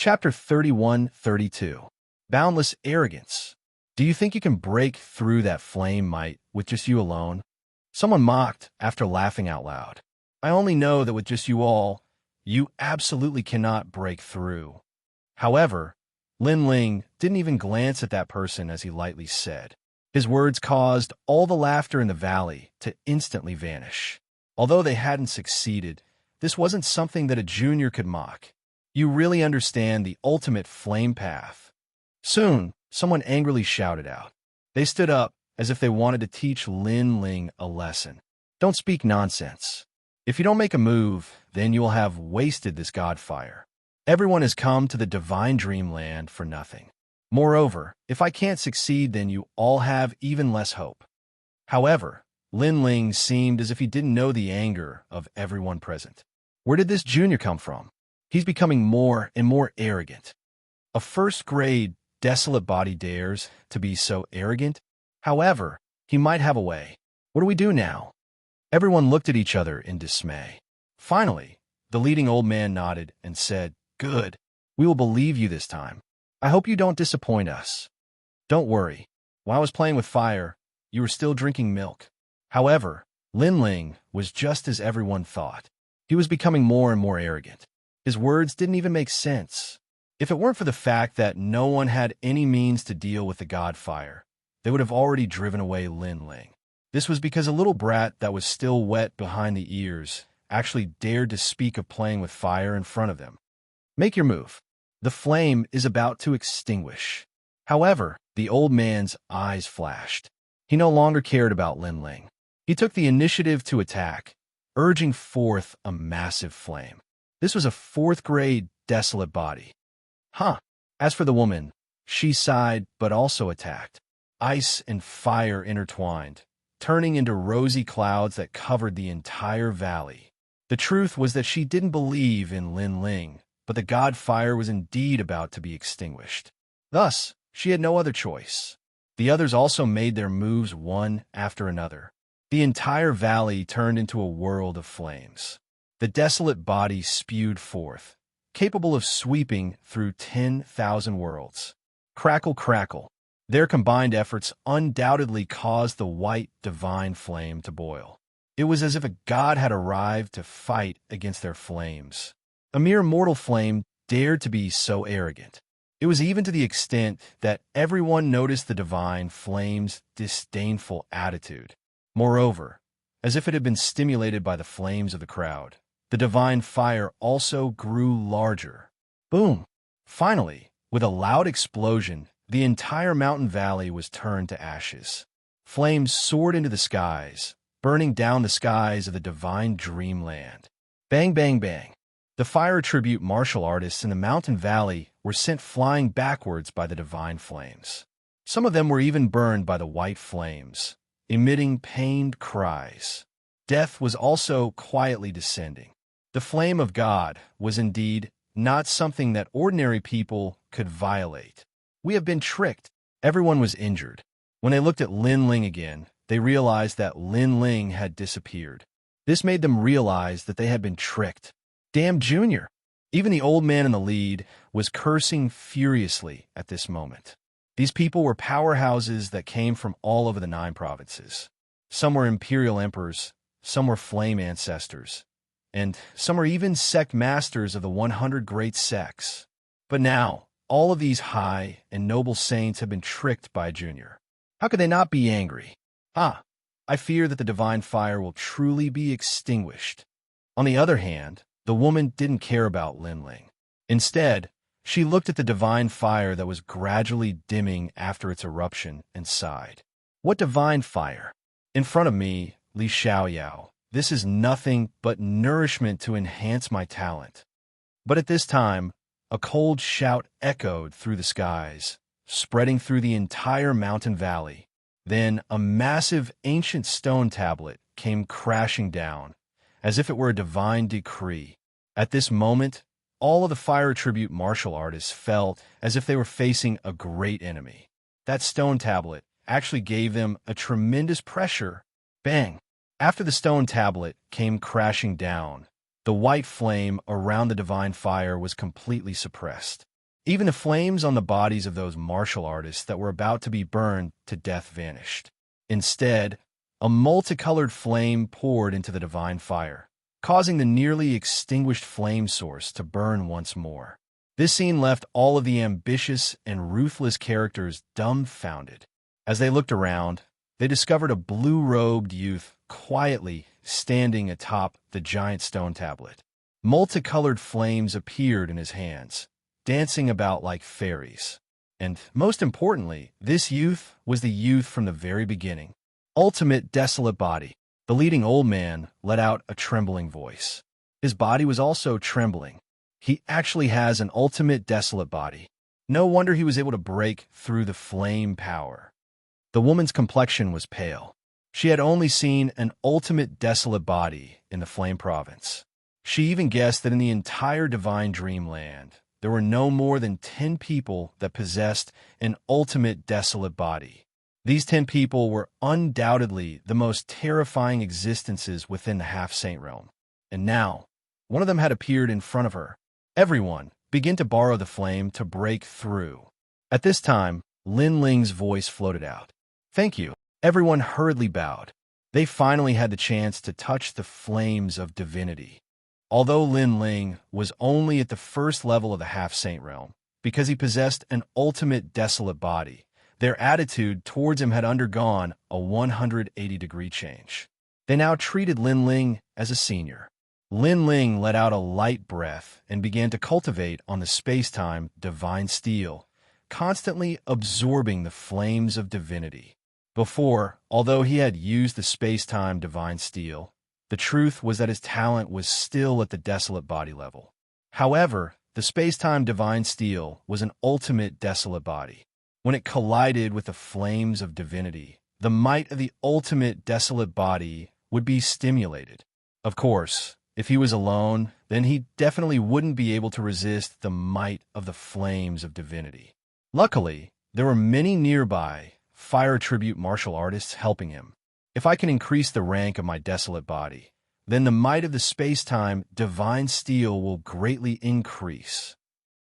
Chapter 31-32. Boundless Arrogance. Do you think you can break through that flame might with just you alone? Someone mocked after laughing out loud. I only know that with just you all, you absolutely cannot break through. However, Lin Ling didn't even glance at that person as he lightly said. His words caused all the laughter in the valley to instantly vanish. Although they hadn't succeeded, this wasn't something that a junior could mock. You really understand the ultimate flame path. Soon, someone angrily shouted out. They stood up as if they wanted to teach Lin Ling a lesson. Don't speak nonsense. If you don't make a move, then you will have wasted this god fire. Everyone has come to the divine dreamland for nothing. Moreover, if I can't succeed, then you all have even less hope. However, Lin Ling seemed as if he didn't know the anger of everyone present. Where did this junior come from? He's becoming more and more arrogant. A first-grade, desolate body dares to be so arrogant? However, he might have a way. What do we do now? Everyone looked at each other in dismay. Finally, the leading old man nodded and said, "Good. We will believe you this time. I hope you don't disappoint us. Don't worry. While I was playing with fire, you were still drinking milk." However, Lin Ling was just as everyone thought. He was becoming more and more arrogant. His words didn't even make sense. If it weren't for the fact that no one had any means to deal with the god fire, they would have already driven away Lin Ling. This was because a little brat that was still wet behind the ears actually dared to speak of playing with fire in front of them. Make your move. The flame is about to extinguish. However, the old man's eyes flashed. He no longer cared about Lin Ling. He took the initiative to attack, urging forth a massive flame. This was a fourth-grade, desolate body. As for the woman, she sighed but also attacked. Ice and fire intertwined, turning into rosy clouds that covered the entire valley. The truth was that she didn't believe in Lin Ling, but the god fire was indeed about to be extinguished. Thus, she had no other choice. The others also made their moves one after another. The entire valley turned into a world of flames. The desolate body spewed forth, capable of sweeping through 10,000 worlds. Crackle, crackle. Their combined efforts undoubtedly caused the white divine flame to boil. It was as if a god had arrived to fight against their flames. A mere mortal flame dared to be so arrogant. It was even to the extent that everyone noticed the divine flame's disdainful attitude. Moreover, as if it had been stimulated by the flames of the crowd, the divine fire also grew larger. Boom! Finally, with a loud explosion, the entire mountain valley was turned to ashes. Flames soared into the skies, burning down the skies of the divine dreamland. Bang, bang, bang. The fire tribute martial artists in the mountain valley were sent flying backwards by the divine flames. Some of them were even burned by the white flames, emitting pained cries. Death was also quietly descending. The flame of God was indeed not something that ordinary people could violate. We have been tricked. Everyone was injured. When they looked at Lin Ling again, they realized that Lin Ling had disappeared. This made them realize that they had been tricked. Damn Junior! Even the old man in the lead was cursing furiously at this moment. These people were powerhouses that came from all over the 9 provinces. Some were imperial emperors, some were flame ancestors, and some were even sect masters of the 100 great sects. But now, all of these high and noble saints have been tricked by Junior. How could they not be angry? I fear that the divine fire will truly be extinguished. On the other hand, the woman didn't care about Lin Ling. Instead, she looked at the divine fire that was gradually dimming after its eruption and sighed. What divine fire? In front of me, Li Xiaoyao. This is nothing but nourishment to enhance my talent. But at this time, a cold shout echoed through the skies, spreading through the entire mountain valley. Then a massive ancient stone tablet came crashing down, as if it were a divine decree. At this moment, all of the fire tribute martial artists felt as if they were facing a great enemy. That stone tablet actually gave them a tremendous pressure. Bang! After the stone tablet came crashing down, the white flame around the divine fire was completely suppressed. Even the flames on the bodies of those martial artists that were about to be burned to death vanished. Instead, a multicolored flame poured into the divine fire, causing the nearly extinguished flame source to burn once more. This scene left all of the ambitious and ruthless characters dumbfounded. As they looked around, they discovered a blue-robed youth quietly standing atop the giant stone tablet. Multicolored flames appeared in his hands, dancing about like fairies. And most importantly, this youth was the youth from the very beginning. Ultimate desolate body. The leading old man let out a trembling voice. His body was also trembling. He actually has an ultimate desolate body. No wonder he was able to break through the flame power. The woman's complexion was pale. She had only seen an ultimate desolate body in the flame province. She even guessed that in the entire divine dreamland, there were no more than 10 people that possessed an ultimate desolate body. These 10 people were undoubtedly the most terrifying existences within the half-saint realm. And now, one of them had appeared in front of her. Everyone began to borrow the flame to break through. At this time, Lin Ling's voice floated out. "Thank you." Everyone hurriedly bowed. They finally had the chance to touch the flames of divinity. Although Lin Ling was only at the first level of the half-saint realm, because he possessed an ultimate desolate body, their attitude towards him had undergone a 180-degree change. They now treated Lin Ling as a senior. Lin Ling let out a light breath and began to cultivate on the space-time divine steel, constantly absorbing the flames of divinity. Before, although he had used the space-time divine steel, the truth was that his talent was still at the desolate body level. However, the space-time divine steel was an ultimate desolate body. When it collided with the flames of divinity, the might of the ultimate desolate body would be stimulated. Of course, if he was alone, then he definitely wouldn't be able to resist the might of the flames of divinity. Luckily, there were many nearby fire tribute martial artists helping him. If I can increase the rank of my desolate body, then the might of the space-time divine steel will greatly increase.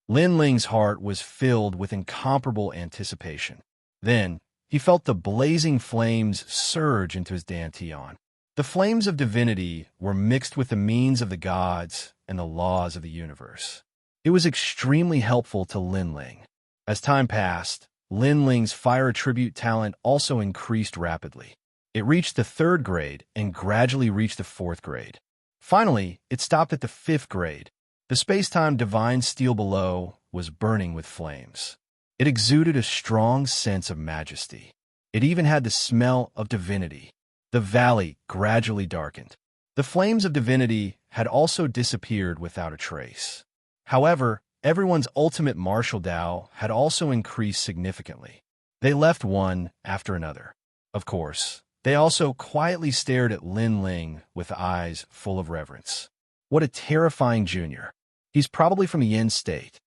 Lin Ling's heart was filled with incomparable anticipation. Then, he felt the blazing flames surge into his dantian. The flames of divinity were mixed with the means of the gods and the laws of the universe. It was extremely helpful to Lin Ling. As time passed, Lin Ling's fire attribute talent also increased rapidly. It reached the 3rd grade and gradually reached the 4th grade. Finally, it stopped at the 5th grade. The space-time divine steel below was burning with flames. It exuded a strong sense of majesty. It even had the smell of divinity. The valley gradually darkened. The flames of divinity had also disappeared without a trace. However, everyone's ultimate martial Tao had also increased significantly. They left one after another. Of course, they also quietly stared at Lin Ling with eyes full of reverence. What a terrifying junior. He's probably from the Yin state.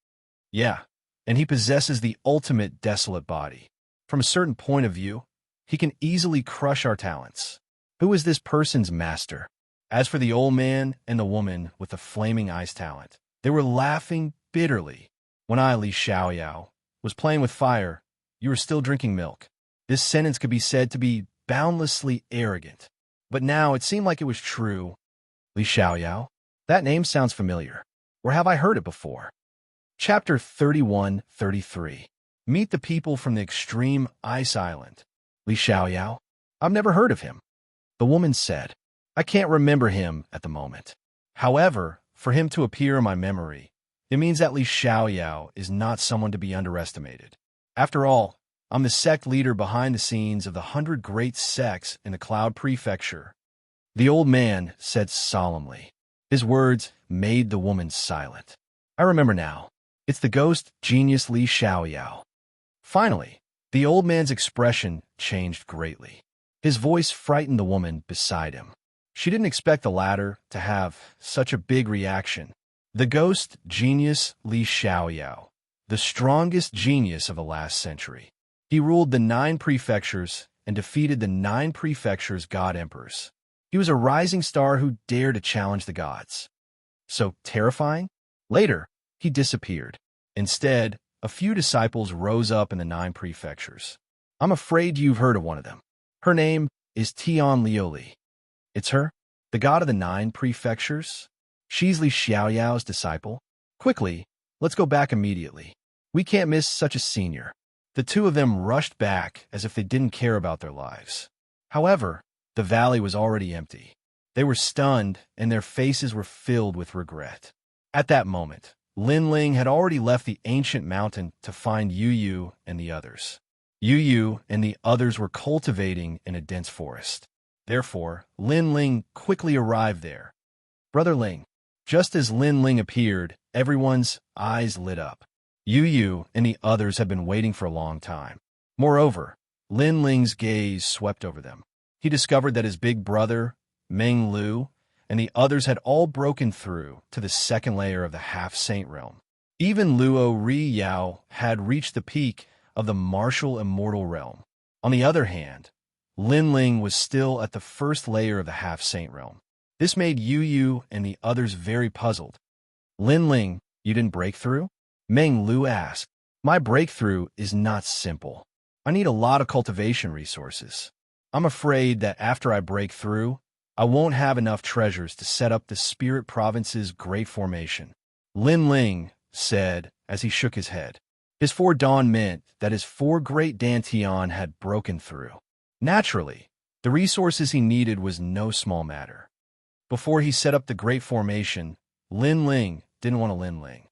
Yeah, and he possesses the ultimate desolate body. From a certain point of view, he can easily crush our talents. Who is this person's master? As for the old man and the woman with the flaming ice talent, they were laughing bitterly. When I, Xianxia, was playing with fire, you were still drinking milk. This sentence could be said to be boundlessly arrogant. But now it seemed like it was true. Xianxia? That name sounds familiar. Or have I heard it before? Chapter 31-33. Meet the people from the extreme ice island. Xianxia? I've never heard of him. The woman said, I can't remember him at the moment. However, for him to appear in my memory, it means that Xianxia is not someone to be underestimated. After all, I'm the sect leader behind the scenes of the 100 great sects in the Cloud Prefecture. The old man said solemnly. His words made the woman silent. I remember now. It's the ghost genius Xianxia. Finally, the old man's expression changed greatly. His voice frightened the woman beside him. She didn't expect the latter to have such a big reaction. The ghost genius Xianxia, the strongest genius of the last century. He ruled the 9 prefectures and defeated the 9 prefectures' god emperors. He was a rising star who dared to challenge the gods. So terrifying? Later, he disappeared. Instead, a few disciples rose up in the 9 prefectures. I'm afraid you've heard of one of them. Her name is Tian Liuli. It's her, the god of the 9 prefectures? She's Li Xiaoyao's disciple? Quickly, let's go back immediately. We can't miss such a senior. The two of them rushed back as if they didn't care about their lives. However, the valley was already empty. They were stunned, and their faces were filled with regret. At that moment, Lin Ling had already left the ancient mountain to find Yu Yu and the others. Yu Yu and the others were cultivating in a dense forest. Therefore, Lin Ling quickly arrived there. Brother Ling. Just as Lin Ling appeared, everyone's eyes lit up. Yu Yu and the others had been waiting for a long time. Moreover, Lin Ling's gaze swept over them. He discovered that his big brother, Meng Lu, and the others had all broken through to the second layer of the half-saint realm. Even Luo Ri Yao had reached the peak of the martial immortal realm. On the other hand, Lin Ling was still at the first layer of the half-saint realm. This made Yu Yu and the others very puzzled. Lin Ling, you didn't break through? Meng Lu asked. My breakthrough is not simple. I need a lot of cultivation resources. I'm afraid that after I break through, I won't have enough treasures to set up the Spirit Province's great formation. Lin Ling said as he shook his head. His 4 dawn meant that his 4 great dantian had broken through. Naturally, the resources he needed was no small matter. Before he set up the great formation, Lin Ling didn't want to Lin Ling.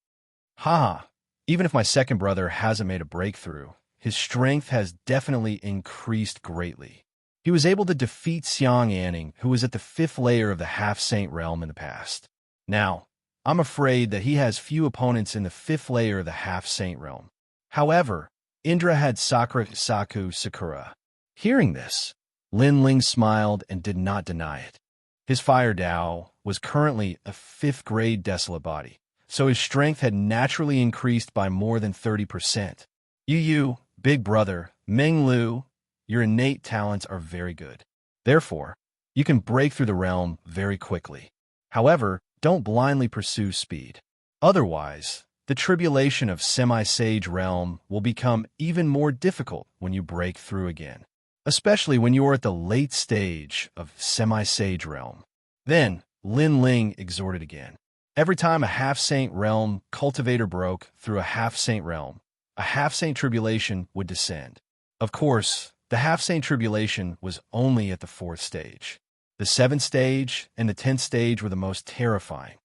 Haha, even if my second brother hasn't made a breakthrough, his strength has definitely increased greatly. He was able to defeat Xianxia, who was at the 5th layer of the half-saint realm in the past. Now, I'm afraid that he has few opponents in the 5th layer of the half-saint realm. However, Indra had Sakura. Hearing this, Lin Ling smiled and did not deny it. His fire Dao was currently a 5th grade desolate body, so his strength had naturally increased by more than 30%. Yu Yu, big brother, Meng Lu, your innate talents are very good. Therefore, you can break through the realm very quickly. However, don't blindly pursue speed. Otherwise, the tribulation of semi-sage realm will become even more difficult when you break through again, especially when you are at the late stage of semi-sage realm. Then, Lin Ling exhorted again. Every time a half-saint realm cultivator broke through a half-saint realm, a half-saint tribulation would descend. Of course, the half-saint tribulation was only at the 4th stage. The 7th stage and the 10th stage were the most terrifying.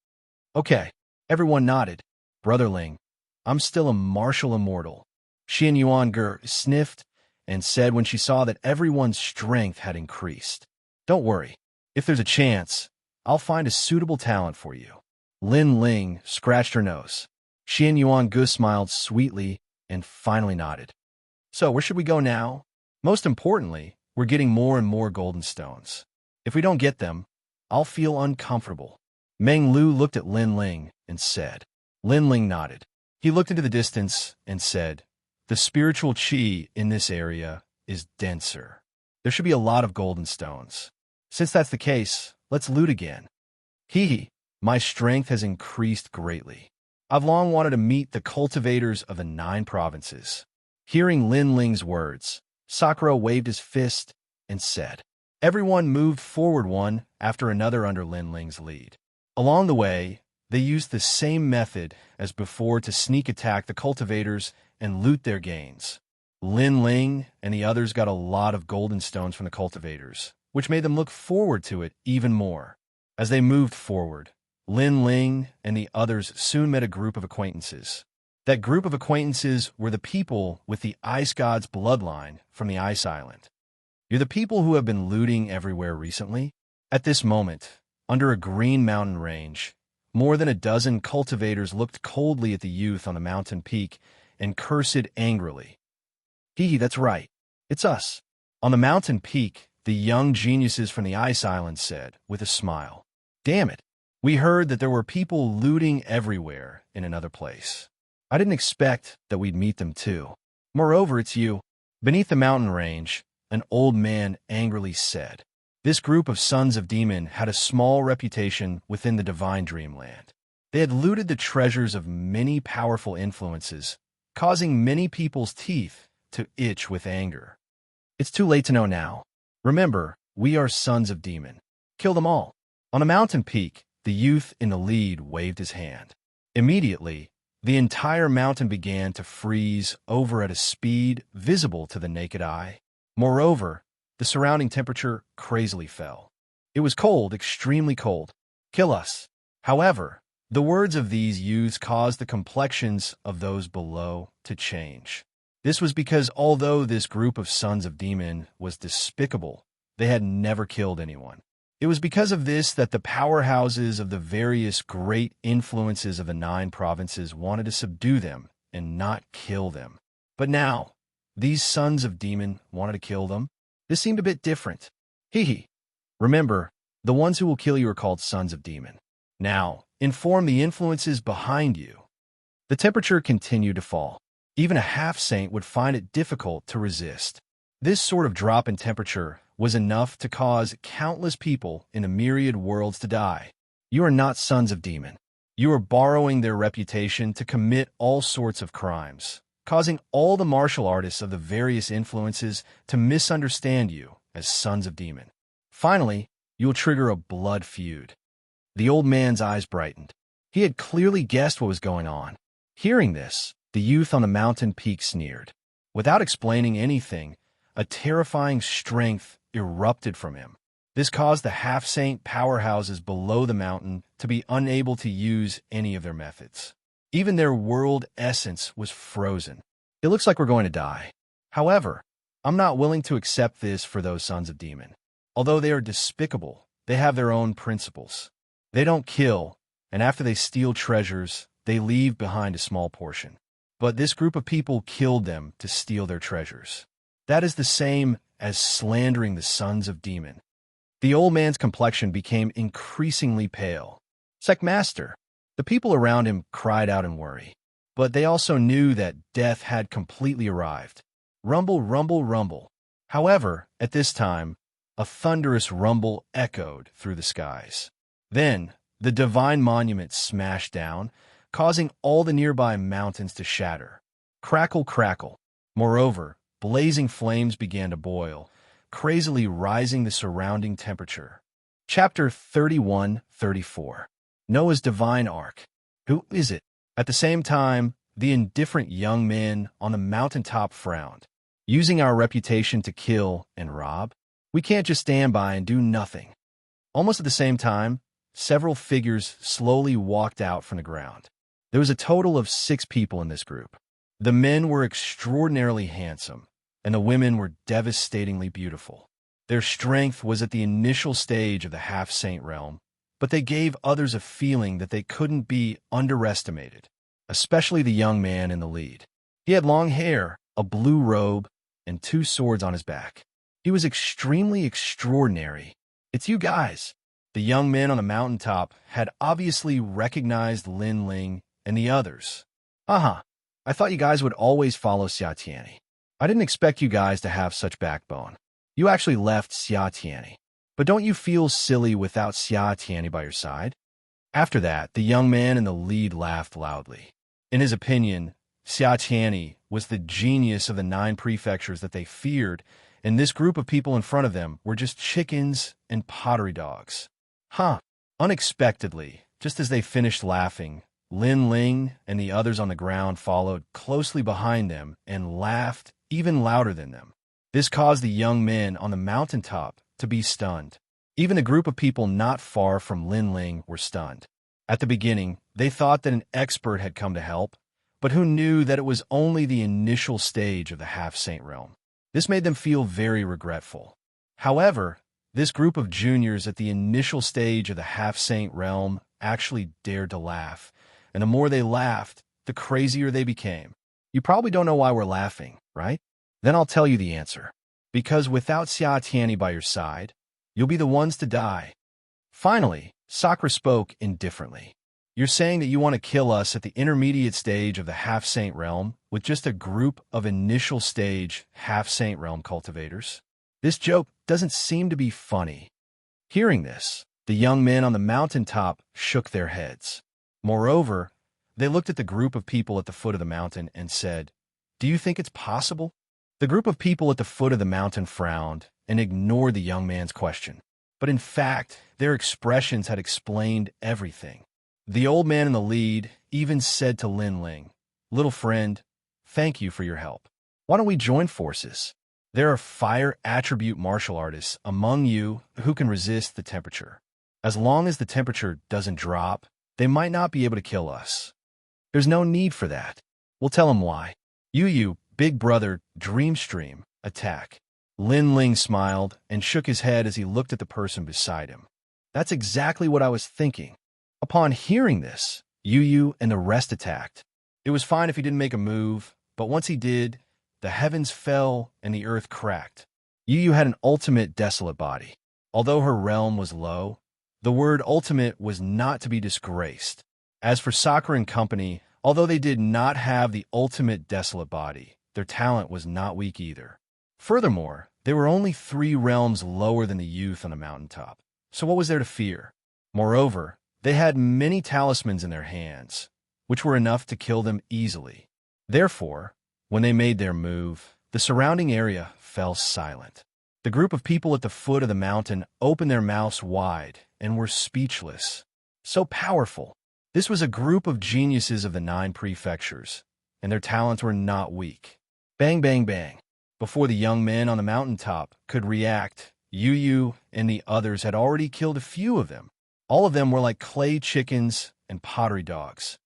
Okay, everyone nodded. Brother Ling, I'm still a martial immortal. Xianxia sniffed and said when she saw that everyone's strength had increased. Don't worry. If there's a chance, I'll find a suitable talent for you. Lin Ling scratched her nose. Xianxia smiled sweetly and finally nodded. So where should we go now? Most importantly, we're getting more and more golden stones. If we don't get them, I'll feel uncomfortable. Meng Lu looked at Lin Ling and said. Lin Ling nodded. He looked into the distance and said, the spiritual qi in this area is denser. There should be a lot of golden stones. Since that's the case, let's loot again. Hee, my strength has increased greatly. I've long wanted to meet the cultivators of the 9 provinces. Hearing Lin Ling's words, Sakura waved his fist and said. Everyone moved forward one after another under Lin Ling's lead. Along the way, they used the same method as before to sneak attack the cultivators and loot their gains. Lin Ling and the others got a lot of golden stones from the cultivators, which made them look forward to it even more. As they moved forward, Lin Ling and the others soon met a group of acquaintances. That group of acquaintances were the people with the Ice God's bloodline from the Ice Island. You're the people who have been looting everywhere recently? At this moment, under a green mountain range, more than a dozen cultivators looked coldly at the youth on the mountain peak and cursed angrily. Hee, that's right. It's us. On the mountain peak, the young geniuses from the Ice Island said, with a smile. Damn it. We heard that there were people looting everywhere in another place. I didn't expect that we'd meet them too. Moreover, it's you. Beneath the mountain range, an old man angrily said. This group of sons of demon had a small reputation within the divine dreamland. They had looted the treasures of many powerful influences, causing many people's teeth to itch with anger. It's too late to know now. Remember, we are sons of demon. Kill them all. On a mountain peak, the youth in the lead waved his hand. Immediately, the entire mountain began to freeze over at a speed visible to the naked eye. Moreover, the surrounding temperature crazily fell. It was cold, extremely cold. Kill us. However, the words of these youths caused the complexions of those below to change. This was because although this group of sons of demon was despicable, they had never killed anyone. It was because of this that the powerhouses of the various great influences of the 9 provinces wanted to subdue them and not kill them. But now, these sons of demon wanted to kill them? This seemed a bit different. Hee. Remember, the ones who will kill you are called sons of demon. Now, inform the influences behind you. The temperature continued to fall. Even a half-saint would find it difficult to resist. This sort of drop in temperature was enough to cause countless people in a myriad worlds to die. You are not sons of demon. You are borrowing their reputation to commit all sorts of crimes, causing all the martial artists of the various influences to misunderstand you as sons of demon. Finally, you will trigger a blood feud. The old man's eyes brightened. He had clearly guessed what was going on. Hearing this, the youth on the mountain peak sneered. Without explaining anything, a terrifying strength erupted from him. This caused the half-saint powerhouses below the mountain to be unable to use any of their methods. Even their world essence was frozen. It looks like we're going to die. However, I'm not willing to accept this for those sons of demon. Although they are despicable, they have their own principles. They don't kill, and after they steal treasures, they leave behind a small portion. But this group of people killed them to steal their treasures. That is the same as slandering the sons of demon. The old man's complexion became increasingly pale. Master, the people around him cried out in worry. But they also knew that death had completely arrived. Rumble, rumble, rumble. However, at this time, a thunderous rumble echoed through the skies. Then, the divine monument smashed down, causing all the nearby mountains to shatter. Crackle, crackle. Moreover, blazing flames began to boil, crazily rising the surrounding temperature. Chapter 31-34. Noah's Divine Ark. Who is it? At the same time, the indifferent young men on the mountaintop frowned. Using our reputation to kill and rob? We can't just stand by and do nothing. Almost at the same time, several figures slowly walked out from the ground. There was a total of 6 people in this group. The men were extraordinarily handsome, and the women were devastatingly beautiful. Their strength was at the initial stage of the half-saint realm, but they gave others a feeling that they couldn't be underestimated, especially the young man in the lead. He had long hair, a blue robe, and 2 swords on his back. He was extremely extraordinary. It's you guys. The young men on the mountaintop had obviously recognized Lin Ling and the others. I thought you guys would always follow Xianxia. I didn't expect you guys to have such backbone. You actually left Xianxia. But don't you feel silly without Xianxia by your side? After that, the young man in the lead laughed loudly. In his opinion, Xianxia was the genius of the 9 prefectures that they feared, and this group of people in front of them were just chickens and pottery dogs. Unexpectedly, just as they finished laughing, Lin Ling and the others on the ground followed closely behind them and laughed even louder than them. This caused the young men on the mountaintop to be stunned. Even the group of people not far from Lin Ling were stunned. At the beginning, they thought that an expert had come to help, but who knew that it was only the initial stage of the half-saint realm. This made them feel very regretful. However, this group of juniors at the initial stage of the half-saint realm actually dared to laugh, and the more they laughed, the crazier they became. You probably don't know why we're laughing, right? Then I'll tell you the answer. Because without Xianxia by your side, you'll be the ones to die. Finally, Sakura spoke indifferently. You're saying that you want to kill us at the intermediate stage of the half-saint realm with just a group of initial stage half-saint realm cultivators? This joke doesn't seem to be funny. Hearing this, the young men on the mountaintop shook their heads. Moreover, they looked at the group of people at the foot of the mountain and said, "Do you think it's possible?" The group of people at the foot of the mountain frowned and ignored the young man's question. But in fact, their expressions had explained everything. The old man in the lead even said to Lin Ling, "Little friend, thank you for your help. Why don't we join forces? There are fire attribute martial artists among you who can resist the temperature. As long as the temperature doesn't drop, they might not be able to kill us. There's no need for that. We'll tell them why. You, big brother, Dreamstream, attack." Lin Ling smiled and shook his head as he looked at the person beside him. "That's exactly what I was thinking." Upon hearing this, Yu and the rest attacked. It was fine if he didn't make a move, but once he did, the heavens fell and the earth cracked. Yu had an ultimate desolate body. Although her realm was low, the word ultimate was not to be disgraced. As for Sakura and company, although they did not have the ultimate desolate body, their talent was not weak either. Furthermore, they were only 3 realms lower than the youth on the mountaintop, so what was there to fear? Moreover, they had many talismans in their hands, which were enough to kill them easily. Therefore, when they made their move, the surrounding area fell silent. The group of people at the foot of the mountain opened their mouths wide and were speechless. So powerful. This was a group of geniuses of the 9 prefectures, and their talents were not weak. Bang, bang, bang. Before the young men on the mountaintop could react, Yu and the others had already killed a few of them. All of them were like clay chickens and pottery dogs.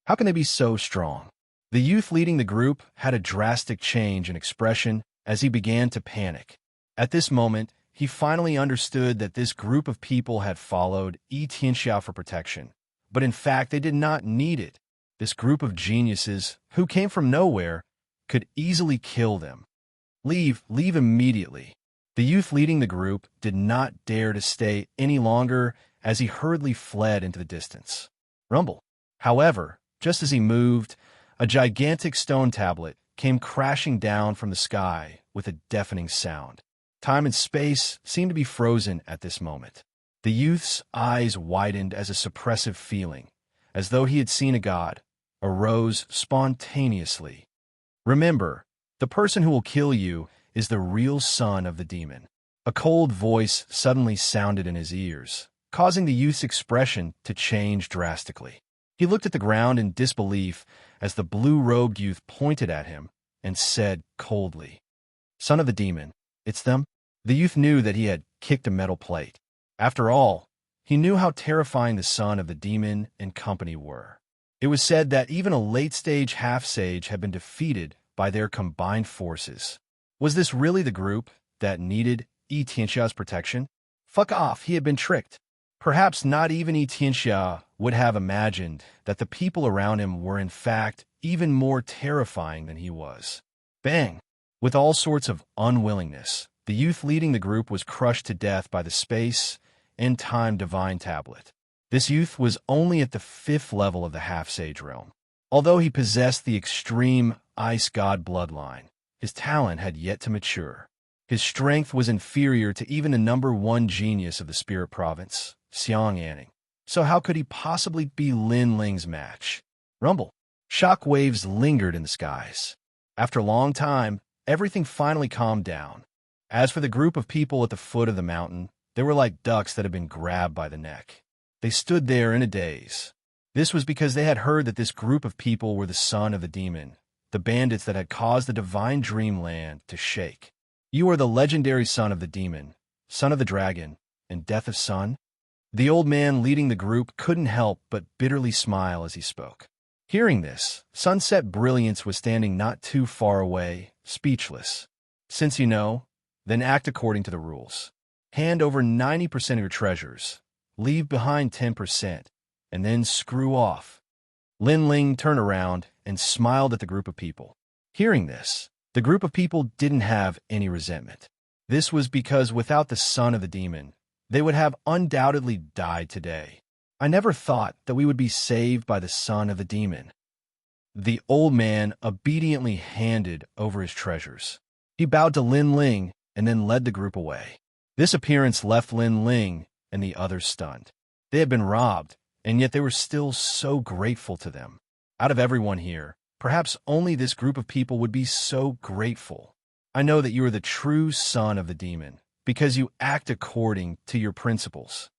How can they be so strong? The youth leading the group had a drastic change in expression as he began to panic. At this moment, he finally understood that this group of people had followed Xianxia for protection, but in fact they did not need it. This group of geniuses, who came from nowhere, could easily kill them. Leave immediately. The youth leading the group did not dare to stay any longer as he hurriedly fled into the distance. Rumble. However, just as he moved, a gigantic stone tablet came crashing down from the sky with a deafening sound. Time and space seemed to be frozen at this moment. The youth's eyes widened as a suppressive feeling, as though he had seen a god, arose spontaneously. Remember, the person who will kill you is the real son of the demon. A cold voice suddenly sounded in his ears, causing the youth's expression to change drastically. He looked at the ground in disbelief as the blue-robed youth pointed at him and said coldly, "Son of the demon, it's them?" The youth knew that he had kicked a metal plate. After all, he knew how terrifying the son of the demon and company were. It was said that even a late-stage half-sage had been defeated by their combined forces. Was this really the group that needed Xianxia's protection? Fuck off, he had been tricked. Perhaps not even Xianxia would have imagined that the people around him were in fact even more terrifying than he was. Bang! With all sorts of unwillingness, the youth leading the group was crushed to death by the space and time divine tablet. This youth was only at the 5th level of the half-sage realm. Although he possessed the extreme ice god bloodline, his talent had yet to mature. His strength was inferior to even the number 1 genius of the spirit province, Xianxia. So how could he possibly be Lin Ling's match? Rumble. Shock waves lingered in the skies. After a long time, everything finally calmed down. As for the group of people at the foot of the mountain, they were like ducks that had been grabbed by the neck. They stood there in a daze. This was because they had heard that this group of people were the son of the demon, the bandits that had caused the divine dreamland to shake. "You are the legendary son of the demon, son of the dragon, and death of sun?" The old man leading the group couldn't help but bitterly smile as he spoke. Hearing this, Sunset Brilliance was standing not too far away, speechless. "Since you know, then act according to the rules. Hand over 90% of your treasures, leave behind 10%, and then screw off." Lin Ling turned around and smiled at the group of people. Hearing this, the group of people didn't have any resentment. This was because without the son of the demon, they would have undoubtedly died today. "I never thought that we would be saved by the son of the demon." The old man obediently handed over his treasures. He bowed to Lin Ling and then led the group away. This appearance left Lin Ling and the others stunned. They had been robbed, and yet they were still so grateful to them. Out of everyone here, perhaps only this group of people would be so grateful. I know that you are the true son of the demon, because you act according to your principles.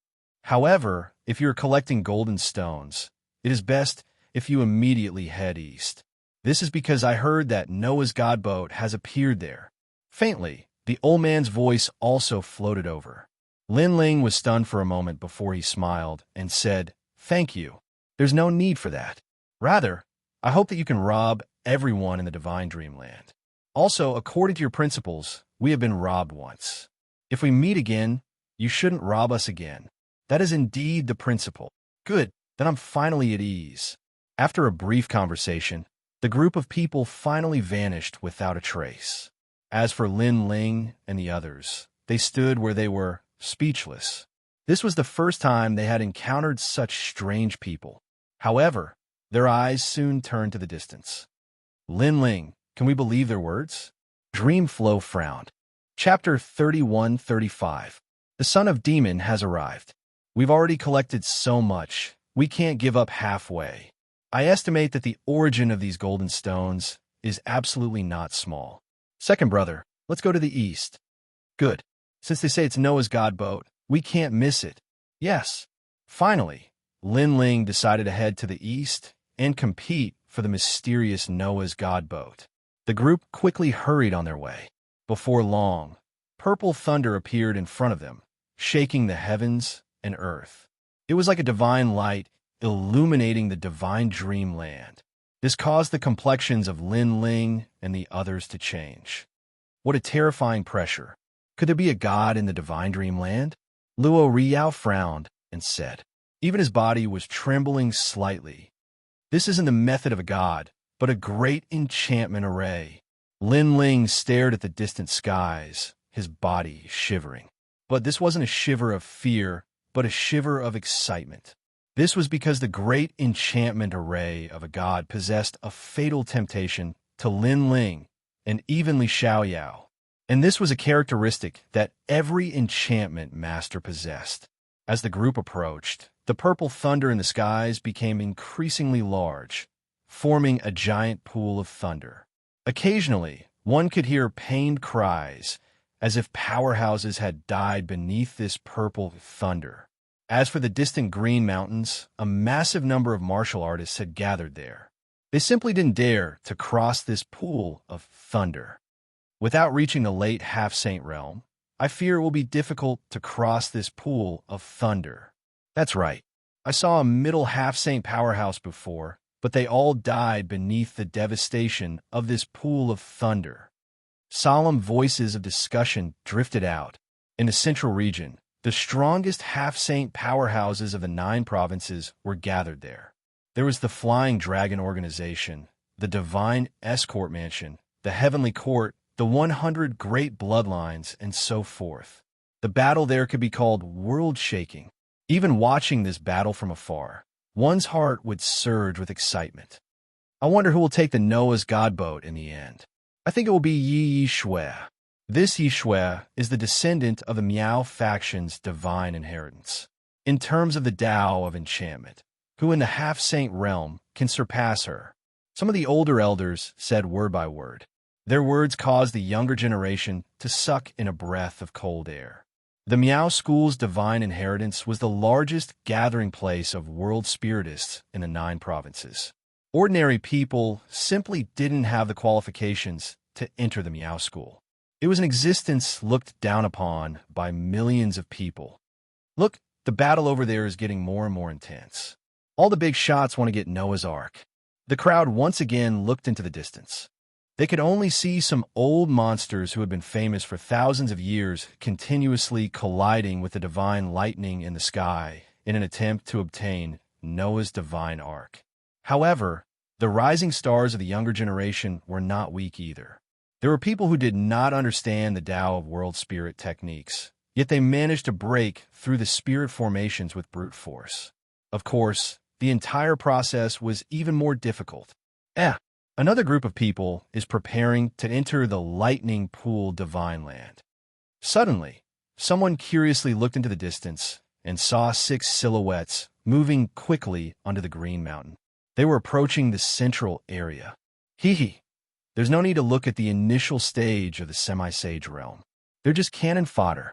However, if you are collecting golden stones, it is best if you immediately head east. This is because I heard that Noah's God boat has appeared there. Faintly, the old man's voice also floated over. Lin Ling was stunned for a moment before he smiled and said, "Thank you. There's no need for that. Rather, I hope that you can rob everyone in the divine dreamland. Also, according to your principles, we have been robbed once. If we meet again, you shouldn't rob us again. That is indeed the principle." Good, then I'm finally at ease. After a brief conversation, the group of people finally vanished without a trace. As for Lin Ling and the others, they stood where they were, speechless. This was the first time they had encountered such strange people. However, their eyes soon turned to the distance. Lin Ling, can we believe their words? Dreamflow frowned. Chapter 31-35. The son of demon has arrived. We've already collected so much, we can't give up halfway. I estimate that the origin of these golden stones is absolutely not small. Second brother, let's go to the east. Good. Since they say it's Noah's God boat, we can't miss it. Yes. Finally, Lin Ling decided to head to the east and compete for the mysterious Noah's God boat. The group quickly hurried on their way. Before long, purple thunder appeared in front of them, shaking the heavens and earth. It was like a divine light illuminating the divine dreamland. This caused the complexions of Lin Ling and the others to change. What a terrifying pressure. Could there be a god in the divine dreamland? Luo Riao frowned and said. Even his body was trembling slightly. This isn't the method of a god, but a great enchantment array. Lin Ling stared at the distant skies, his body shivering. But this wasn't a shiver of fear, but a shiver of excitement. This was because the great enchantment array of a god possessed a fatal temptation to Lin Ling and even Li Xiaoyao. And this was a characteristic that every enchantment master possessed. As the group approached, the purple thunder in the skies became increasingly large, forming a giant pool of thunder. Occasionally, one could hear pained cries, as if powerhouses had died beneath this purple thunder. As for the distant green mountains, a massive number of martial artists had gathered there. They simply didn't dare to cross this pool of thunder. Without reaching the late half-saint realm, I fear it will be difficult to cross this pool of thunder. That's right. I saw a middle half-saint powerhouse before, but they all died beneath the devastation of this pool of thunder. Solemn voices of discussion drifted out. In the central region, the strongest half-saint powerhouses of the 9 provinces were gathered there. There was the Flying Dragon Organization, the Divine Escort Mansion, the Heavenly Court, the 100 Great Bloodlines, and so forth. The battle there could be called world-shaking. Even watching this battle from afar, one's heart would surge with excitement. I wonder who will take the Noah's God boat in the end. I think it will be Yi Shui. This Yi Shui is the descendant of the Miao faction's divine inheritance. In terms of the Tao of enchantment, who in the half-saint realm can surpass her? Some of the older elders said word by word. Their words caused the younger generation to suck in a breath of cold air. The Miao School's divine inheritance was the largest gathering place of world spiritists in the 9 provinces. Ordinary people simply didn't have the qualifications to enter the Miao School. It was an existence looked down upon by millions of people. Look, the battle over there is getting more and more intense. All the big shots want to get Noah's Ark. The crowd once again looked into the distance. They could only see some old monsters who had been famous for thousands of years continuously colliding with the divine lightning in the sky in an attempt to obtain Noah's divine ark. However, the rising stars of the younger generation were not weak either. There were people who did not understand the Tao of world spirit techniques, yet they managed to break through the spirit formations with brute force. Of course, the entire process was even more difficult. Another group of people is preparing to enter the lightning pool divine land. Suddenly, someone curiously looked into the distance and saw 6 silhouettes moving quickly onto the Green Mountain. They were approaching the central area. Hee. There's no need to look at the initial stage of the semi-sage realm. They're just cannon fodder.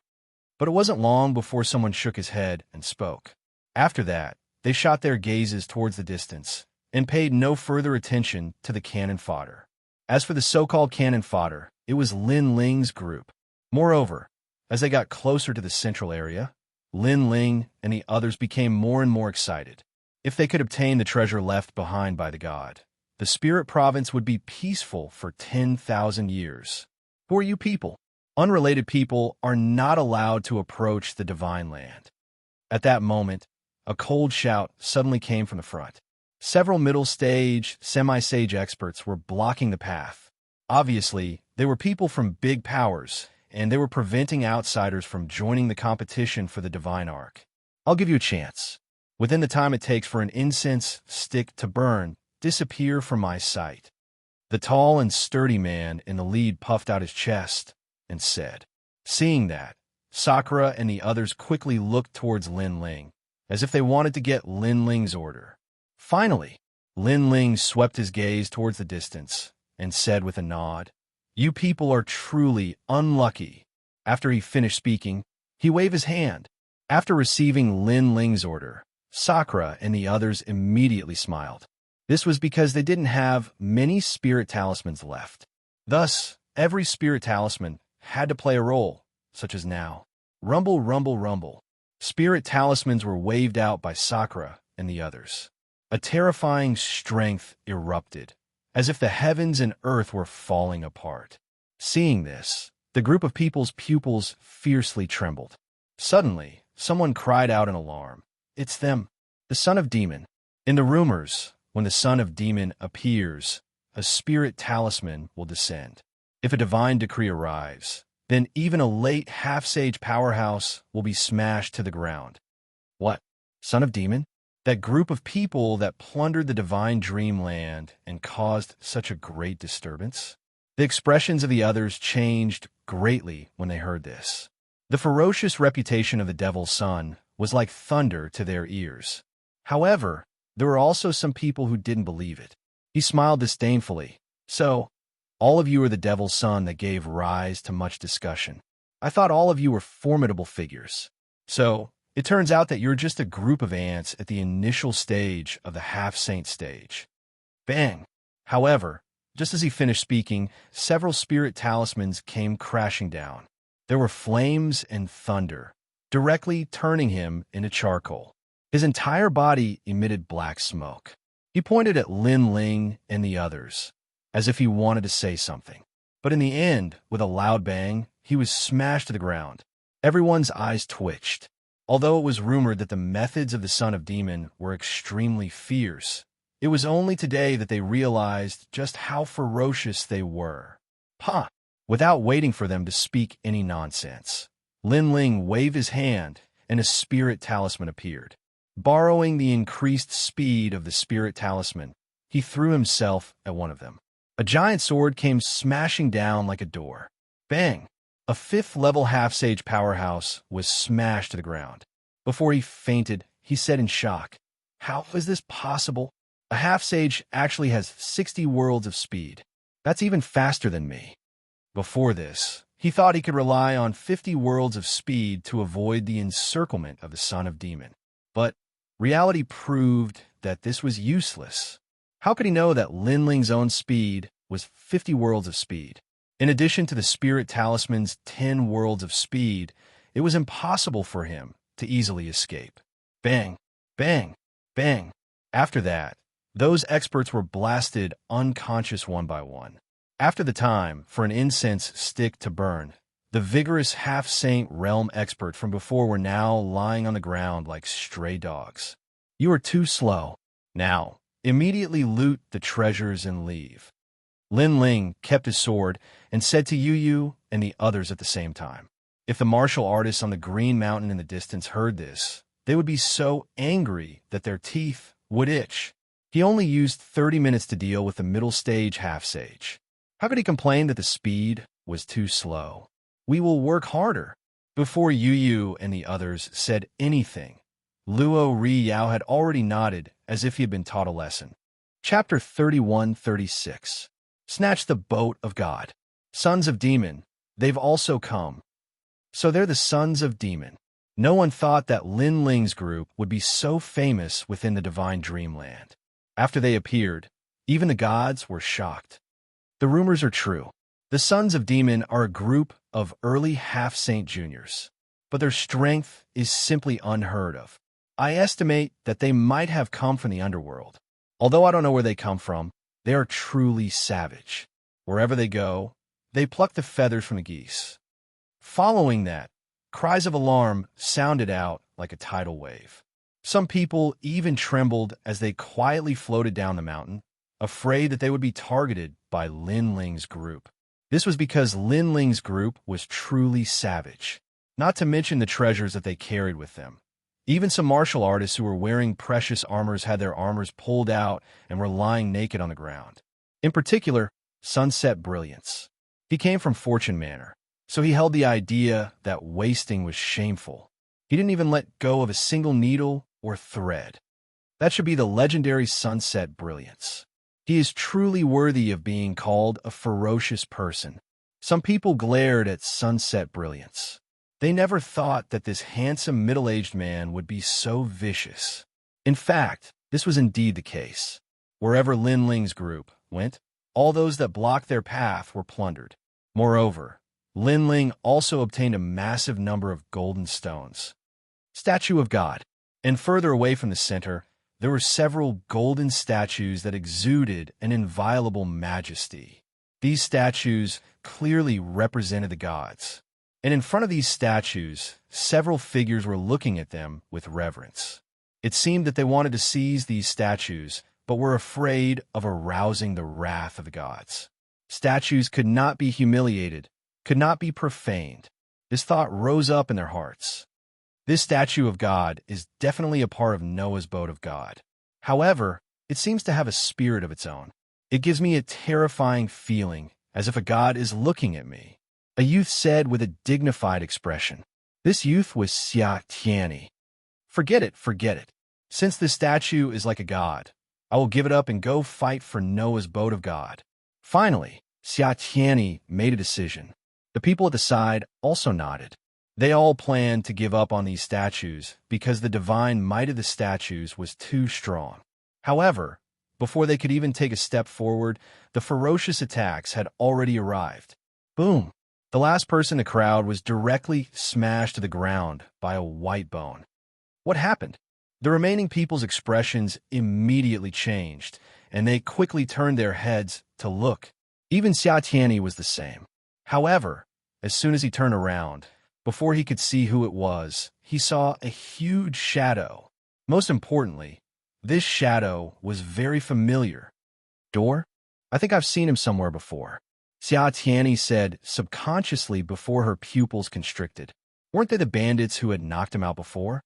But it wasn't long before someone shook his head and spoke. After that, they shot their gazes towards the distance and paid no further attention to the cannon fodder. As for the so-called cannon fodder, it was Lin Ling's group. Moreover, as they got closer to the central area, Lin Ling and the others became more and more excited. If they could obtain the treasure left behind by the god, the spirit province would be peaceful for 10,000 years. Who are you people? Unrelated people are not allowed to approach the divine land. At that moment, a cold shout suddenly came from the front. Several middle-stage, semi-sage experts were blocking the path. Obviously, they were people from big powers, and they were preventing outsiders from joining the competition for the divine ark. I'll give you a chance. Within the time it takes for an incense stick to burn, disappear from my sight. The tall and sturdy man in the lead puffed out his chest and said. Seeing that, Sakura and the others quickly looked towards Lin Ling, as if they wanted to get Lin Ling's order. Finally, Lin Ling swept his gaze towards the distance and said with a nod, "You people are truly unlucky." After he finished speaking, he waved his hand. After receiving Lin Ling's order, Sakura and the others immediately smiled. This was because they didn't have many spirit talismans left. Thus, every spirit talisman had to play a role, such as now. Rumble, rumble, rumble. Spirit talismans were waved out by Sakura and the others. A terrifying strength erupted, as if the heavens and earth were falling apart. Seeing this, the group of people's pupils fiercely trembled. Suddenly, someone cried out in alarm. It's them, the son of demon. In the rumors, when the son of demon appears, a spirit talisman will descend. If a divine decree arrives, then even a late half-sage powerhouse will be smashed to the ground. What? Son of demon? That group of people that plundered the divine dreamland and caused such a great disturbance? The expressions of the others changed greatly when they heard this. The ferocious reputation of the devil's son was like thunder to their ears. However, there were also some people who didn't believe it. He smiled disdainfully. So, all of you are the devil's son that gave rise to much discussion. I thought all of you were formidable figures. So, it turns out that you're just a group of ants at the initial stage of the half-saint stage. Bang! However, just as he finished speaking, several spirit talismans came crashing down. There were flames and thunder, directly turning him into charcoal. His entire body emitted black smoke. He pointed at Lin Ling and the others, as if he wanted to say something. But in the end, with a loud bang, he was smashed to the ground. Everyone's eyes twitched. Although it was rumored that the methods of the son of demon were extremely fierce, it was only today that they realized just how ferocious they were. Huh! Without waiting for them to speak any nonsense, Lin Ling waved his hand and a spirit talisman appeared. Borrowing the increased speed of the spirit talisman, he threw himself at one of them. A giant sword came smashing down like a door. Bang! A fifth-level half-sage powerhouse was smashed to the ground. Before he fainted, he said in shock, "How is this possible? A half-sage actually has 60 worlds of speed. That's even faster than me." Before this, he thought he could rely on 50 worlds of speed to avoid the encirclement of the son of demon. But reality proved that this was useless. How could he know that Lin Ling's own speed was 50 worlds of speed? In addition to the spirit talisman's 10 worlds of speed, it was impossible for him to easily escape. Bang, bang, bang. After that, those experts were blasted unconscious one by one. After the time for an incense stick to burn, the vigorous half-saint realm expert from before were now lying on the ground like stray dogs. You are too slow. Now, immediately loot the treasures and leave. Lin Ling kept his sword and said to Yu Yu and the others at the same time. If the martial artists on the Green Mountain in the distance heard this, they would be so angry that their teeth would itch. He only used 30 minutes to deal with the middle stage half-sage. How could he complain that the speed was too slow? We will work harder. Before Yu Yu and the others said anything, Luo Riyao had already nodded as if he had been taught a lesson. Chapter 31-36. Snatch the boat of God. Sons of Demon, they've also come. So they're the sons of Demon. No one thought that Lin Ling's group would be so famous within the divine dreamland. After they appeared, even the gods were shocked. The rumors are true. The Sons of Demon are a group of early half-saint juniors, but their strength is simply unheard of. I estimate that they might have come from the underworld. Although I don't know where they come from, they are truly savage. Wherever they go, they pluck the feathers from the geese. Following that, cries of alarm sounded out like a tidal wave. Some people even trembled as they quietly floated down the mountain, afraid that they would be targeted by Lin Ling's group. This was because Lin Ling's group was truly savage, not to mention the treasures that they carried with them. Even some martial artists who were wearing precious armors had their armors pulled out and were lying naked on the ground. In particular, Sunset Brilliance. He came from Fortune Manor, so he held the idea that wasting was shameful. He didn't even let go of a single needle or thread. That should be the legendary Sunset Brilliance. He is truly worthy of being called a ferocious person. Some people glared at Sunset Brilliance. They never thought that this handsome middle-aged man would be so vicious. In fact, this was indeed the case. Wherever Lin Ling's group went, all those that blocked their path were plundered. Moreover, Lin Ling also obtained a massive number of golden stones. Statue of God. And further away from the center, there were several golden statues that exuded an inviolable majesty. These statues clearly represented the gods. And in front of these statues, several figures were looking at them with reverence. It seemed that they wanted to seize these statues, but were afraid of arousing the wrath of the gods. Statues could not be humiliated, could not be profaned. This thought rose up in their hearts. This statue of God is definitely a part of Noah's boat of God. However, it seems to have a spirit of its own. It gives me a terrifying feeling, as if a god is looking at me. A youth said with a dignified expression. This youth was Xianxia. Forget it, forget it. Since this statue is like a god, I will give it up and go fight for Noah's boat of God. Finally, Xianxia made a decision. The people at the side also nodded. They all planned to give up on these statues because the divine might of the statues was too strong. However, before they could even take a step forward, the ferocious attacks had already arrived. Boom! The last person in the crowd was directly smashed to the ground by a white bone. What happened? The remaining people's expressions immediately changed, and they quickly turned their heads to look. Even Xianxia was the same. However, as soon as he turned around, before he could see who it was, he saw a huge shadow. Most importantly, this shadow was very familiar. Door? I think I've seen him somewhere before. Xianxia said subconsciously before her pupils constricted. Weren't they the bandits who had knocked him out before?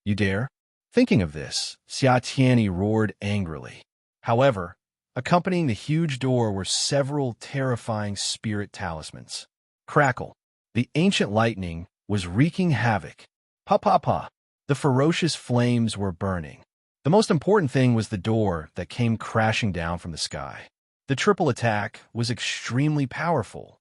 You dare? Thinking of this, Xianxia roared angrily. However, accompanying the huge door were several terrifying spirit talismans. Crackle. The ancient lightning was wreaking havoc. Pa-pa-pa. The ferocious flames were burning. The most important thing was the door that came crashing down from the sky. The triple attack was extremely powerful.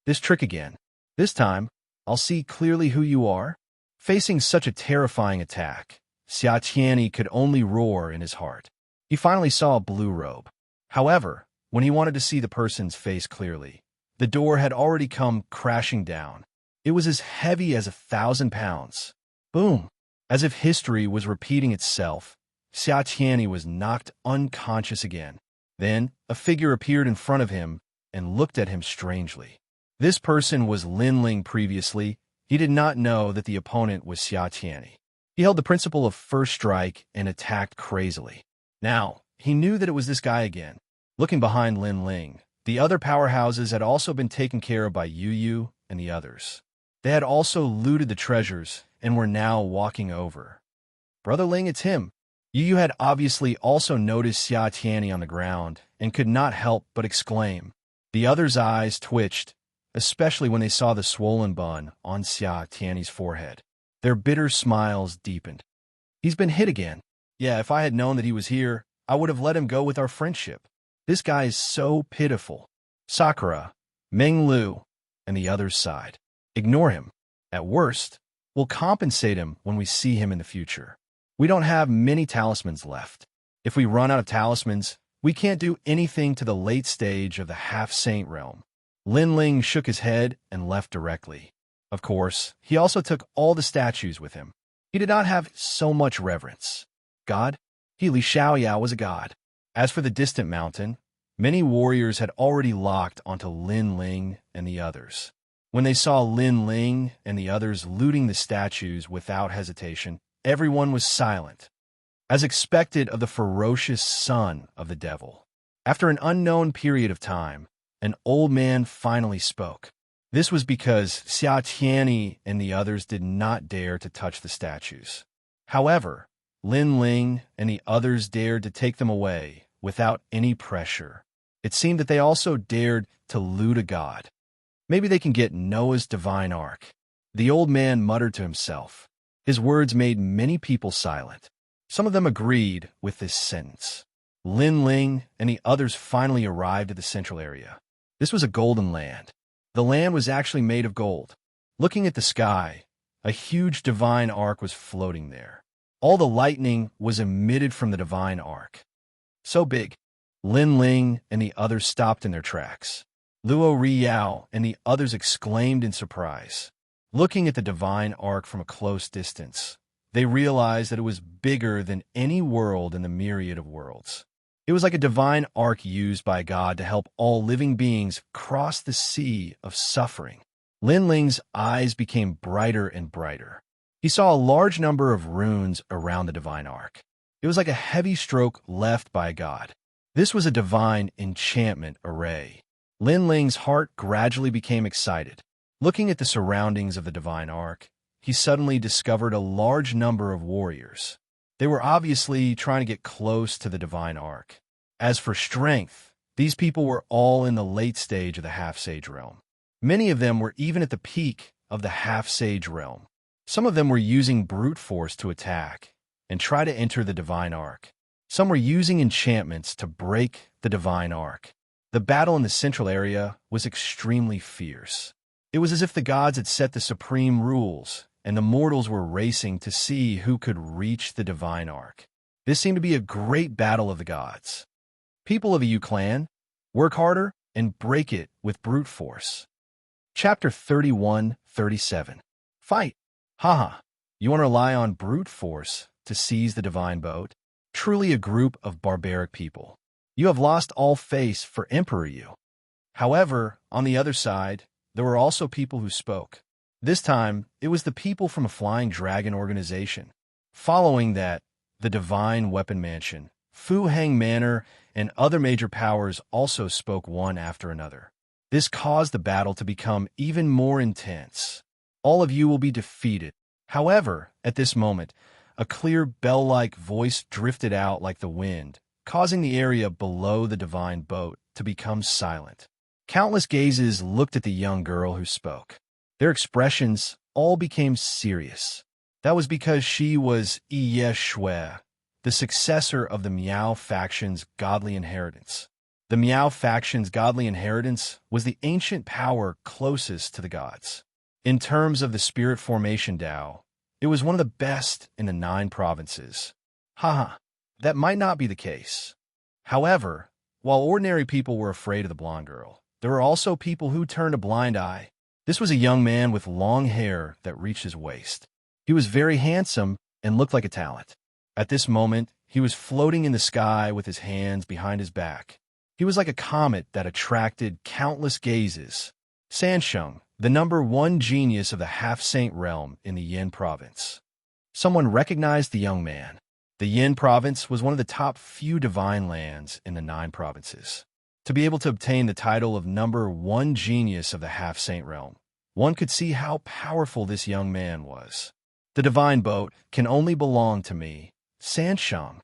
This trick again. This time, I'll see clearly who you are. Facing such a terrifying attack, Xianxia could only roar in his heart. He finally saw a blue robe. However, when he wanted to see the person's face clearly, the door had already come crashing down. It was as heavy as 1,000 pounds. Boom! As if history was repeating itself, Xianxia was knocked unconscious again. Then, a figure appeared in front of him and looked at him strangely. This person was Lin Ling previously. He did not know that the opponent was Xianxia. He held the principle of first strike and attacked crazily. Now, he knew that it was this guy again. Looking behind Lin Ling, the other powerhouses had also been taken care of by Yu Yu and the others. They had also looted the treasures and were now walking over. Brother Ling, it's him. Yu Yu had obviously also noticed Xianxia on the ground and could not help but exclaim. The others' eyes twitched, especially when they saw the swollen bun on Xianxia's forehead. Their bitter smiles deepened. He's been hit again. Yeah, if I had known that he was here, I would have let him go with our friendship. This guy is so pitiful. Sakura, Meng Lu, and the others sighed. Ignore him. At worst, we'll compensate him when we see him in the future. We don't have many talismans left. If we run out of talismans, we can't do anything to the late stage of the half-saint realm. Lin Ling shook his head and left directly. Of course, he also took all the statues with him. He did not have so much reverence. God? Li Xiaoyao was a god. As for the distant mountain, many warriors had already locked onto Lin Ling and the others. When they saw Lin Ling and the others looting the statues without hesitation, everyone was silent, as expected of the ferocious son of the devil. After an unknown period of time, an old man finally spoke. This was because Xianxia and the others did not dare to touch the statues. However, Lin Ling and the others dared to take them away without any pressure. It seemed that they also dared to loot a god. Maybe they can get Noah's divine ark. The old man muttered to himself. His words made many people silent. Some of them agreed with this sentence. Lin Ling and the others finally arrived at the central area. This was a golden land. The land was actually made of gold. Looking at the sky, a huge divine ark was floating there. All the lightning was emitted from the divine ark. So big, Lin Ling and the others stopped in their tracks. Luo Riyao and the others exclaimed in surprise. Looking at the divine ark from a close distance, they realized that it was bigger than any world in the myriad of worlds. It was like a divine ark used by God to help all living beings cross the sea of suffering. Lin Ling's eyes became brighter and brighter. He saw a large number of runes around the divine ark. It was like a heavy stroke left by God. This was a divine enchantment array. Lin Ling's heart gradually became excited. Looking at the surroundings of the divine ark, he suddenly discovered a large number of warriors. They were obviously trying to get close to the divine ark. As for strength, these people were all in the late stage of the half-sage realm. Many of them were even at the peak of the half-sage realm. Some of them were using brute force to attack and try to enter the divine ark. Some were using enchantments to break the divine ark. The battle in the central area was extremely fierce. It was as if the gods had set the supreme rules, and the mortals were racing to see who could reach the divine ark. This seemed to be a great battle of the gods. People of the Yu clan, work harder and break it with brute force. Chapter 31-37. Fight! Haha, you want to rely on brute force to seize the divine boat? Truly a group of barbaric people. You have lost all faith for Emperor Yu. However, on the other side, there were also people who spoke. This time, it was the people from a Flying Dragon organization. Following that, the Divine Weapon Mansion, Fu Hang Manor, and other major powers also spoke one after another. This caused the battle to become even more intense. All of you will be defeated. However, at this moment, a clear bell-like voice drifted out like the wind, causing the area below the divine boat to become silent. Countless gazes looked at the young girl who spoke. Their expressions all became serious. That was because she was Ye Shui, the successor of the Miao faction's godly inheritance. The Miao faction's godly inheritance was the ancient power closest to the gods. In terms of the spirit formation Tao, it was one of the best in the 9 provinces. Haha. That might not be the case. However, while ordinary people were afraid of the blonde girl, there were also people who turned a blind eye. This was a young man with long hair that reached his waist. He was very handsome and looked like a talent. At this moment, he was floating in the sky with his hands behind his back. He was like a comet that attracted countless gazes. Sansheng, the #1 genius of the half-saint realm in the Yin province. Someone recognized the young man. The Yin province was one of the top few divine lands in the 9 provinces. To be able to obtain the title of #1 genius of the half-saint realm, one could see how powerful this young man was. The divine boat can only belong to me, Sansheng.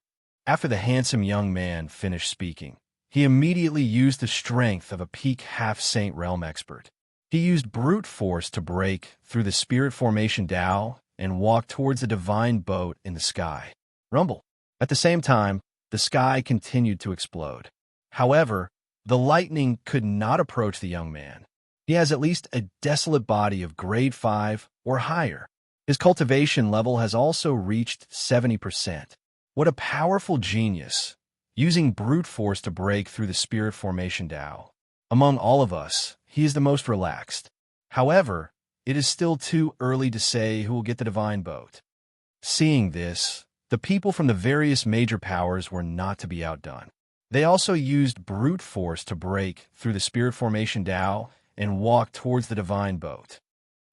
After the handsome young man finished speaking, he immediately used the strength of a peak half-saint realm expert. He used brute force to break through the spirit formation Tao and walked towards the divine boat in the sky. Rumble. At the same time, the sky continued to explode. However, the lightning could not approach the young man. He has at least a desolate body of grade 5 or higher. His cultivation level has also reached 70%. What a powerful genius, using brute force to break through the spirit formation Tao. Among all of us, he is the most relaxed. However, it is still too early to say who will get the divine boat. Seeing this, the people from the various major powers were not to be outdone. They also used brute force to break through the spirit formation Tao and walk towards the divine boat.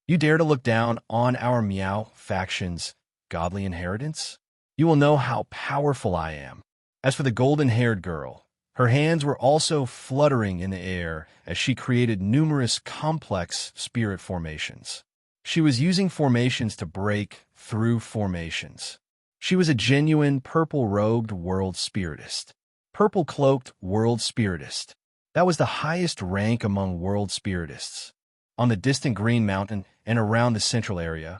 You dare to look down on our Miao faction's godly inheritance? You will know how powerful I am. As for the golden-haired girl, her hands were also fluttering in the air as she created numerous complex spirit formations. She was using formations to break through formations. She was a genuine purple-robed world spiritist. Purple-cloaked world spiritist. That was the highest rank among world spiritists. On the distant Green Mountain and around the central area,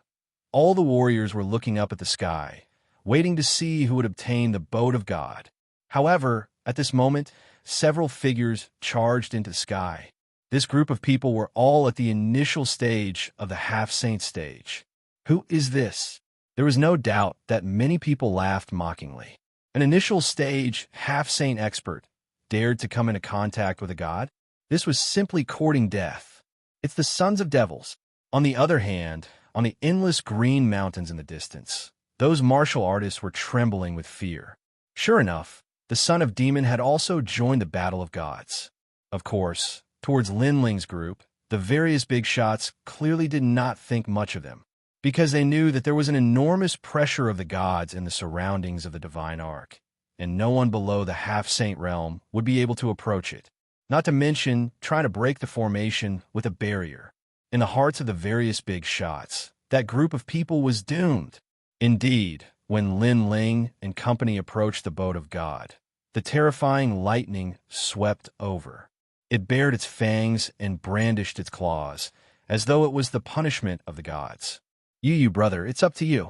all the warriors were looking up at the sky, waiting to see who would obtain the boat of God. However, at this moment, several figures charged into the sky. This group of people were all at the initial stage of the half-saint stage. Who is this? There was no doubt that many people laughed mockingly. An initial stage half-saint expert dared to come into contact with a god? This was simply courting death. It's the sons of devils. On the other hand, on the endless green mountains in the distance, those martial artists were trembling with fear. Sure enough, the son of demon had also joined the battle of gods. Of course, towards Lin Ling's group, the various big shots clearly did not think much of them, because they knew that there was an enormous pressure of the gods in the surroundings of the divine arc, and no one below the half-saint realm would be able to approach it, not to mention trying to break the formation with a barrier. In the hearts of the various big shots, that group of people was doomed. Indeed, when Lin Ling and company approached the boat of God, the terrifying lightning swept over. It bared its fangs and brandished its claws, as though it was the punishment of the gods. You, brother, it's up to you.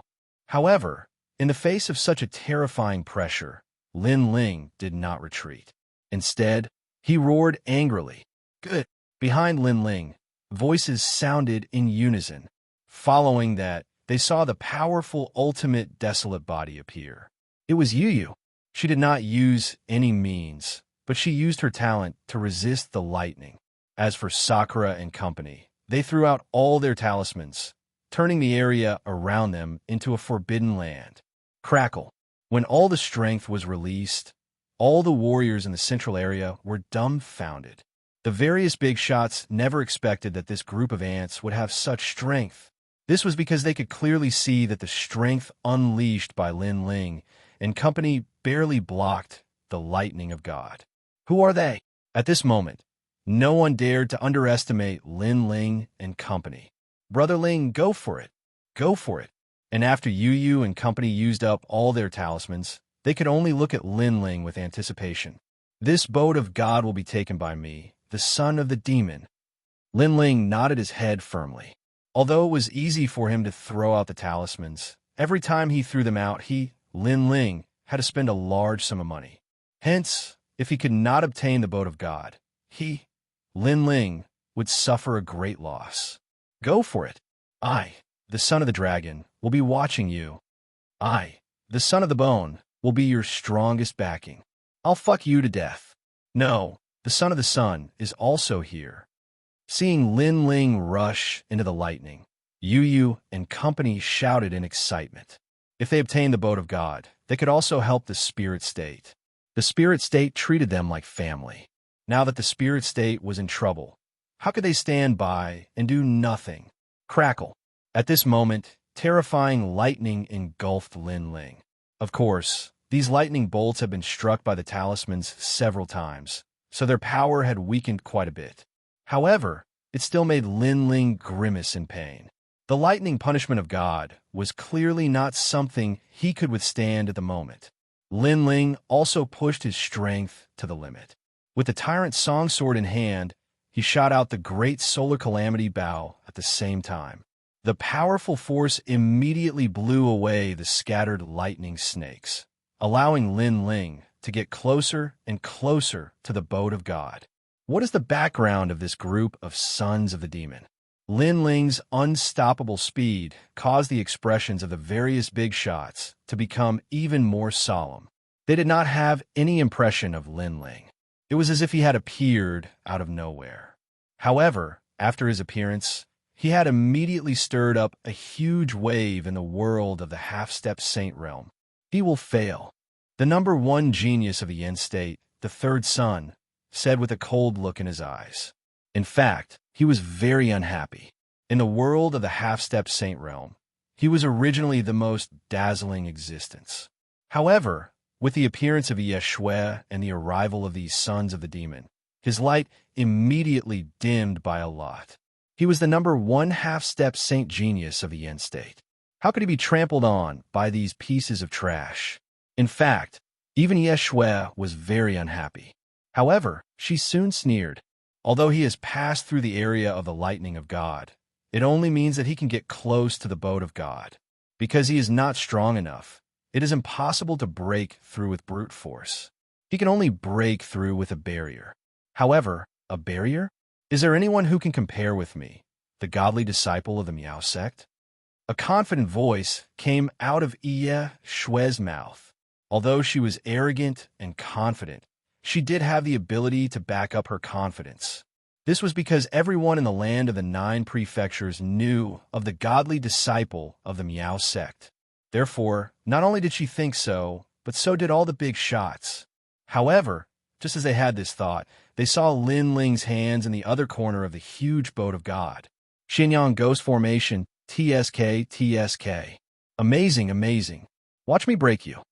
However, in the face of such a terrifying pressure, Lin Ling did not retreat. Instead, he roared angrily. Good. Behind Lin Ling, voices sounded in unison. Following that, they saw the powerful ultimate desolate body appear. It was Yu. She did not use any means, but she used her talent to resist the lightning. As for Sakura and company, they threw out all their talismans, turning the area around them into a forbidden land. Crackle. When all the strength was released, all the warriors in the central area were dumbfounded. The various big shots never expected that this group of ants would have such strength. This was because they could clearly see that the strength unleashed by Lin Ling and company barely blocked the lightning of God. Who are they? At this moment, no one dared to underestimate Lin Ling and company. Brother Ling, go for it. Go for it. And after Yu and company used up all their talismans, they could only look at Lin Ling with anticipation. This boat of God will be taken by me, the son of the demon. Lin Ling nodded his head firmly. Although it was easy for him to throw out the talismans, every time he threw them out, Lin Ling, had to spend a large sum of money. Hence, if he could not obtain the boat of God, Lin Ling, would suffer a great loss. Go for it. I, the son of the dragon, will be watching you. I, the son of the bone, will be your strongest backing. I'll fuck you to death. No, the son of the sun is also here. Seeing Lin Ling rush into the lightning, Yu and company shouted in excitement. If they obtained the boat of God, they could also help the spirit state. The spirit state treated them like family. Now that the spirit state was in trouble, how could they stand by and do nothing? Crackle. At this moment, terrifying lightning engulfed Lin Ling. Of course, these lightning bolts had been struck by the talismans several times, so their power had weakened quite a bit. However, it still made Lin Ling grimace in pain. The lightning punishment of God was clearly not something he could withstand at the moment. Lin Ling also pushed his strength to the limit. With the tyrant song sword in hand, he shot out the great solar calamity bow at the same time. The powerful force immediately blew away the scattered lightning snakes, allowing Lin Ling to get closer and closer to the boat of God. What is the background of this group of sons of the demon? Lin Ling's unstoppable speed caused the expressions of the various big shots to become even more solemn. They did not have any impression of Lin Ling. It was as if he had appeared out of nowhere. However, after his appearance, he had immediately stirred up a huge wave in the world of the half-step saint realm. He will fail. The number one genius of the Yin state, the third son, said with a cold look in his eyes. In fact, he was very unhappy. In the world of the half-step saint realm, he was originally the most dazzling existence. However, with the appearance of Xianxia and the arrival of these sons of the demon, his light immediately dimmed by a lot. He was the number one half-step saint genius of the Yin state. How could he be trampled on by these pieces of trash? In fact, even Xianxia was very unhappy. However, she soon sneered. Although he has passed through the area of the lightning of God, it only means that he can get close to the boat of God. Because he is not strong enough, it is impossible to break through with brute force. He can only break through with a barrier. However, a barrier? Is there anyone who can compare with me, the godly disciple of the Miao sect? A confident voice came out of Xiaxia's mouth. Although she was arrogant and confident, she did have the ability to back up her confidence. This was because everyone in the land of the 9 prefectures knew of the godly disciple of the Miao sect. Therefore, not only did she think so, but so did all the big shots. However, just as they had this thought, they saw Lin Ling's hands in the other corner of the huge boat of God. Xianyang Ghost Formation, TSK, TSK. Amazing, amazing. Watch me break you.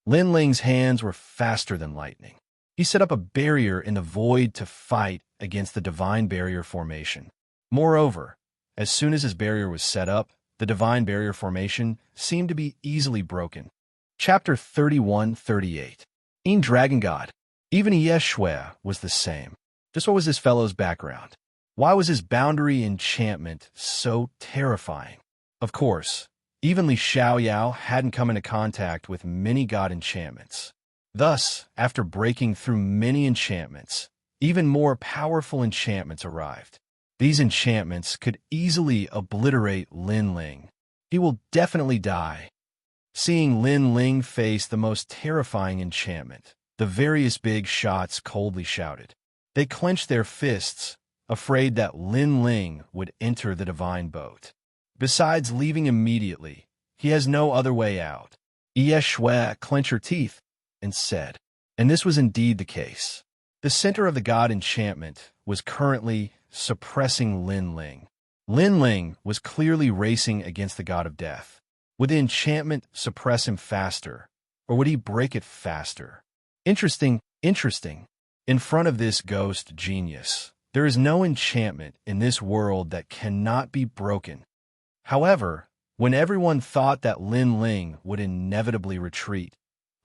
Lin Ling's hands were faster than lightning. He set up a barrier in the void to fight against the divine barrier formation. Moreover, as soon as his barrier was set up, the divine barrier formation seemed to be easily broken. Chapter 31-38. In Dragon God. Even Xianxia was the same. Just what was this fellow's background? Why was his boundary enchantment so terrifying? Of course, even Li Xiaoyao hadn't come into contact with many god enchantments. Thus, after breaking through many enchantments, even more powerful enchantments arrived. These enchantments could easily obliterate Lin Ling. He will definitely die. Seeing Lin Ling face the most terrifying enchantment, the various big shots coldly shouted. They clenched their fists, afraid that Lin Ling would enter the divine boat. Besides leaving immediately, he has no other way out. Xianxia clenched her teeth and said, and this was indeed the case. The center of the god enchantment was currently suppressing Lin Ling. Lin Ling was clearly racing against the god of death. Would the enchantment suppress him faster, or would he break it faster? Interesting, interesting. In front of this ghost genius, there is no enchantment in this world that cannot be broken. However, when everyone thought that Lin Ling would inevitably retreat,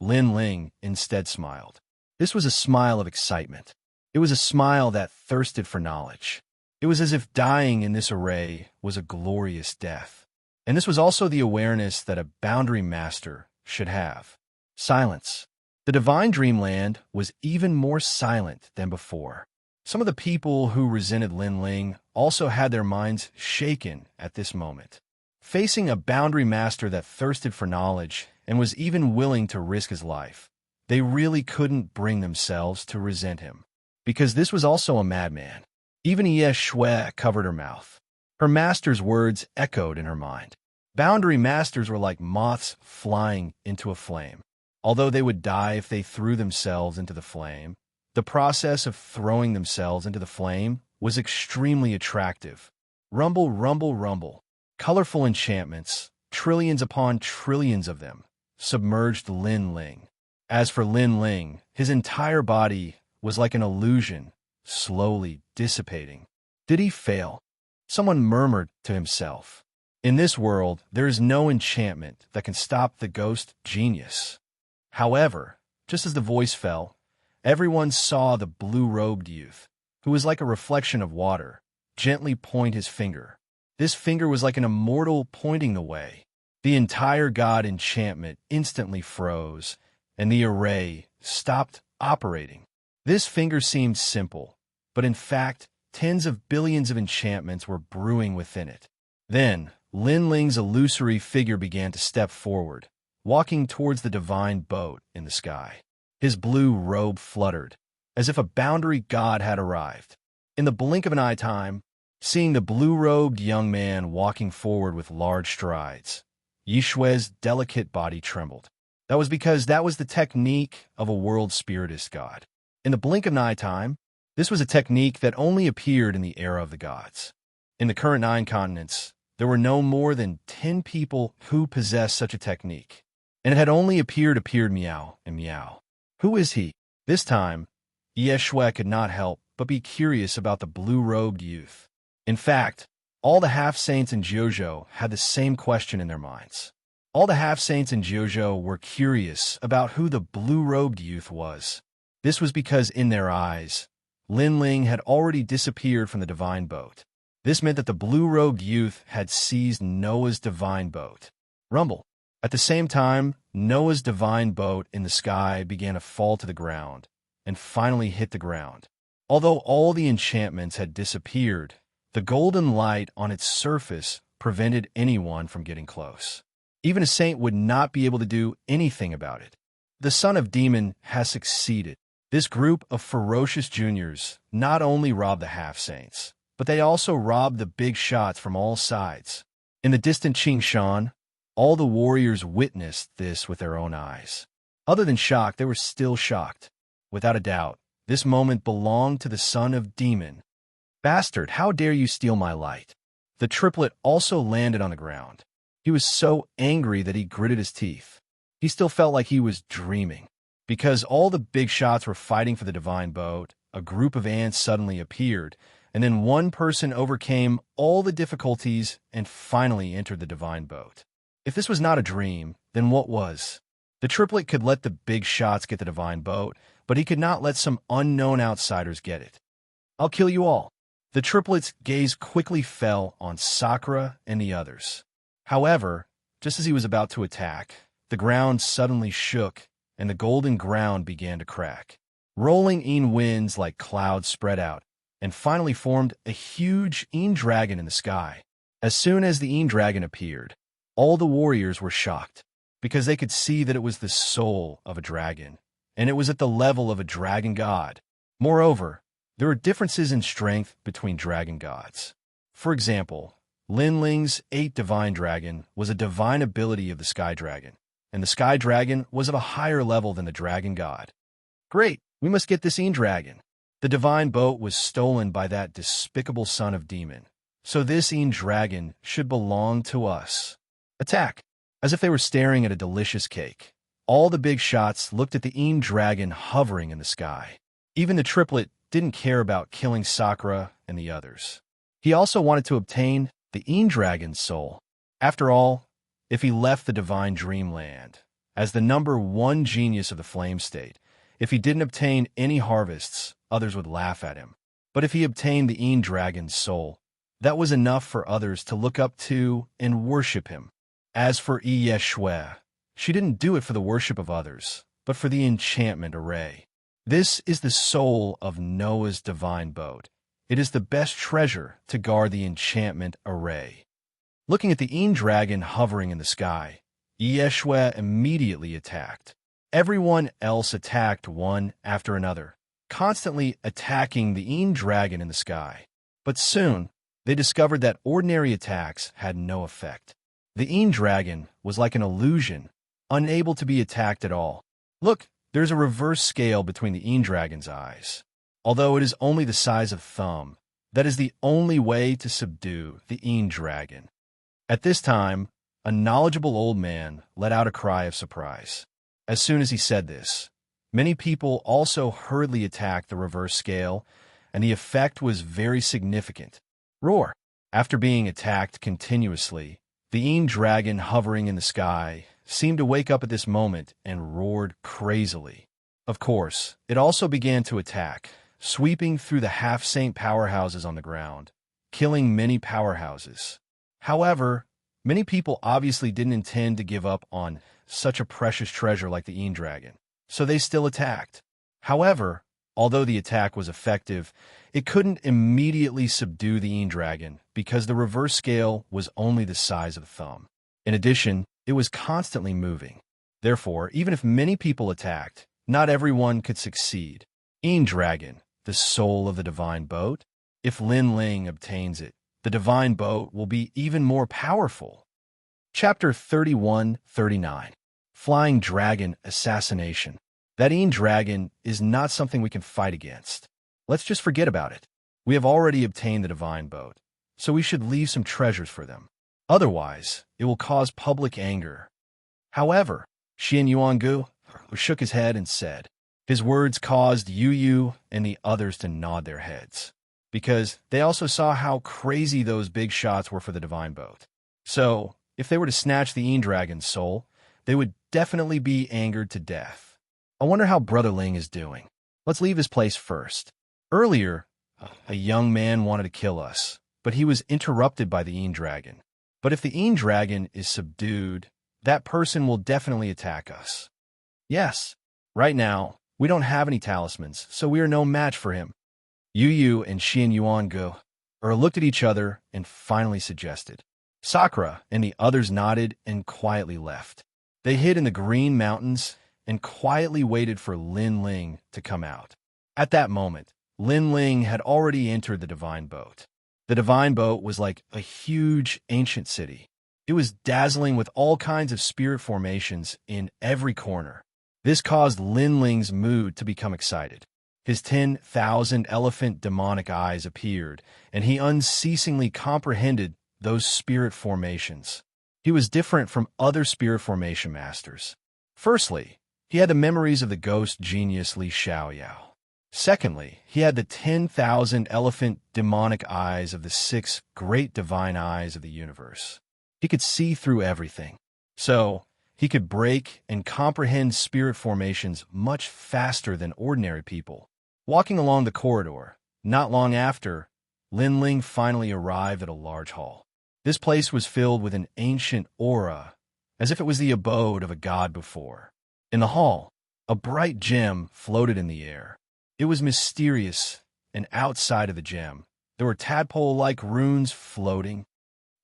Lin Ling instead smiled. This was a smile of excitement. It was a smile that thirsted for knowledge. It was as if dying in this array was a glorious death. And this was also the awareness that a boundary master should have. Silence. The divine dreamland was even more silent than before. Some of the people who resented Lin Ling also had their minds shaken at this moment. Facing a boundary master that thirsted for knowledge and was even willing to risk his life, they really couldn't bring themselves to resent him. Because this was also a madman. Even Xianxia covered her mouth. Her master's words echoed in her mind. Boundary masters were like moths flying into a flame. Although they would die if they threw themselves into the flame, the process of throwing themselves into the flame was extremely attractive. Rumble, rumble, rumble. Colorful enchantments, trillions upon trillions of them, submerged Lin Ling. As for Lin Ling, his entire body was like an illusion, slowly dissipating. Did he fail? Someone murmured to himself. In this world, there is no enchantment that can stop the ghost genius. However, just as the voice fell, everyone saw the blue-robed youth, who was like a reflection of water, gently point his finger. This finger was like an immortal pointing the way. The entire god enchantment instantly froze, and the array stopped operating. This finger seemed simple, but in fact, tens of billions of enchantments were brewing within it. Then, Linling's illusory figure began to step forward, walking towards the divine boat in the sky. His blue robe fluttered, as if a boundary god had arrived. In the blink of an eye time, seeing the blue-robed young man walking forward with large strides, Yishue's delicate body trembled. That was because that was the technique of a world spiritist god. In the blink of an eye time, this was a technique that only appeared in the era of the gods. In the current 9 continents, there were no more than 10 people who possessed such a technique, and it had only appeared Meow and Meow. Who is he? This time, Yishue could not help but be curious about the blue-robed youth. In fact, all the half-saints in Jiuzhou had the same question in their minds. All the half-saints in Jiuzhou were curious about who the blue-robed youth was. This was because in their eyes, Linling had already disappeared from the divine boat. This meant that the blue-robed youth had seized Noah's divine boat. Rumble. At the same time, Noah's divine boat in the sky began to fall to the ground, and finally hit the ground. Although all the enchantments had disappeared, the golden light on its surface prevented anyone from getting close. Even a saint would not be able to do anything about it. The son of demon has succeeded. This group of ferocious juniors not only robbed the half-saints, but they also robbed the big shots from all sides. In the distant Xianxia, all the warriors witnessed this with their own eyes. Other than shocked, they were still shocked. Without a doubt, this moment belonged to the son of demon. Bastard, how dare you steal my light? The triplet also landed on the ground. He was so angry that he gritted his teeth. He still felt like he was dreaming. Because all the big shots were fighting for the divine boat, a group of ants suddenly appeared, and then one person overcame all the difficulties and finally entered the divine boat. If this was not a dream, then what was? The triplet could let the big shots get the divine boat, but he could not let some unknown outsiders get it. I'll kill you all. The triplet's gaze quickly fell on Sakura and the others. However, just as he was about to attack, the ground suddenly shook and the golden ground began to crack. Rolling winds like clouds spread out and finally formed a huge dragon in the sky. As soon as the dragon appeared, all the warriors were shocked because they could see that it was the soul of a dragon, and it was at the level of a dragon god. Moreover, there are differences in strength between dragon gods. For example, Linling's 8 divine dragon was a divine ability of the sky dragon, and the sky dragon was of a higher level than the dragon god. Great, we must get this dragon. The divine boat was stolen by that despicable son of demon, so this dragon should belong to us. Attack! As if they were staring at a delicious cake. All the big shots looked at the dragon hovering in the sky. Even the triplet didn't care about killing Sakura and the others. He also wanted to obtain the dragon's soul. After all, if he left the divine dreamland, as the number 1 genius of the flame state, if he didn't obtain any harvests, others would laugh at him. But if he obtained the dragon's soul, that was enough for others to look up to and worship him. As for Yishue, she didn't do it for the worship of others, but for the enchantment array. This is the soul of Noah's divine boat. It is the best treasure to guard the enchantment array. Looking at the dragon hovering in the sky, Yishue immediately attacked. Everyone else attacked one after another, constantly attacking the dragon in the sky. But soon, they discovered that ordinary attacks had no effect. The dragon was like an illusion, unable to be attacked at all. Look, there's a reverse scale between the dragon's eyes. Although it is only the size of thumb, that is the only way to subdue the dragon. At this time, a knowledgeable old man let out a cry of surprise. As soon as he said this, many people also hurriedly attacked the reverse scale, and the effect was very significant. Roar! After being attacked continuously, the dragon hovering in the sky seemed to wake up at this moment and roared crazily. Of course, it also began to attack, sweeping through the half-saint powerhouses on the ground, killing many powerhouses. However, many people obviously didn't intend to give up on such a precious treasure like the Een Dragon, so they still attacked. However, although the attack was effective, it couldn't immediately subdue the Een Dragon because the reverse scale was only the size of a thumb. In addition, it was constantly moving. Therefore, even if many people attacked, not everyone could succeed. Een Dragon, the soul of the divine boat. If Lin Ling obtains it, the divine boat will be even more powerful. Chapter 31-39. Flying Dragon Assassination. That Een Dragon is not something we can fight against. Let's just forget about it. We have already obtained the divine boat, so we should leave some treasures for them. Otherwise, it will cause public anger. However, Xianxia shook his head and said, his words caused Yu and the others to nod their heads, because they also saw how crazy those big shots were for the divine boat. So, if they were to snatch the Een Dragon's soul, they would definitely be angered to death. I wonder how Brother Ling is doing. Let's leave his place first. Earlier, a young man wanted to kill us, but he was interrupted by the Een Dragon. But if the Een Dragon is subdued, that person will definitely attack us. Yes, right now, we don't have any talismans, so we are no match for him. Yu and Xianxia looked at each other and finally suggested. Sakura and the others nodded and quietly left. They hid in the green mountains and quietly waited for Lin Ling to come out. At that moment, Lin Ling had already entered the divine boat. The divine boat was like a huge ancient city. It was dazzling with all kinds of spirit formations in every corner. This caused Lin Ling's mood to become excited. His 10,000 elephant demonic eyes appeared, and he unceasingly comprehended those spirit formations. He was different from other spirit formation masters. Firstly, he had the memories of the ghost genius Li Xiaoyao. Secondly, he had the 10,000 elephant demonic eyes of the 6 great divine eyes of the universe. He could see through everything. So, he could break and comprehend spirit formations much faster than ordinary people. Walking along the corridor, not long after, Lin Ling finally arrived at a large hall. This place was filled with an ancient aura, as if it was the abode of a god before. In the hall, a bright gem floated in the air. It was mysterious, and outside of the gem, there were tadpole-like runes floating.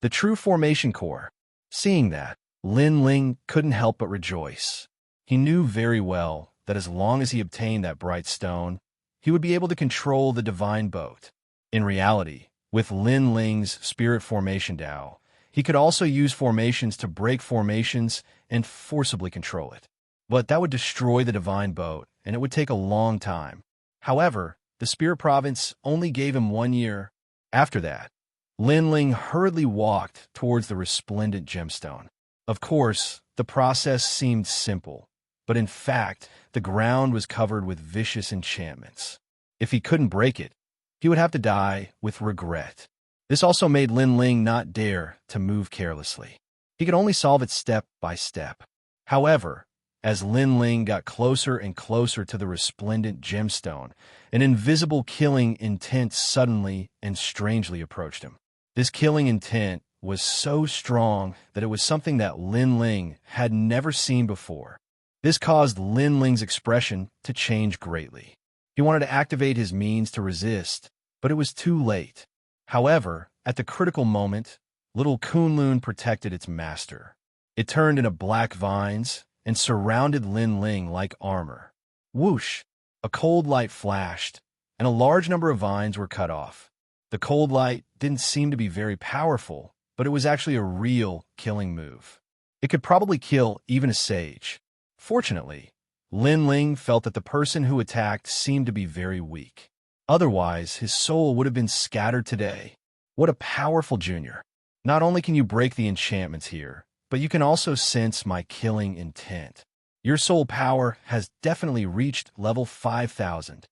The true formation core. Seeing that, Lin Ling couldn't help but rejoice. He knew very well that as long as he obtained that bright stone, he would be able to control the divine boat. In reality, with Lin Ling's spirit formation Dao, he could also use formations to break formations and forcibly control it. But that would destroy the divine boat, and it would take a long time. However, the spirit province only gave him 1 year. After that, Lin Ling hurriedly walked towards the resplendent gemstone. Of course, the process seemed simple, but in fact, the ground was covered with vicious enchantments. If he couldn't break it, he would have to die with regret. This also made Lin Ling not dare to move carelessly. He could only solve it step by step. However, as Lin Ling got closer and closer to the resplendent gemstone, an invisible killing intent suddenly and strangely approached him. This killing intent was so strong that it was something that Lin Ling had never seen before. This caused Lin Ling's expression to change greatly. He wanted to activate his means to resist, but it was too late. However, at the critical moment, little Kunlun protected its master. It turned into black vines and surrounded Lin Ling like armor. Whoosh! A cold light flashed, and a large number of vines were cut off. The cold light didn't seem to be very powerful, but it was actually a real killing move. It could probably kill even a sage. Fortunately, Lin Ling felt that the person who attacked seemed to be very weak. Otherwise, his soul would have been scattered today. What a powerful junior. Not only can you break the enchantments here, but you can also sense my killing intent. Your soul power has definitely reached level 5,000.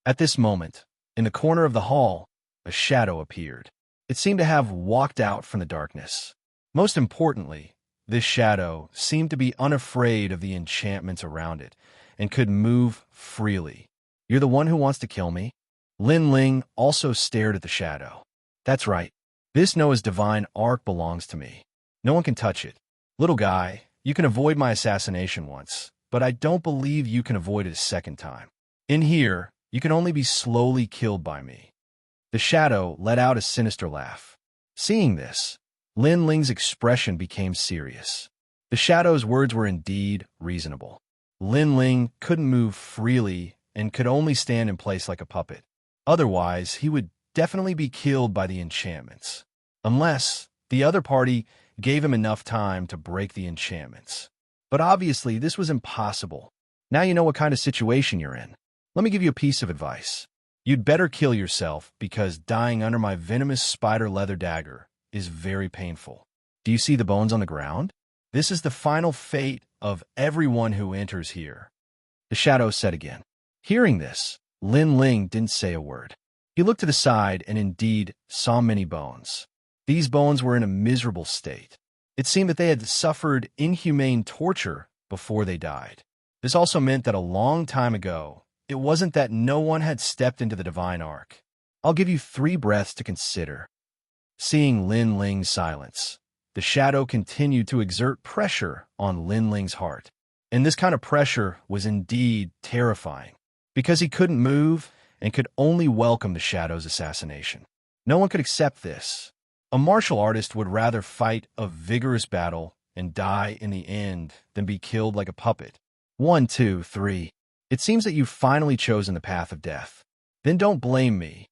At this moment, in the corner of the hall, a shadow appeared. It seemed to have walked out from the darkness. Most importantly, this shadow seemed to be unafraid of the enchantments around it and could move freely. You're the one who wants to kill me? Lin Ling also stared at the shadow. That's right. This Noah's divine ark belongs to me. No one can touch it. Little guy, you can avoid my assassination once, but I don't believe you can avoid it a second time. In here, you can only be slowly killed by me." The shadow let out a sinister laugh. Seeing this, Lin Ling's expression became serious. The shadow's words were indeed reasonable. Lin Ling couldn't move freely and could only stand in place like a puppet. Otherwise, he would definitely be killed by the enchantments. Unless the other party gave him enough time to break the enchantments. But obviously, this was impossible. Now you know what kind of situation you're in. Let me give you a piece of advice. You'd better kill yourself because dying under my venomous spider leather dagger is very painful. Do you see the bones on the ground? This is the final fate of everyone who enters here. The shadow said again. Hearing this, Lin Ling didn't say a word. He looked to the side and indeed saw many bones. These bones were in a miserable state. It seemed that they had suffered inhumane torture before they died. This also meant that a long time ago, it wasn't that no one had stepped into the divine ark. I'll give you 3 breaths to consider. Seeing Lin Ling's silence, the shadow continued to exert pressure on Lin Ling's heart. And this kind of pressure was indeed terrifying, because he couldn't move and could only welcome the shadow's assassination. No one could accept this. A martial artist would rather fight a vigorous battle and die in the end than be killed like a puppet. 1, 2, 3. It seems that you've finally chosen the path of death. Then don't blame me.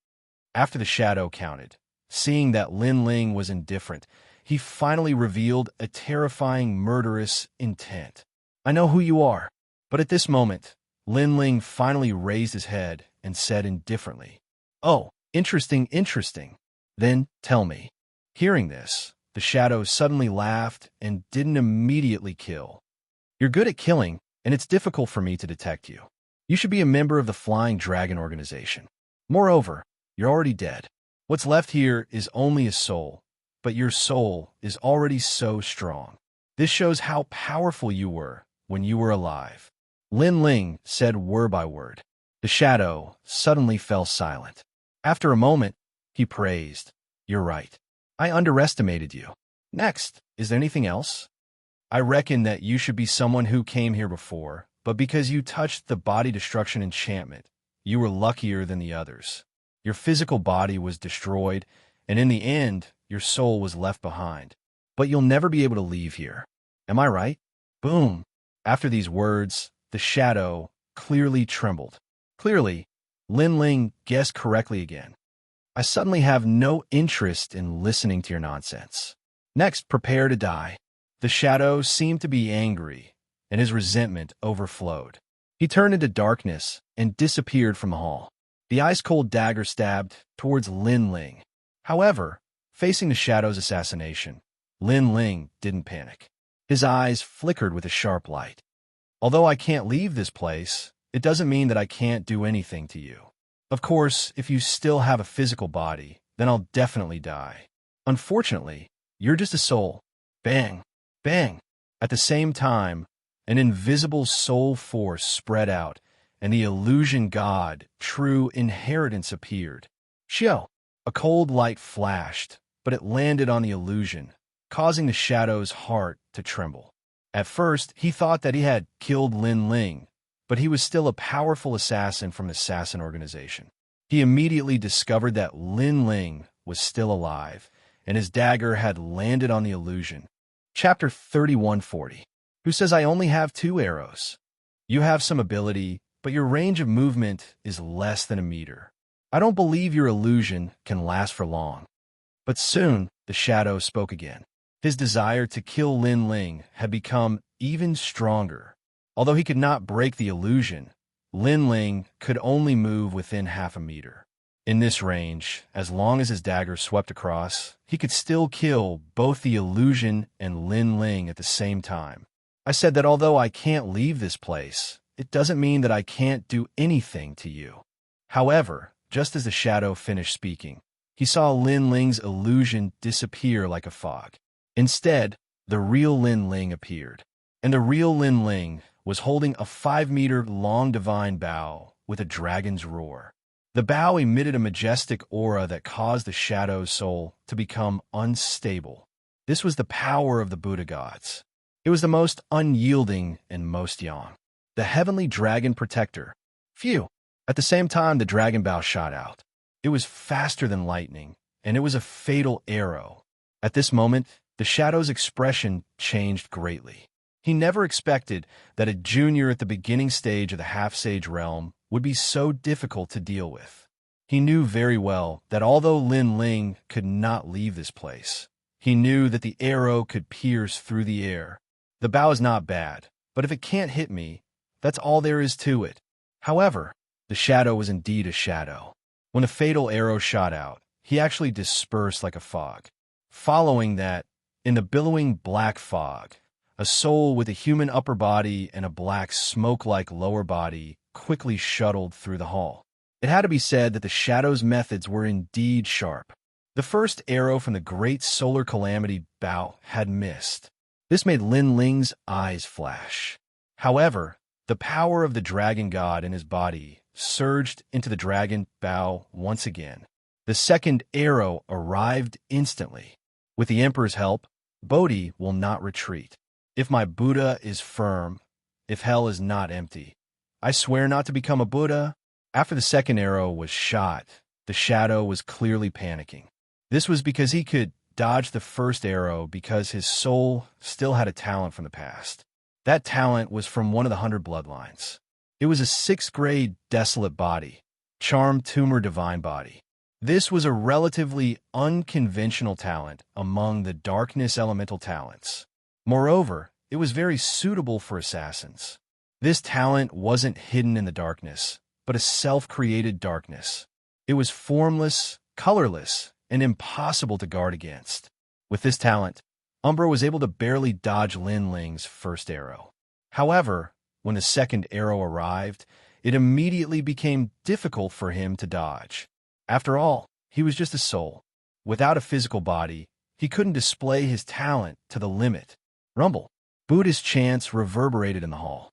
After the shadow counted, seeing that Lin Ling was indifferent, he finally revealed a terrifying murderous intent. I know who you are. But at this moment, Lin Ling finally raised his head and said indifferently, "Oh, interesting. Then tell me." Hearing this, the shadow suddenly laughed and didn't immediately kill. "You're good at killing, and it's difficult for me to detect you. You should be a member of the Flying Dragon organization. Moreover, you're already dead. What's left here is only a soul, but your soul is already so strong. This shows how powerful you were when you were alive." Lin Ling said word by word. The shadow suddenly fell silent. After a moment, he praised, "You're right. I underestimated you. Next, is there anything else? I reckon that you should be someone who came here before, but because you touched the body destruction enchantment, you were luckier than the others. Your physical body was destroyed, and in the end, your soul was left behind. But you'll never be able to leave here. Am I right?" Boom! After these words, the shadow clearly trembled. Clearly, Lin Ling guessed correctly again. "I suddenly have no interest in listening to your nonsense. Next, prepare to die." The shadow seemed to be angry, and his resentment overflowed. He turned into darkness and disappeared from the hall. The ice-cold dagger stabbed towards Lin Ling. However, facing the shadow's assassination, Lin Ling didn't panic. His eyes flickered with a sharp light. "Although I can't leave this place, it doesn't mean that I can't do anything to you. Of course, if you still have a physical body, then I'll definitely die. Unfortunately, you're just a soul." Bang! Bang! At the same time, an invisible soul force spread out, and the illusion god, True Inheritance, appeared. Xiao! A cold light flashed, but it landed on the illusion, causing the shadow's heart to tremble. At first, he thought that he had killed Lin Ling, but he was still a powerful assassin from the Assassin organization. He immediately discovered that Lin Ling was still alive, and his dagger had landed on the illusion. Chapter 3140. Who says I only have 2 arrows? You have some ability, but your range of movement is less than a meter. I don't believe your illusion can last for long. But soon, the shadow spoke again. His desire to kill Lin Ling had become even stronger. Although he could not break the illusion, Lin Ling could only move within half a meter. In this range, as long as his dagger swept across, he could still kill both the illusion and Lin Ling at the same time. I said that although I can't leave this place, it doesn't mean that I can't do anything to you. However, just as the shadow finished speaking, he saw Lin Ling's illusion disappear like a fog. Instead, the real Lin Ling appeared, and the real Lin Ling was holding a 5-meter-long divine bow with a dragon's roar. The bow emitted a majestic aura that caused the shadow's soul to become unstable. This was the power of the Buddha gods. It was the most unyielding and most young. The heavenly dragon protector. Phew! At the same time, the dragon bow shot out. It was faster than lightning, and it was a fatal arrow. At this moment, the shadow's expression changed greatly. He never expected that a junior at the beginning stage of the half-sage realm would be so difficult to deal with. He knew very well that although Lin Ling could not leave this place, he knew that the arrow could pierce through the air. The bow is not bad, but if it can't hit me, that's all there is to it. However, the shadow was indeed a shadow. When the fatal arrow shot out, he actually dispersed like a fog. Following that, in the billowing black fog, a soul with a human upper body and a black smoke-like lower body quickly shuttled through the hall. It had to be said that the shadow's methods were indeed sharp. The first arrow from the great solar calamity bow had missed. This made Lin Ling's eyes flash. However, the power of the dragon god in his body surged into the dragon bow once again. The second arrow arrived instantly. With the Emperor's help, Bodhi will not retreat. If my Buddha is firm, if hell is not empty, I swear not to become a Buddha. After the second arrow was shot, the shadow was clearly panicking. This was because he could dodge the first arrow because his soul still had a talent from the past. That talent was from one of the 100 bloodlines. It was a 6th grade desolate body, charm tumor divine body. This was a relatively unconventional talent among the darkness elemental talents. Moreover, it was very suitable for assassins. This talent wasn't hidden in the darkness, but a self-created darkness. It was formless, colorless, and impossible to guard against. With this talent, Umbra was able to barely dodge Lin Ling's first arrow. However, when the second arrow arrived, it immediately became difficult for him to dodge. After all, he was just a soul. Without a physical body, he couldn't display his talent to the limit. Rumble. Buddha's chants reverberated in the hall.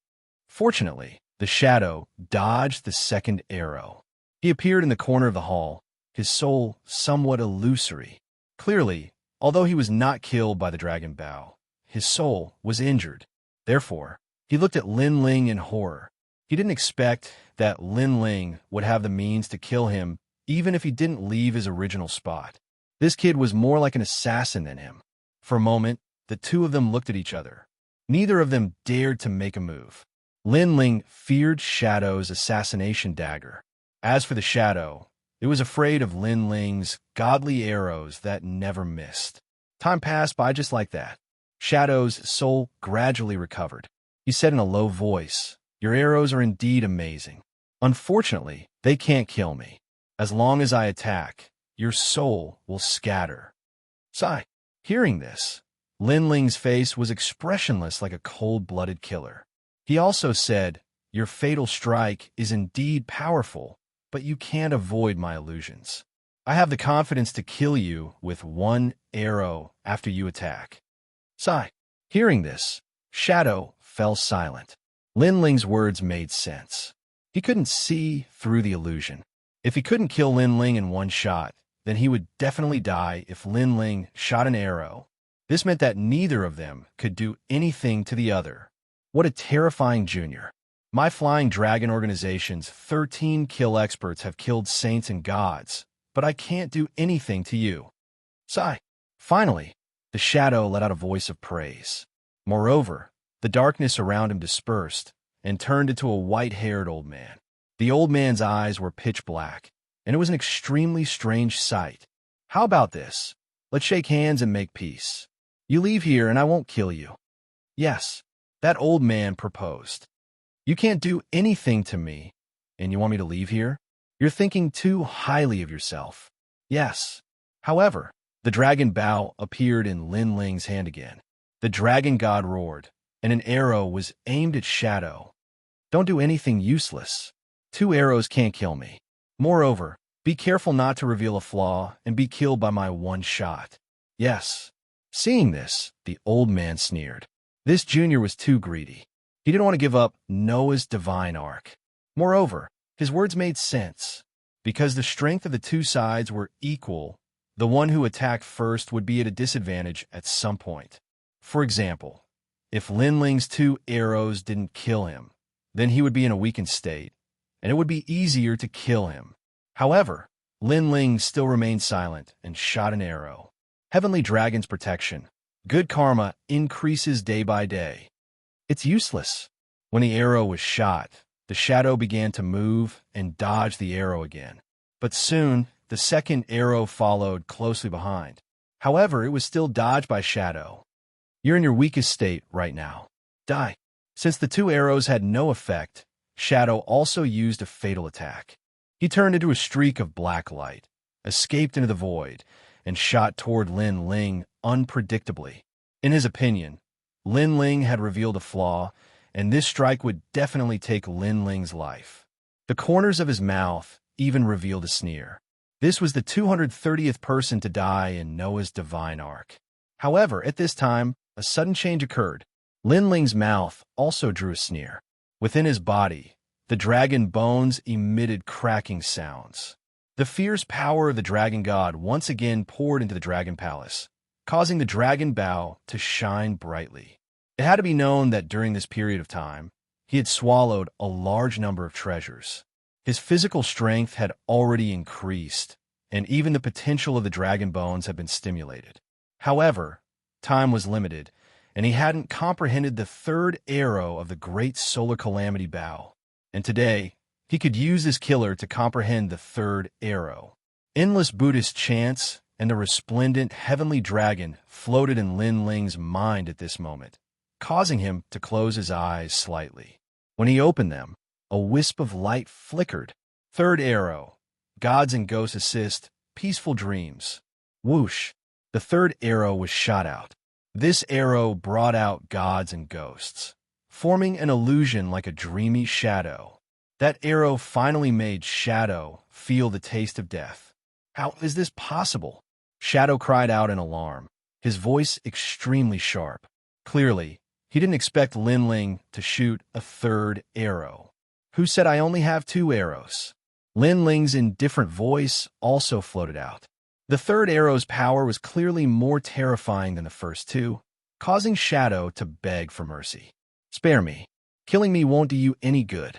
Fortunately, the shadow dodged the second arrow. He appeared in the corner of the hall, his soul somewhat illusory. Clearly, although he was not killed by the dragon bow, his soul was injured. Therefore, he looked at Lin Ling in horror. He didn't expect that Lin Ling would have the means to kill him even if he didn't leave his original spot. This kid was more like an assassin than him. For a moment, the two of them looked at each other. Neither of them dared to make a move. Lin Ling feared Shadow's assassination dagger. As for the Shadow, it was afraid of Lin Ling's godly arrows that never missed. Time passed by just like that. Shadow's soul gradually recovered. He said in a low voice, "Your arrows are indeed amazing. Unfortunately, they can't kill me. As long as I attack, your soul will scatter." Sigh. Hearing this, Lin Ling's face was expressionless like a cold-blooded killer. He also said, "Your fatal strike is indeed powerful, but you can't avoid my illusions. I have the confidence to kill you with one arrow after you attack." Sigh. Hearing this, Shadow fell silent. Lin Ling's words made sense. He couldn't see through the illusion. If he couldn't kill Lin Ling in one shot, then he would definitely die if Lin Ling shot an arrow. This meant that neither of them could do anything to the other. What a terrifying junior. My Flying Dragon organization's 13 kill experts have killed saints and gods, but I can't do anything to you. Sigh. Finally, the Shadow let out a voice of praise. Moreover, the darkness around him dispersed and turned into a white-haired old man. The old man's eyes were pitch black, and it was an extremely strange sight. "How about this? Let's shake hands and make peace. You leave here and I won't kill you." "Yes," that old man proposed. "You can't do anything to me, and you want me to leave here? You're thinking too highly of yourself." "Yes." However, the dragon bow appeared in Lin Ling's hand again. The dragon god roared, and an arrow was aimed at Shadow. "Don't do anything useless. 2 arrows can't kill me. Moreover, be careful not to reveal a flaw and be killed by my one shot." "Yes." Seeing this, the old man sneered. This junior was too greedy. He didn't want to give up Noah's divine ark. Moreover, his words made sense. Because the strength of the two sides were equal, the one who attacked first would be at a disadvantage at some point. For example, if Lin Ling's 2 arrows didn't kill him, then he would be in a weakened state, and it would be easier to kill him. However, Lin Ling still remained silent and shot an arrow. Heavenly Dragon's protection. Good karma increases day by day. It's useless. When the arrow was shot, the shadow began to move and dodge the arrow again. But soon, the second arrow followed closely behind. However, it was still dodged by Shadow. You're in your weakest state right now. Die. Since the 2 arrows had no effect, Shadow also used a fatal attack. He turned into a streak of black light, escaped into the void, and shot toward Lin Ling unpredictably. In his opinion, Lin Ling had revealed a flaw, and this strike would definitely take Lin Ling's life. The corners of his mouth even revealed a sneer. This was the 230th person to die in Noah's divine ark. However, at this time, a sudden change occurred. Lin Ling's mouth also drew a sneer. Within his body, the dragon bones emitted cracking sounds. The fierce power of the dragon god once again poured into the dragon palace, causing the dragon bow to shine brightly. It had to be known that during this period of time, he had swallowed a large number of treasures. His physical strength had already increased, and even the potential of the dragon bones had been stimulated. However, time was limited, and he hadn't comprehended the 3rd arrow of the great solar calamity bow. And today, he could use this killer to comprehend the 3rd arrow. Endless Buddhist chants and the resplendent heavenly dragon floated in Lin Ling's mind at this moment, causing him to close his eyes slightly. When he opened them, a wisp of light flickered. 3rd arrow. Gods and ghosts assist. Peaceful dreams. Whoosh. The 3rd arrow was shot out. This arrow brought out gods and ghosts, forming an illusion like a dreamy shadow. That arrow finally made Shadow feel the taste of death. How is this possible? Shadow cried out in alarm, his voice extremely sharp. Clearly, he didn't expect Lin Ling to shoot a 3rd arrow. Who said I only have 2 arrows? Lin Ling's indifferent voice also floated out. The 3rd arrow's power was clearly more terrifying than the first 2, causing Shadow to beg for mercy. Spare me. Killing me won't do you any good.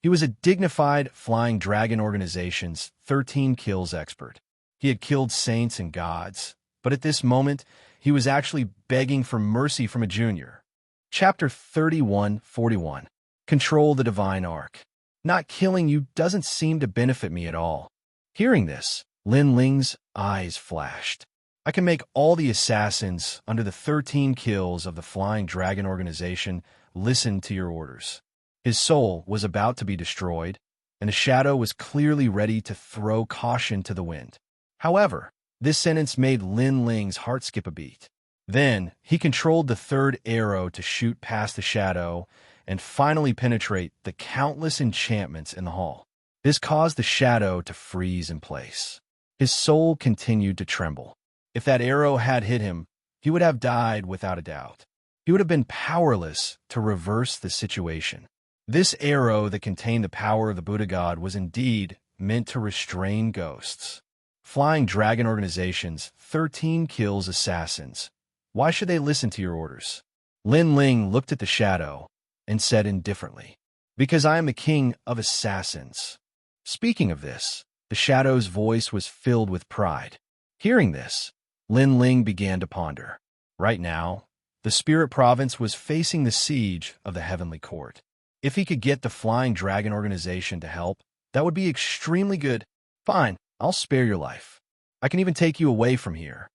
He was a dignified Flying Dragon Organization's 13 kills expert. He had killed saints and gods, but at this moment, he was actually begging for mercy from a junior. Chapter 31:41. Control the Divine Ark. Not killing you doesn't seem to benefit me at all. Hearing this, Lin Ling's eyes flashed. I can make all the assassins under the 13 kills of the Flying Dragon Organization listen to your orders. His soul was about to be destroyed, and the Shadow was clearly ready to throw caution to the wind. However, this sentence made Lin Ling's heart skip a beat. Then, he controlled the 3rd arrow to shoot past the Shadow and finally penetrate the countless enchantments in the hall. This caused the Shadow to freeze in place. His soul continued to tremble. If that arrow had hit him, he would have died without a doubt. He would have been powerless to reverse the situation. This arrow that contained the power of the Buddha God was indeed meant to restrain ghosts. Flying Dragon Organization's 13 kills assassins. Why should they listen to your orders? Lin Ling looked at the Shadow and said indifferently, because I am the king of assassins. Speaking of this, the Shadow's voice was filled with pride. Hearing this, Lin Ling began to ponder. Right now, the Spirit Province was facing the siege of the Heavenly Court. If he could get the Flying Dragon Organization to help, that would be extremely good. Fine, I'll spare your life. I can even take you away from here.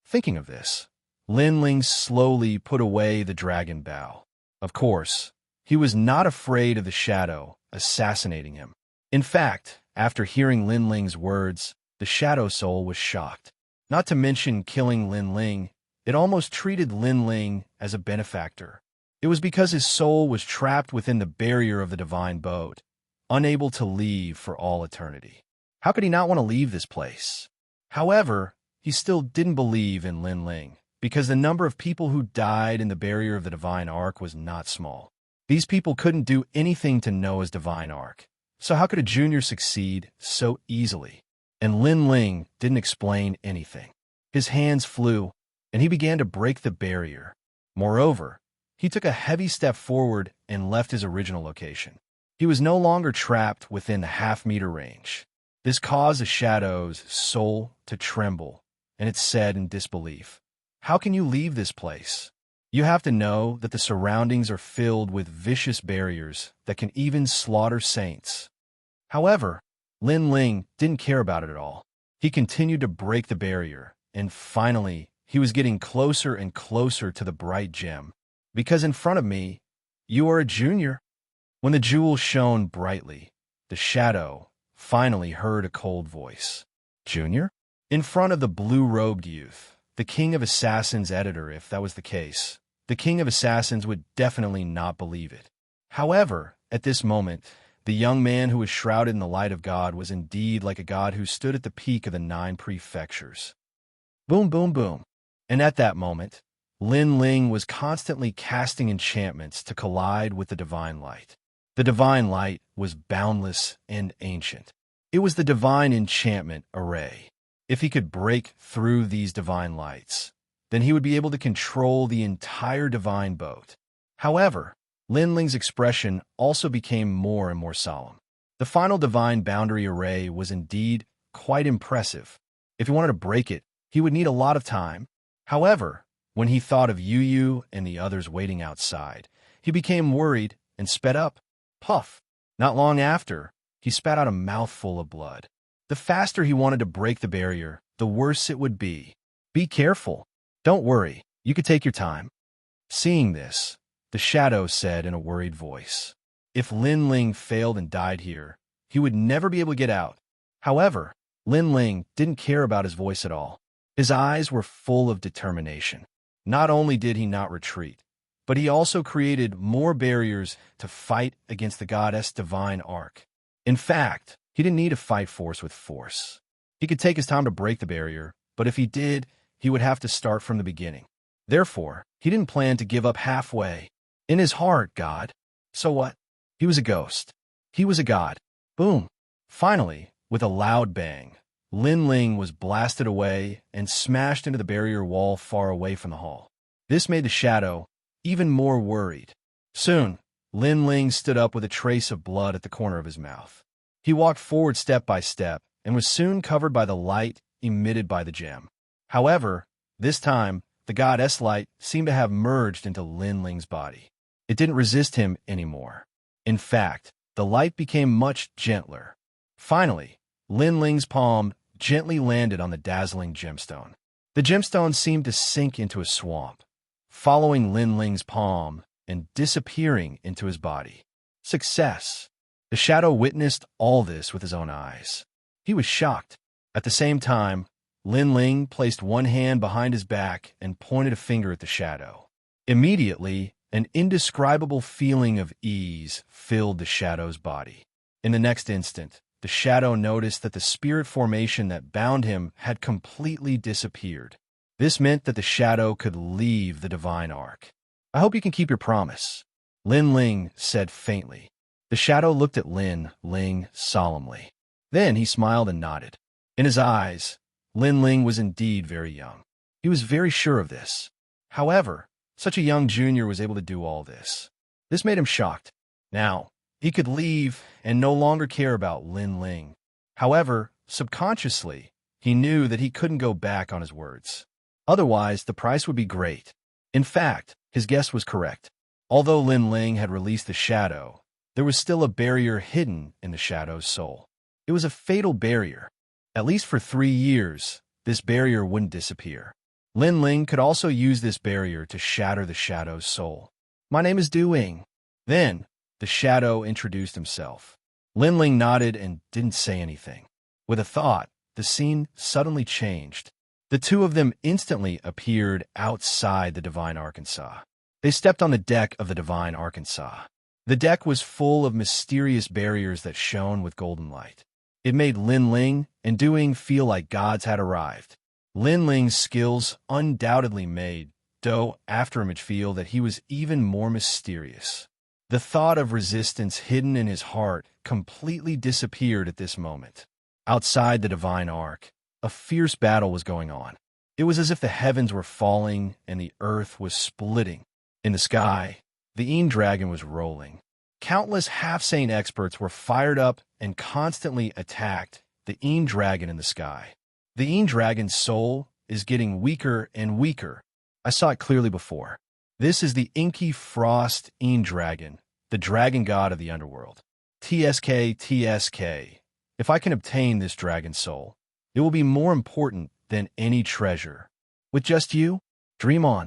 Thinking of this, Lin Ling slowly put away the dragon bow. Of course, he was not afraid of the Shadow assassinating him. In fact, after hearing Lin Ling's words, the Shadow Soul was shocked. Not to mention killing Lin Ling, it almost treated Lin Ling as a benefactor. It was because his soul was trapped within the barrier of the divine boat, unable to leave for all eternity. How could he not want to leave this place? However, he still didn't believe in Lin Ling, because the number of people who died in the barrier of the divine ark was not small. These people couldn't do anything to Noah's divine ark, So how could a junior succeed so easily? And Lin Ling didn't explain anything. His hands flew, and he began to break the barrier. Moreover, he took a heavy step forward and left his original location. He was no longer trapped within the half-meter range. This caused the shadow's soul to tremble, and it said in disbelief, "How can you leave this place? You have to know that the surroundings are filled with vicious barriers that can even slaughter saints." However, Lin Ling didn't care about it at all. He continued to break the barrier, and finally, he was getting closer and closer to the bright gem. "Because in front of me, you are a junior." When the jewel shone brightly, the shadow finally heard a cold voice. "Junior?" In front of the blue-robed youth, the King of Assassins editor, if that was the case, the King of Assassins would definitely not believe it. However, at this moment, the young man who was shrouded in the light of God was indeed like a god who stood at the peak of the 9 prefectures. Boom, boom, boom. And at that moment, Lin Ling was constantly casting enchantments to collide with the divine light. The divine light was boundless and ancient. It was the divine enchantment array. If he could break through these divine lights, then he would be able to control the entire divine boat. However, Lin Ling's expression also became more and more solemn. The final divine boundary array was indeed quite impressive. If he wanted to break it, he would need a lot of time. However, when he thought of Yu Yu and the others waiting outside, he became worried and sped up. Puff! Not long after, he spat out a mouthful of blood. The faster he wanted to break the barrier, the worse it would be. "Be careful. Don't worry, you could take your time." Seeing this, the shadow said in a worried voice, "If Lin Ling failed and died here, he would never be able to get out." However, Lin Ling didn't care about his voice at all. His eyes were full of determination. Not only did he not retreat, but he also created more barriers to fight against the goddess divine arc. In fact, he didn't need to fight force with force. He could take his time to break the barrier, but if he did, he would have to start from the beginning. Therefore, he didn't plan to give up halfway. In his heart, God. So what? He was a ghost. He was a god. Boom. Finally, with a loud bang, Lin Ling was blasted away and smashed into the barrier wall far away from the hall. This made the shadow even more worried. Soon, Lin Ling stood up with a trace of blood at the corner of his mouth. He walked forward step by step and was soon covered by the light emitted by the gem. However, this time, the goddess light seemed to have merged into Lin Ling's body. It didn't resist him anymore. In fact, the light became much gentler. Finally, Lin Ling's palm gently landed on the dazzling gemstone. The gemstone seemed to sink into a swamp, following Lin Ling's palm and disappearing into his body. Success! The shadow witnessed all this with his own eyes. He was shocked. At the same time, Lin Ling placed one hand behind his back and pointed a finger at the shadow. Immediately, an indescribable feeling of ease filled the shadow's body. In the next instant, the shadow noticed that the spirit formation that bound him had completely disappeared. This meant that the shadow could leave the divine arc. "I hope you can keep your promise," Lin Ling said faintly. The shadow looked at Lin Ling solemnly. Then he smiled and nodded. In his eyes, Lin Ling was indeed very young. He was very sure of this. However, such a young junior was able to do all this. This made him shocked. Now, he could leave and no longer care about Lin Ling. However, subconsciously, he knew that he couldn't go back on his words. Otherwise, the price would be great. In fact, his guess was correct. Although Lin Ling had released the shadow, there was still a barrier hidden in the shadow's soul. It was a fatal barrier. At least for 3 years, this barrier wouldn't disappear. Lin Ling could also use this barrier to shatter the shadow's soul. "My name is Doing." Then, the shadow introduced himself. Lin Ling nodded and didn't say anything. With a thought, the scene suddenly changed. The two of them instantly appeared outside the Divine Arkansas. They stepped on the deck of the Divine Arkansas. The deck was full of mysterious barriers that shone with golden light. It made Lin Ling and Doing feel like gods had arrived. Lin Ling's skills undoubtedly made Do Afterimage feel that he was even more mysterious. The thought of resistance hidden in his heart completely disappeared at this moment. Outside the divine ark, a fierce battle was going on. It was as if the heavens were falling and the earth was splitting. In the sky, the Een dragon was rolling. Countless half-saint experts were fired up and constantly attacked the Een dragon in the sky. The Een dragon's soul is getting weaker and weaker. I saw it clearly before. This is the inky frost Een dragon, the dragon god of the underworld. TSK, TSK. If I can obtain this dragon soul, it will be more important than any treasure. With just you, dream on.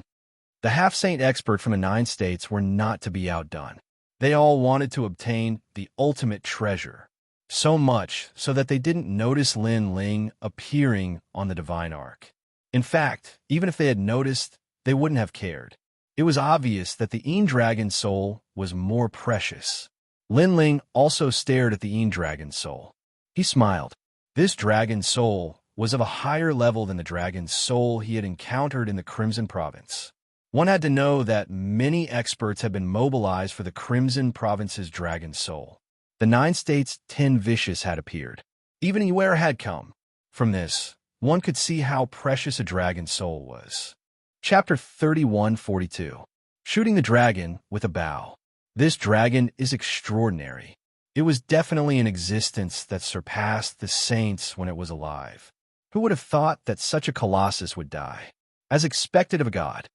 The half-saint expert from the 9 states were not to be outdone. They all wanted to obtain the ultimate treasure. So much so that they didn't notice Lin Ling appearing on the divine ark. In fact, even if they had noticed, they wouldn't have cared. It was obvious that the Een dragon's soul was more precious. Lin Ling also stared at the Een dragon's soul. He smiled. This dragon's soul was of a higher level than the dragon's soul he had encountered in the Crimson Province. One had to know that many experts had been mobilized for the Crimson Province's dragon soul. The 9 states' 10 vicious had appeared. Even Iware had come. From this, one could see how precious a dragon soul was. Chapter 3142. Shooting the dragon with a bow. This dragon is extraordinary. It was definitely an existence that surpassed the saints when it was alive. Who would have thought that such a colossus would die? As expected of a god.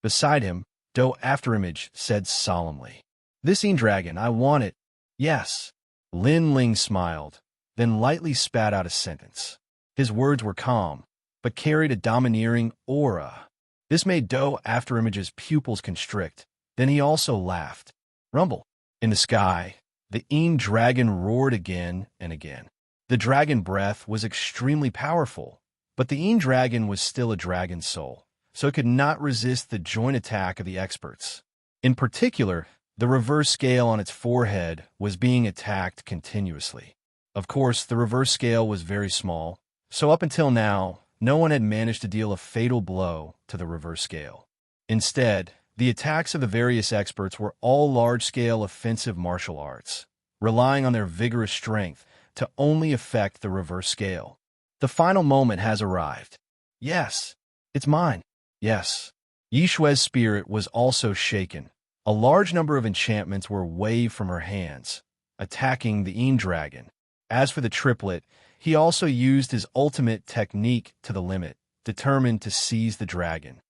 Beside him, Do Afterimage said solemnly, "This Een dragon, I want it." "Yes." Lin Ling smiled, then lightly spat out a sentence. His words were calm, but carried a domineering aura. This made Do Afterimage's pupils constrict. Then he also laughed. Rumble. In the sky, the Een dragon roared again and again. The dragon breath was extremely powerful, but the Een dragon was still a dragon soul, so it could not resist the joint attack of the experts. In particular, the reverse scale on its forehead was being attacked continuously. Of course, the reverse scale was very small, so up until now, no one had managed to deal a fatal blow to the reverse scale. Instead, the attacks of the various experts were all large-scale offensive martial arts, relying on their vigorous strength to only affect the reverse scale. The final moment has arrived. Yes, it's mine. Yes. Yishue's spirit was also shaken. A large number of enchantments were waved from her hands, attacking the Een dragon. As for the triplet, he also used his ultimate technique to the limit, determined to seize the dragon.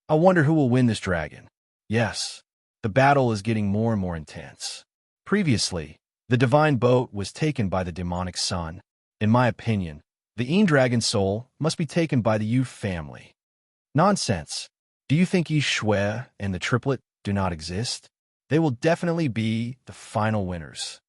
I wonder who will win this dragon. Yes, the battle is getting more and more intense. Previously, the divine boat was taken by the demonic sun. In my opinion, the Een dragon's soul must be taken by the Yu family. Nonsense. Do you think Yishue and the triplet do not exist? They will definitely be the final winners.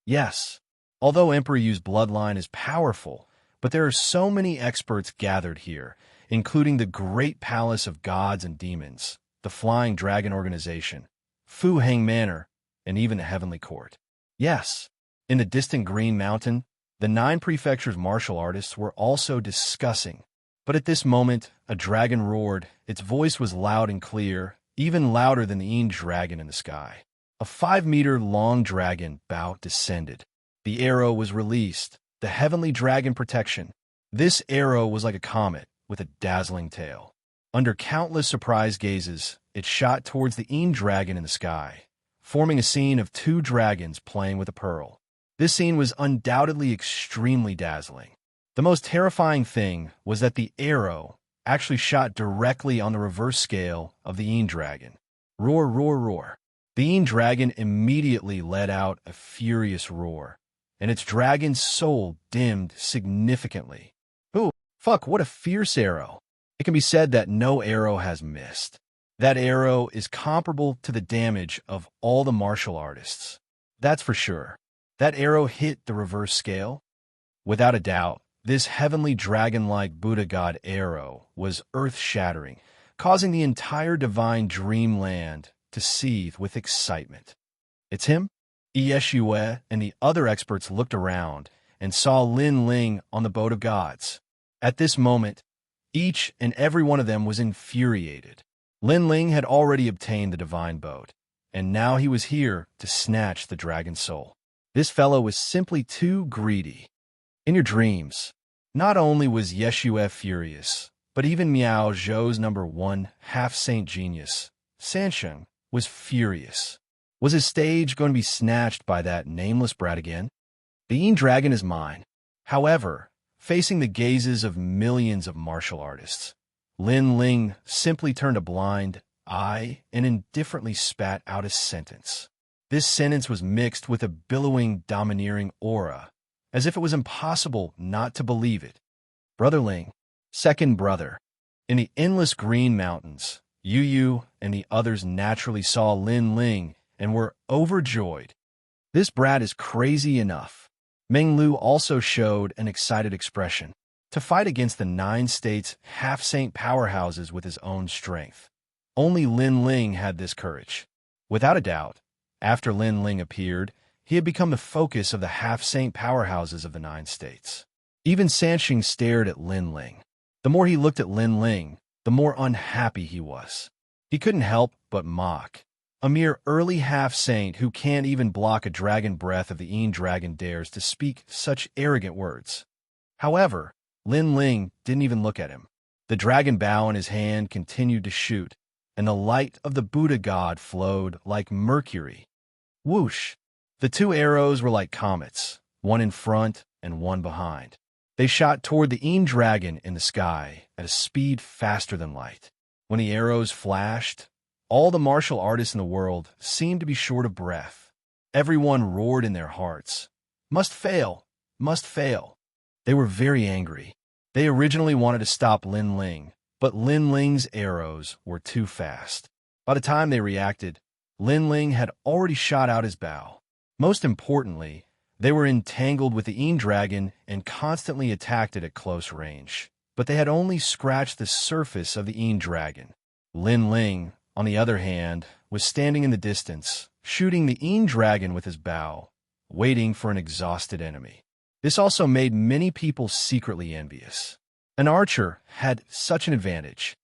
Yes, although Emperor Yu's bloodline is powerful, but there are so many experts gathered here, including the great palace of gods and demons, the Flying Dragon Organization, Fu Heng Manor, and even the Heavenly Court. Yes, in the distant Green Mountain, the 9 prefecture's martial artists were also discussing. But at this moment, a dragon roared. Its voice was loud and clear, even louder than the Een dragon in the sky. A 5-meter-long dragon bow descended. The arrow was released, the heavenly dragon protection. This arrow was like a comet with a dazzling tail. Under countless surprised gazes, it shot towards the Een dragon in the sky, forming a scene of 2 dragons playing with a pearl. This scene was undoubtedly extremely dazzling. The most terrifying thing was that the arrow actually shot directly on the reverse scale of the Een dragon. Roar, roar, roar. The Een dragon immediately let out a furious roar, and its dragon's soul dimmed significantly. Ooh, fuck, what a fierce arrow. It can be said that no arrow has missed. That arrow is comparable to the damage of all the martial artists. That's for sure. That arrow hit the reverse scale. Without a doubt, this heavenly dragon-like Buddha god arrow was earth-shattering, causing the entire divine dreamland to seethe with excitement. It's him? Yeshua and the other experts looked around and saw Lin Ling on the boat of gods. At this moment, each and every one of them was infuriated. Lin Ling had already obtained the divine boat. and now he was here to snatch the dragon's soul. This fellow was simply too greedy. In your dreams, not only was Yeshua furious, but even Miao Zhou's #1 half-saint genius, Xianxia, was furious. Was his stage going to be snatched by that nameless brat again? The Yin Dragon is mine. However, facing the gazes of millions of martial artists, Lin Ling simply turned a blind eye and indifferently spat out a sentence. This sentence was mixed with a billowing, domineering aura, as if it was impossible not to believe it. Brother Ling, second brother. In the endless green mountains, Yu Yu and the others naturally saw Lin Ling and were overjoyed. This brat is crazy enough. Meng Lu also showed an excited expression. To fight against the 9 states' half-saint powerhouses with his own strength. Only Lin Ling had this courage. Without a doubt, after Lin Ling appeared, he had become the focus of the half-saint powerhouses of the 9 states. Even Sanxing stared at Lin Ling. The more he looked at Lin Ling, the more unhappy he was. He couldn't help but mock. A mere early half-saint who can't even block a dragon breath of the Yin Dragon dares to speak such arrogant words. However, Lin Ling didn't even look at him. The dragon bow in his hand continued to shoot, and the light of the Buddha god flowed like mercury. Whoosh! The 2 arrows were like comets, one in front and one behind. They shot toward the Yin Dragon in the sky at a speed faster than light. When the arrows flashed, all the martial artists in the world seemed to be short of breath. Everyone roared in their hearts. Must fail! Must fail! They were very angry. They originally wanted to stop Lin Ling, but Lin Ling's arrows were too fast. By the time they reacted, Lin Ling had already shot out his bow. Most importantly, they were entangled with the Yin Dragon and constantly attacked it at close range. But they had only scratched the surface of the Yin Dragon. Lin Ling, on the other hand, was standing in the distance, shooting the Yin Dragon with his bow, waiting for an exhausted enemy. This also made many people secretly envious. An archer had such an advantage.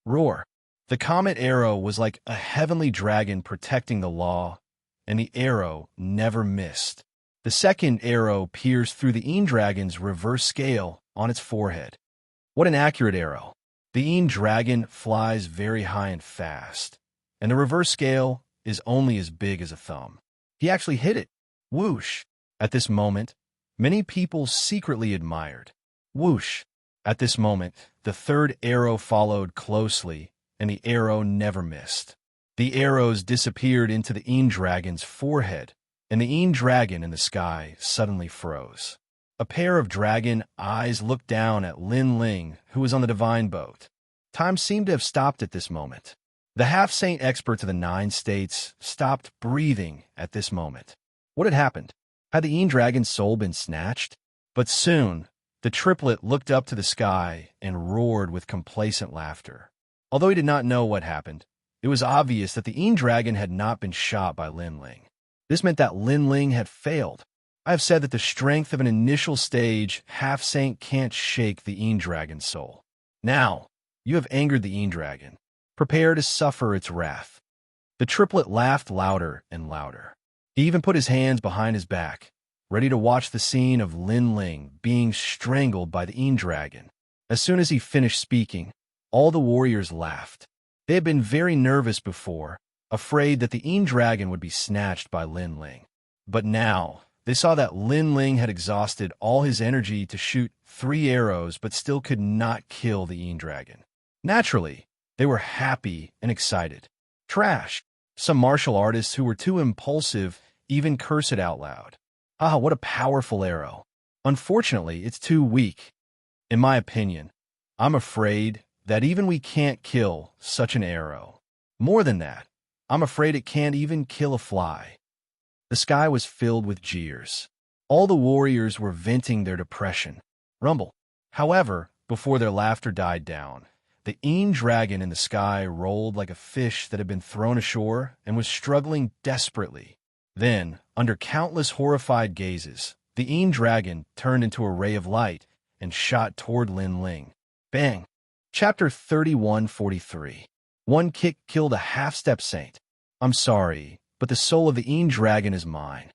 Roar! The comet arrow was like a heavenly dragon protecting the law, and the arrow never missed. The second arrow pierced through the Yin Dragon's reverse scale on its forehead. What an accurate arrow! The Yin Dragon flies very high and fast, and the reverse scale is only as big as a thumb. He actually hit it. Whoosh! At this moment, many people secretly admired. Whoosh! At this moment, the third arrow followed closely, and the arrow never missed. The arrows disappeared into the Yin Dragon's forehead, and the Yin Dragon in the sky suddenly froze. A pair of dragon eyes looked down at Lin Ling, who was on the divine boat. Time seemed to have stopped at this moment. The half-saint experts of the 9 states stopped breathing at this moment. What had happened? Had the Yin Dragon's soul been snatched? But soon, the triplet looked up to the sky and roared with complacent laughter. Although he did not know what happened, it was obvious that the Yin Dragon had not been shot by Lin Ling. This meant that Lin Ling had failed. I have said that the strength of an initial stage half-saint can't shake the Yin Dragon's soul. Now, you have angered the Yin Dragon. Prepare to suffer its wrath. The triplet laughed louder and louder. He even put his hands behind his back, ready to watch the scene of Lin Ling being strangled by the Yin Dragon. As soon as he finished speaking, all the warriors laughed. They had been very nervous before, afraid that the Yin Dragon would be snatched by Lin Ling. But now, they saw that Lin Ling had exhausted all his energy to shoot 3 arrows but still could not kill the Yin Dragon. Naturally, they were happy and excited. Trash! Some martial artists who were too impulsive even curse it out loud. Ah, what a powerful arrow. Unfortunately, it's too weak. In my opinion, I'm afraid that even we can't kill such an arrow. More than that, I'm afraid it can't even kill a fly. The sky was filled with jeers. All the warriors were venting their depression. Rumble. However, before their laughter died down, the Yin Dragon in the sky rolled like a fish that had been thrown ashore and was struggling desperately. Then, under countless horrified gazes, the Yin Dragon turned into a ray of light and shot toward Lin Ling. Bang! Chapter 3143. One kick killed a half-step saint. I'm sorry, but the soul of the Een Dragon is mine.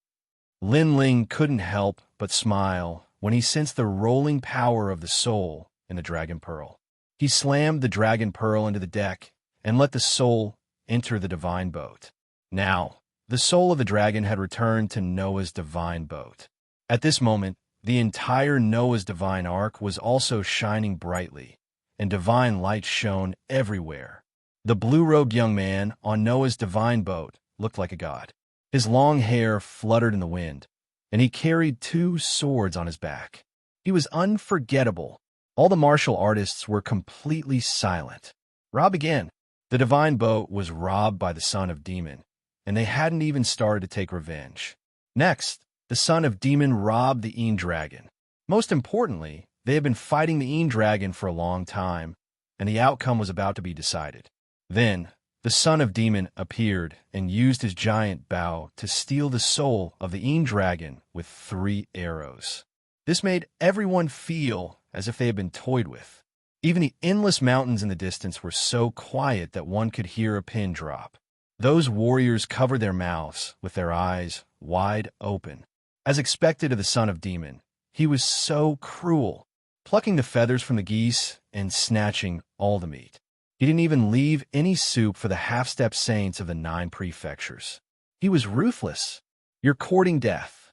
Lin Ling couldn't help but smile when he sensed the rolling power of the soul in the Dragon Pearl. He slammed the Dragon Pearl into the deck and let the soul enter the divine boat. Now, the soul of the dragon had returned to Noah's divine boat. At this moment, the entire Noah's divine ark was also shining brightly, and divine light shone everywhere. The blue-robed young man on Noah's divine boat looked like a god. His long hair fluttered in the wind, and he carried 2 swords on his back. He was unforgettable. All the martial artists were completely silent. Rob again. The divine boat was robbed by the son of Demon, and they hadn't even started to take revenge. Next, the son of Demon robbed the Een Dragon. Most importantly, they had been fighting the Een Dragon for a long time, and the outcome was about to be decided. Then, the son of Demon appeared and used his giant bow to steal the soul of the Een Dragon with 3 arrows. This made everyone feel as if they had been toyed with. Even the endless mountains in the distance were so quiet that one could hear a pin drop. Those warriors covered their mouths with their eyes wide open. As expected of the son of Demon, he was so cruel, plucking the feathers from the geese and snatching all the meat. He didn't even leave any soup for the half-step saints of the 9 prefectures. He was ruthless. You're courting death.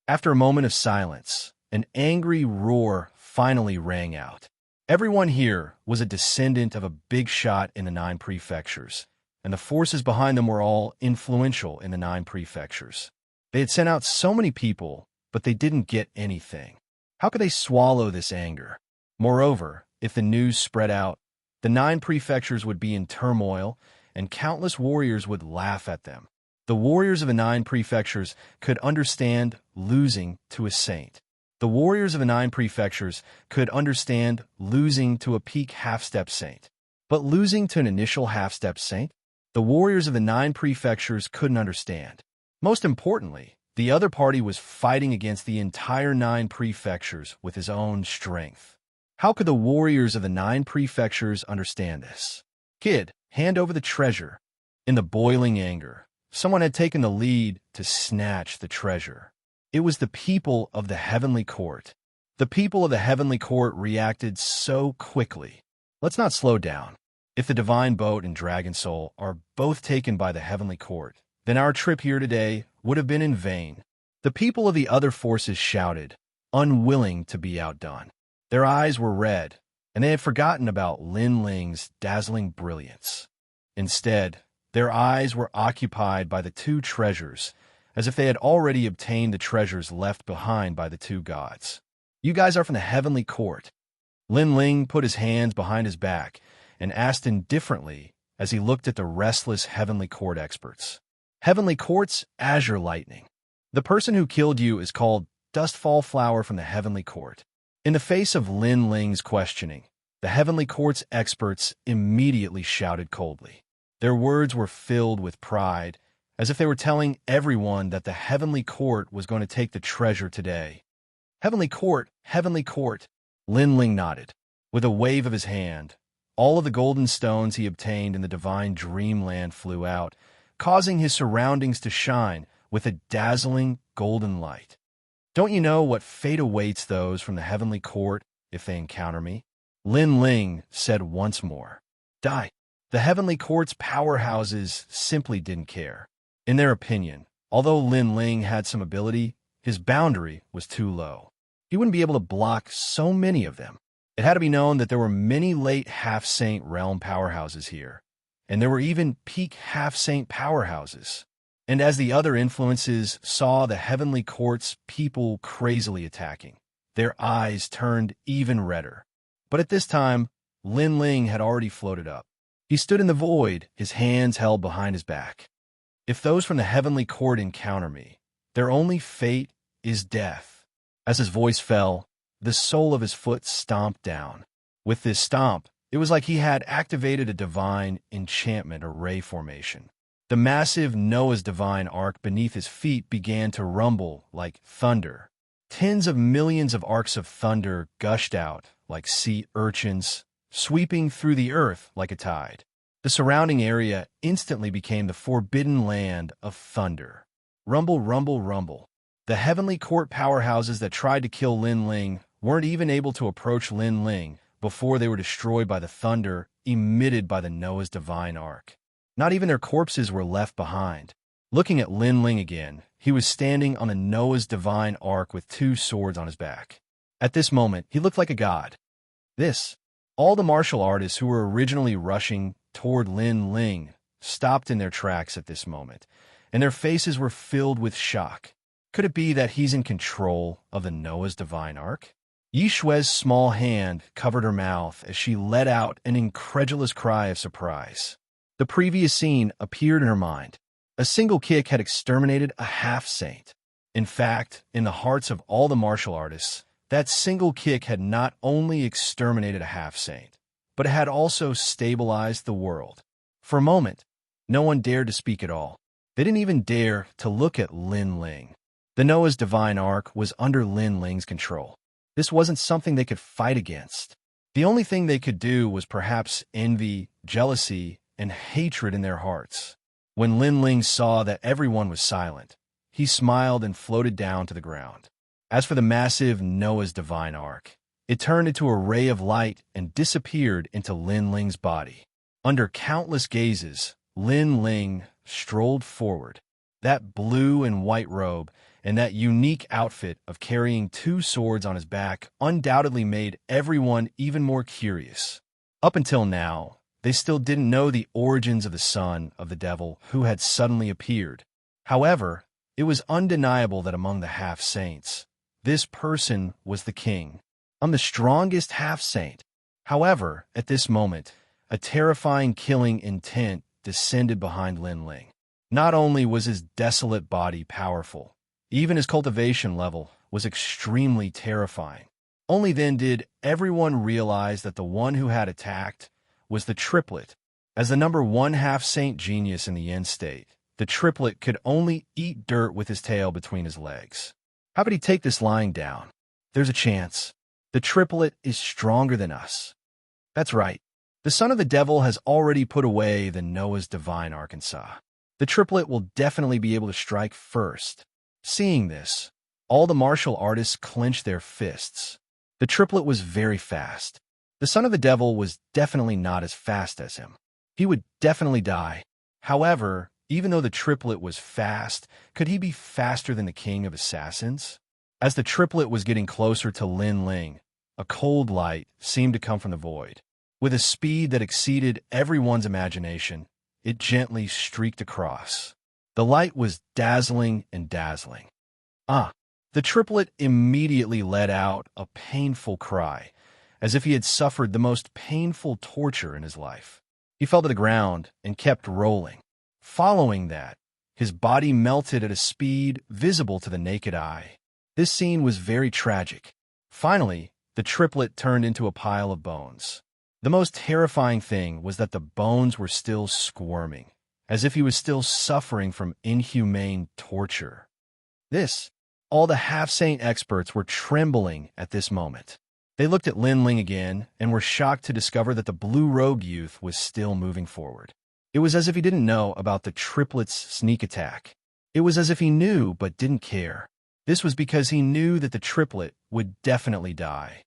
After a moment of silence, an angry roar finally rang out. Everyone here was a descendant of a big shot in the 9 prefectures, and the forces behind them were all influential in the 9 prefectures. They had sent out so many people, but they didn't get anything. How could they swallow this anger? Moreover, if the news spread out, the 9 prefectures would be in turmoil, and countless warriors would laugh at them. The warriors of the 9 prefectures could understand losing to a saint. The warriors of the 9 prefectures could understand losing to a peak half-step saint. But losing to an initial half-step saint, the warriors of the 9 prefectures couldn't understand. Most importantly, the other party was fighting against the entire 9 prefectures with his own strength. How could the warriors of the 9 prefectures understand this? Kid, hand over the treasure. In the boiling anger, someone had taken the lead to snatch the treasure. It was the people of the heavenly court. The people of the heavenly court reacted so quickly. Let's not slow down. If the divine boat and dragon soul are both taken by the heavenly court, then our trip here today would have been in vain. The people of the other forces shouted, unwilling to be outdone. Their eyes were red, and they had forgotten about Lin Ling's dazzling brilliance. Instead, their eyes were occupied by the 2 treasures, as if they had already obtained the treasures left behind by the 2 gods. You guys are from the heavenly court. Lin Ling put his hands behind his back and asked indifferently as he looked at the restless heavenly court experts. Heavenly court's azure lightning. The person who killed you is called Dustfall Flower from the heavenly court. In the face of Lin Ling's questioning, the heavenly court's experts immediately shouted coldly. Their words were filled with pride, as if they were telling everyone that the heavenly court was going to take the treasure today. Heavenly court, Lin Ling nodded. With a wave of his hand, all of the golden stones he obtained in the divine dreamland flew out, causing his surroundings to shine with a dazzling golden light. Don't you know what fate awaits those from the heavenly court if they encounter me? Lin Ling said once more. Die. The heavenly court's powerhouses simply didn't care. In their opinion, although Lin Ling had some ability, his boundary was too low. He wouldn't be able to block so many of them. It had to be known that there were many late half-saint realm powerhouses here, and there were even peak half-saint powerhouses. And as the other influences saw the heavenly court's people crazily attacking, their eyes turned even redder. But at this time, Lin Ling had already floated up. He stood in the void, his hands held behind his back. If those from the heavenly court encounter me, their only fate is death. As his voice fell, the sole of his foot stomped down. With this stomp, it was like he had activated a divine enchantment or ray formation. The massive Noah's divine ark beneath his feet began to rumble like thunder. Tens of millions of arcs of thunder gushed out like sea urchins, sweeping through the earth like a tide. The surrounding area instantly became the forbidden land of thunder. Rumble, rumble, rumble. The heavenly court powerhouses that tried to kill Lin Ling weren't even able to approach Lin Ling before they were destroyed by the thunder emitted by the Noah's divine ark. Not even their corpses were left behind. Looking at Lin Ling again, he was standing on a Noah's divine ark with two swords on his back. At this moment, he looked like a god. All the martial artists who were originally rushing toward Lin Ling stopped in their tracks at this moment, and their faces were filled with shock. Could it be that he's in control of the Noah's divine ark? Yi Shui's small hand covered her mouth as she let out an incredulous cry of surprise. The previous scene appeared in her mind. A single kick had exterminated a half-saint. In fact, in the hearts of all the martial artists, that single kick had not only exterminated a half-saint, but it had also stabilized the world. For a moment, no one dared to speak at all. They didn't even dare to look at Lin Ling. The Noah's divine ark was under Lin Ling's control. This wasn't something they could fight against. The only thing they could do was perhaps envy, jealousy, and hatred in their hearts. When Lin Ling saw that everyone was silent, he smiled and floated down to the ground. As for the massive Noah's divine ark, it turned into a ray of light and disappeared into Lin Ling's body. Under countless gazes, Lin Ling strolled forward. That blue and white robe and that unique outfit of carrying two swords on his back undoubtedly made everyone even more curious. Up until now, they still didn't know the origins of the son of the devil who had suddenly appeared. However, it was undeniable that among the half-saints, this person was the king. I'm the strongest half-saint. However, at this moment, a terrifying killing intent descended behind Lin Ling. Not only was his desolate body powerful, even his cultivation level was extremely terrifying. Only then did everyone realize that the one who had attacked was the triplet. As the number one half-saint genius in the end state, the triplet could only eat dirt with his tail between his legs. How could he take this lying down? There's a chance. The triplet is stronger than us. That's right. The son of the devil has already put away the Noah's divine Arkansas. The triplet will definitely be able to strike first. Seeing this, all the martial artists clenched their fists. The triplet was very fast. The son of the devil was definitely not as fast as him. He would definitely die. However, even though the triplet was fast, could he be faster than the king of assassins? As the triplet was getting closer to Lin Ling, a cold light seemed to come from the void. With a speed that exceeded everyone's imagination, it gently streaked across. The light was dazzling and dazzling. The triplet immediately let out a painful cry, as if he had suffered the most painful torture in his life. He fell to the ground and kept rolling. Following that, his body melted at a speed visible to the naked eye. This scene was very tragic. Finally, the triplet turned into a pile of bones. The most terrifying thing was that the bones were still squirming, as if he was still suffering from inhumane torture. All the half-saint experts were trembling at this moment. They looked at Lin Ling again and were shocked to discover that the blue-robed youth was still moving forward. It was as if he didn't know about the triplet's sneak attack. It was as if he knew but didn't care. This was because he knew that the triplet would definitely die.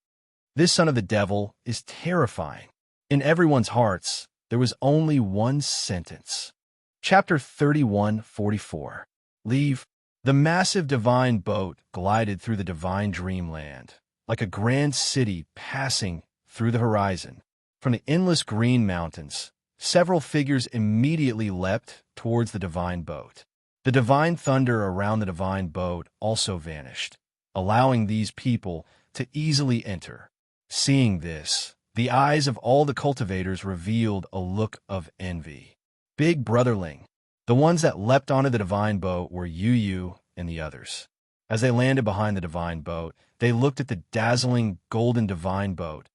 This son of the devil is terrifying. In everyone's hearts, there was only one sentence. Chapter 31:44. Leave. The massive divine boat glided through the divine dreamland, like a grand city passing through the horizon. From the endless green mountains, several figures immediately leapt towards the divine boat. The divine thunder around the divine boat also vanished, allowing these people to easily enter. Seeing this, the eyes of all the cultivators revealed a look of envy. Big Brotherling. The ones that leapt onto the divine boat were Yu and the others. As they landed behind the divine boat, they looked at the dazzling golden divine boat,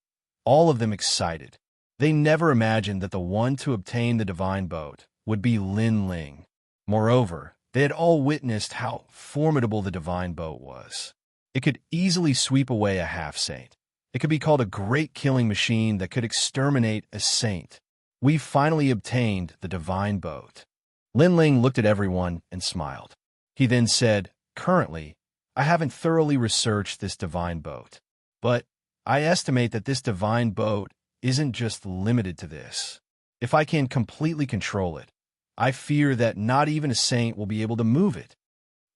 all of them excited. They never imagined that the one to obtain the divine boat would be Lin Ling. Moreover, they had all witnessed how formidable the divine boat was. It could easily sweep away a half-saint. It could be called a great killing machine that could exterminate a saint. "We finally obtained the divine boat." Lin Ling looked at everyone and smiled. He then said, "Currently, I haven't thoroughly researched this divine boat, but I estimate that this divine boat isn't just limited to this. If I can completely control it, I fear that not even a saint will be able to move it."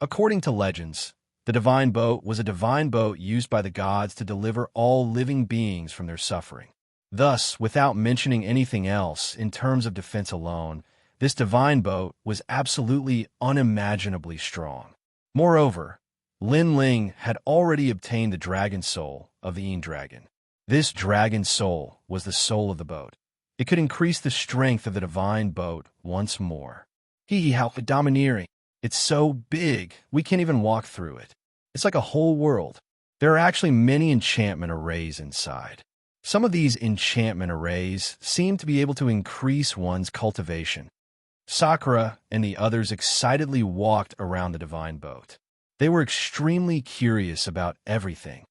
According to legends, the divine boat was a divine boat used by the gods to deliver all living beings from their suffering. Thus, without mentioning anything else in terms of defense alone, this divine boat was absolutely unimaginably strong. Moreover, Lin Ling had already obtained the dragon soul of the Yin dragon. This dragon soul was the soul of the boat. It could increase the strength of the divine boat once more. How domineering. It's so big, we can't even walk through it. It's like a whole world. There are actually many enchantment arrays inside. Some of these enchantment arrays seem to be able to increase one's cultivation. Sakura and the others excitedly walked around the divine boat. They were extremely curious about everything.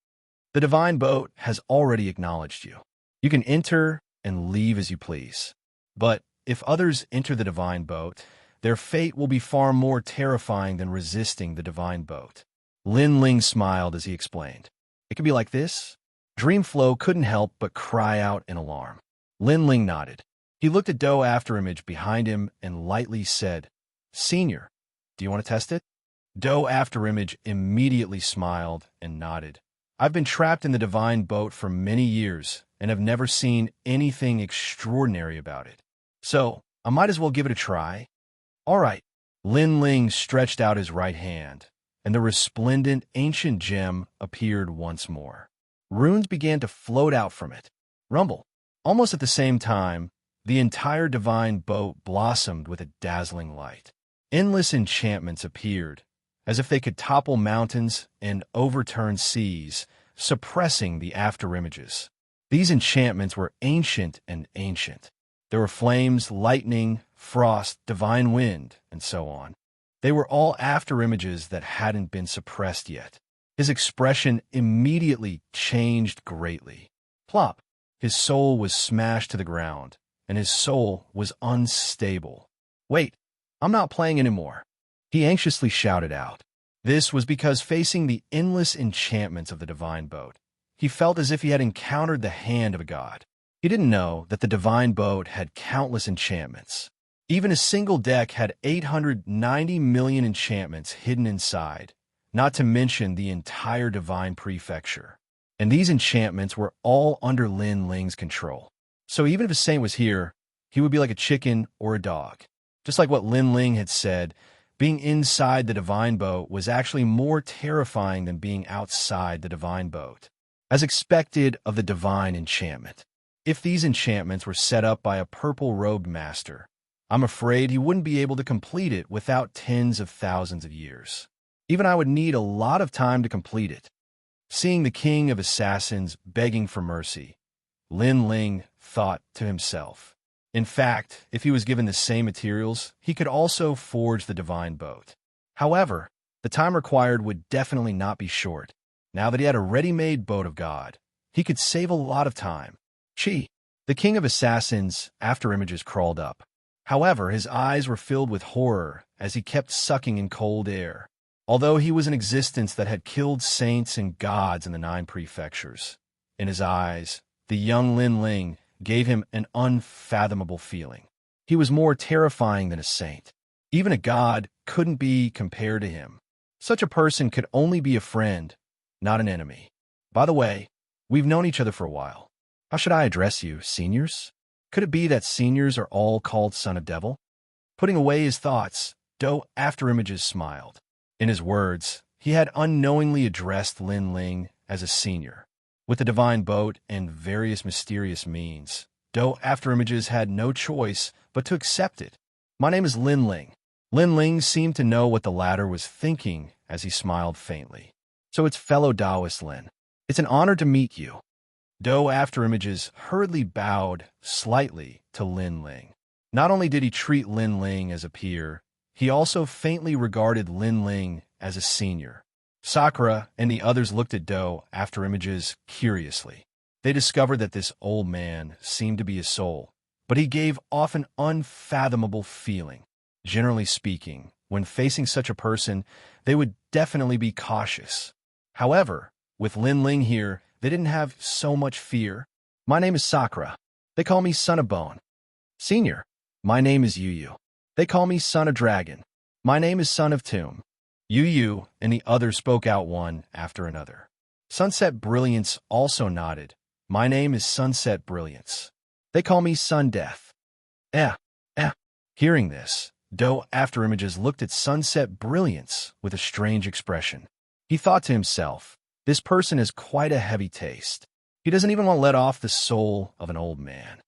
The divine boat has already acknowledged you. You can enter and leave as you please. But if others enter the divine boat, their fate will be far more terrifying than resisting the divine boat. Lin Ling smiled as he explained. It could be like this. Dreamflow couldn't help but cry out in alarm. Lin Ling nodded. He looked at Do Afterimage behind him and lightly said, "Senior, do you want to test it?" Do Afterimage immediately smiled and nodded. "I've been trapped in the divine boat for many years and have never seen anything extraordinary about it. So, I might as well give it a try." "All right." Lin Ling stretched out his right hand, and the resplendent ancient gem appeared once more. Runes began to float out from it. Rumble. Almost at the same time, the entire divine boat blossomed with a dazzling light. Endless enchantments appeared, as if they could topple mountains and overturn seas, suppressing the afterimages. These enchantments were ancient and ancient. There were flames, lightning, frost, divine wind, and so on. They were all afterimages that hadn't been suppressed yet. His expression immediately changed greatly. Plop! His soul was smashed to the ground, and his soul was unstable. "Wait, I'm not playing anymore," he anxiously shouted out. This was because facing the endless enchantments of the divine boat, he felt as if he had encountered the hand of a god. He didn't know that the divine boat had countless enchantments. Even a single deck had 890 million enchantments hidden inside, not to mention the entire divine prefecture. And these enchantments were all under Lin Ling's control. So even if a saint was here, he would be like a chicken or a dog. Just like what Lin Ling had said, being inside the divine boat was actually more terrifying than being outside the divine boat, as expected of the divine enchantment. If these enchantments were set up by a purple-robed master, I'm afraid he wouldn't be able to complete it without tens of thousands of years. Even I would need a lot of time to complete it. Seeing the king of assassins begging for mercy, Lin Ling thought to himself. In fact, if he was given the same materials, he could also forge the divine boat. However, the time required would definitely not be short. Now that he had a ready-made boat of God, he could save a lot of time. Chi, the king of assassins, afterimages crawled up. However, his eyes were filled with horror as he kept sucking in cold air. Although he was an existence that had killed saints and gods in the 9 prefectures, in his eyes, the young Lin Ling gave him an unfathomable feeling. He was more terrifying than a saint. Even a god couldn't be compared to him. Such a person could only be a friend, not an enemy. By the way, we've known each other for a while. How should I address you, seniors? Could it be that seniors are all called Son of Devil? Putting away his thoughts, Do Afterimages smiled. In his words, he had unknowingly addressed Lin Ling as a senior. With the divine boat and various mysterious means, Do Afterimages had no choice but to accept it. "My name is Lin Ling." Lin Ling seemed to know what the latter was thinking as he smiled faintly. "So it's fellow Taoist Lin. It's an honor to meet you." Do Afterimages hurriedly bowed slightly to Lin Ling. Not only did he treat Lin Ling as a peer, he also faintly regarded Lin Ling as a senior. Sakura and the others looked at Do Afterimages curiously. They discovered that this old man seemed to be a soul, but he gave off an unfathomable feeling. Generally speaking, when facing such a person, they would definitely be cautious. However, with Lin Ling here, they didn't have so much fear. My name is Sakura. They call me Son of Bone. Senior. My name is Yu Yu. They call me Son of Dragon. My name is Son of Tomb. Yu Yu and the others spoke out one after another. Sunset Brilliance also nodded. My name is Sunset Brilliance. They call me Sun Death. Eh, eh. Hearing this, Do Afterimages looked at Sunset Brilliance with a strange expression. He thought to himself, this person has quite a heavy taste. He doesn't even want to let off the soul of an old man.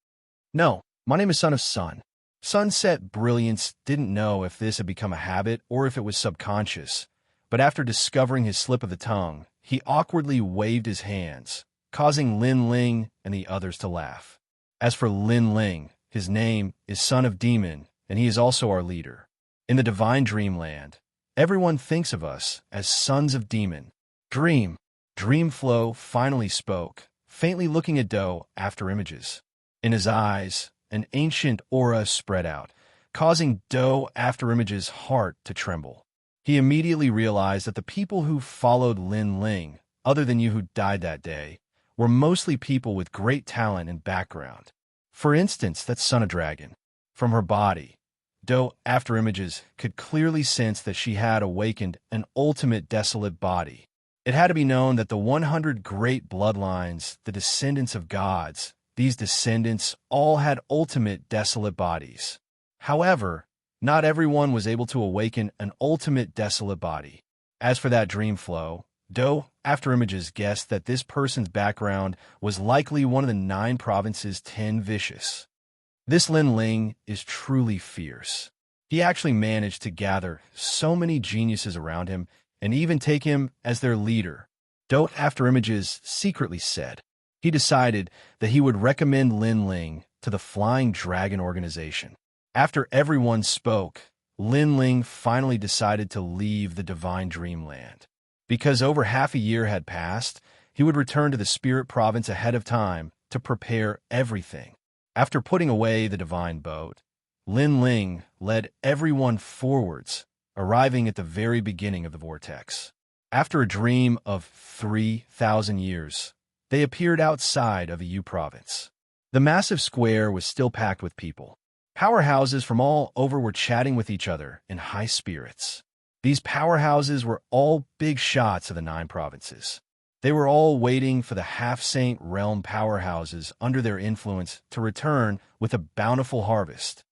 No, my name is Son of Sun. Sunset Brilliance didn't know if this had become a habit or if it was subconscious, but after discovering his slip of the tongue, he awkwardly waved his hands, causing Lin Ling and the others to laugh. As for Lin Ling, his name is Son of Demon, and he is also our leader. In the Divine Dreamland, everyone thinks of us as Sons of Demon. Dreamflow finally spoke, faintly looking at Do Afterimages. In his eyes, an ancient aura spread out, causing Do Afterimages' heart to tremble. He immediately realized that the people who followed Lin Ling, other than you who died that day, were mostly people with great talent and background. For instance, that Son of Dragon. From her body, Do Afterimages could clearly sense that she had awakened an ultimate desolate body. It had to be known that the 100 great bloodlines, the descendants of gods, these descendants all had ultimate desolate bodies. However, not everyone was able to awaken an ultimate desolate body. As for that Dreamflow, Do Afterimages guessed that this person's background was likely one of the 9 provinces' 10 vicious. This Lin Ling is truly fierce. He actually managed to gather so many geniuses around him and even take him as their leader. Do Afterimages secretly said he decided that he would recommend Lin Ling to the Flying Dragon organization. After everyone spoke, Lin Ling finally decided to leave the Divine Dreamland. Because over half a year had passed, he would return to the Spirit Province ahead of time to prepare everything. After putting away the Divine Boat, Lin Ling led everyone forwards, arriving at the very beginning of the vortex. After a dream of 3,000 years, they appeared outside of the U province. The massive square was still packed with people. Powerhouses from all over were chatting with each other in high spirits. These powerhouses were all big shots of the 9 provinces. They were all waiting for the half-saint realm powerhouses under their influence to return with a bountiful harvest.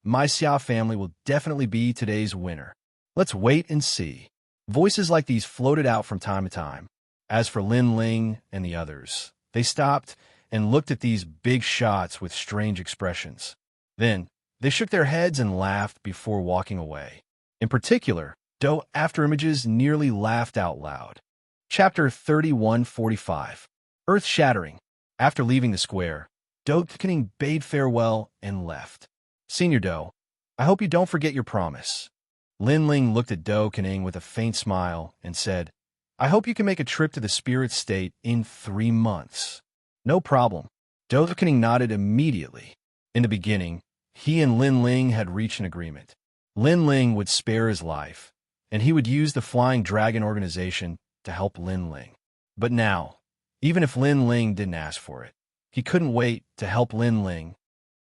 My Xia family will definitely be today's winner. Let's wait and see. Voices like these floated out from time to time. As for Lin Ling and the others, they stopped and looked at these big shots with strange expressions. Then, they shook their heads and laughed before walking away. In particular, Do Afterimages nearly laughed out loud. Chapter 3145. Earth-shattering. After leaving the square, Do Afterimages bade farewell and left. Senior Do, I hope you don't forget your promise. Lin Ling looked at Do Afterimages with a faint smile and said, I hope you can make a trip to the spirit state in 3 months. No problem. Do Afterimages nodded immediately. In the beginning, he and Lin Ling had reached an agreement. Lin Ling would spare his life, and he would use the Flying Dragon organization to help Lin Ling. But now, even if Lin Ling didn't ask for it, he couldn't wait to help Lin Ling.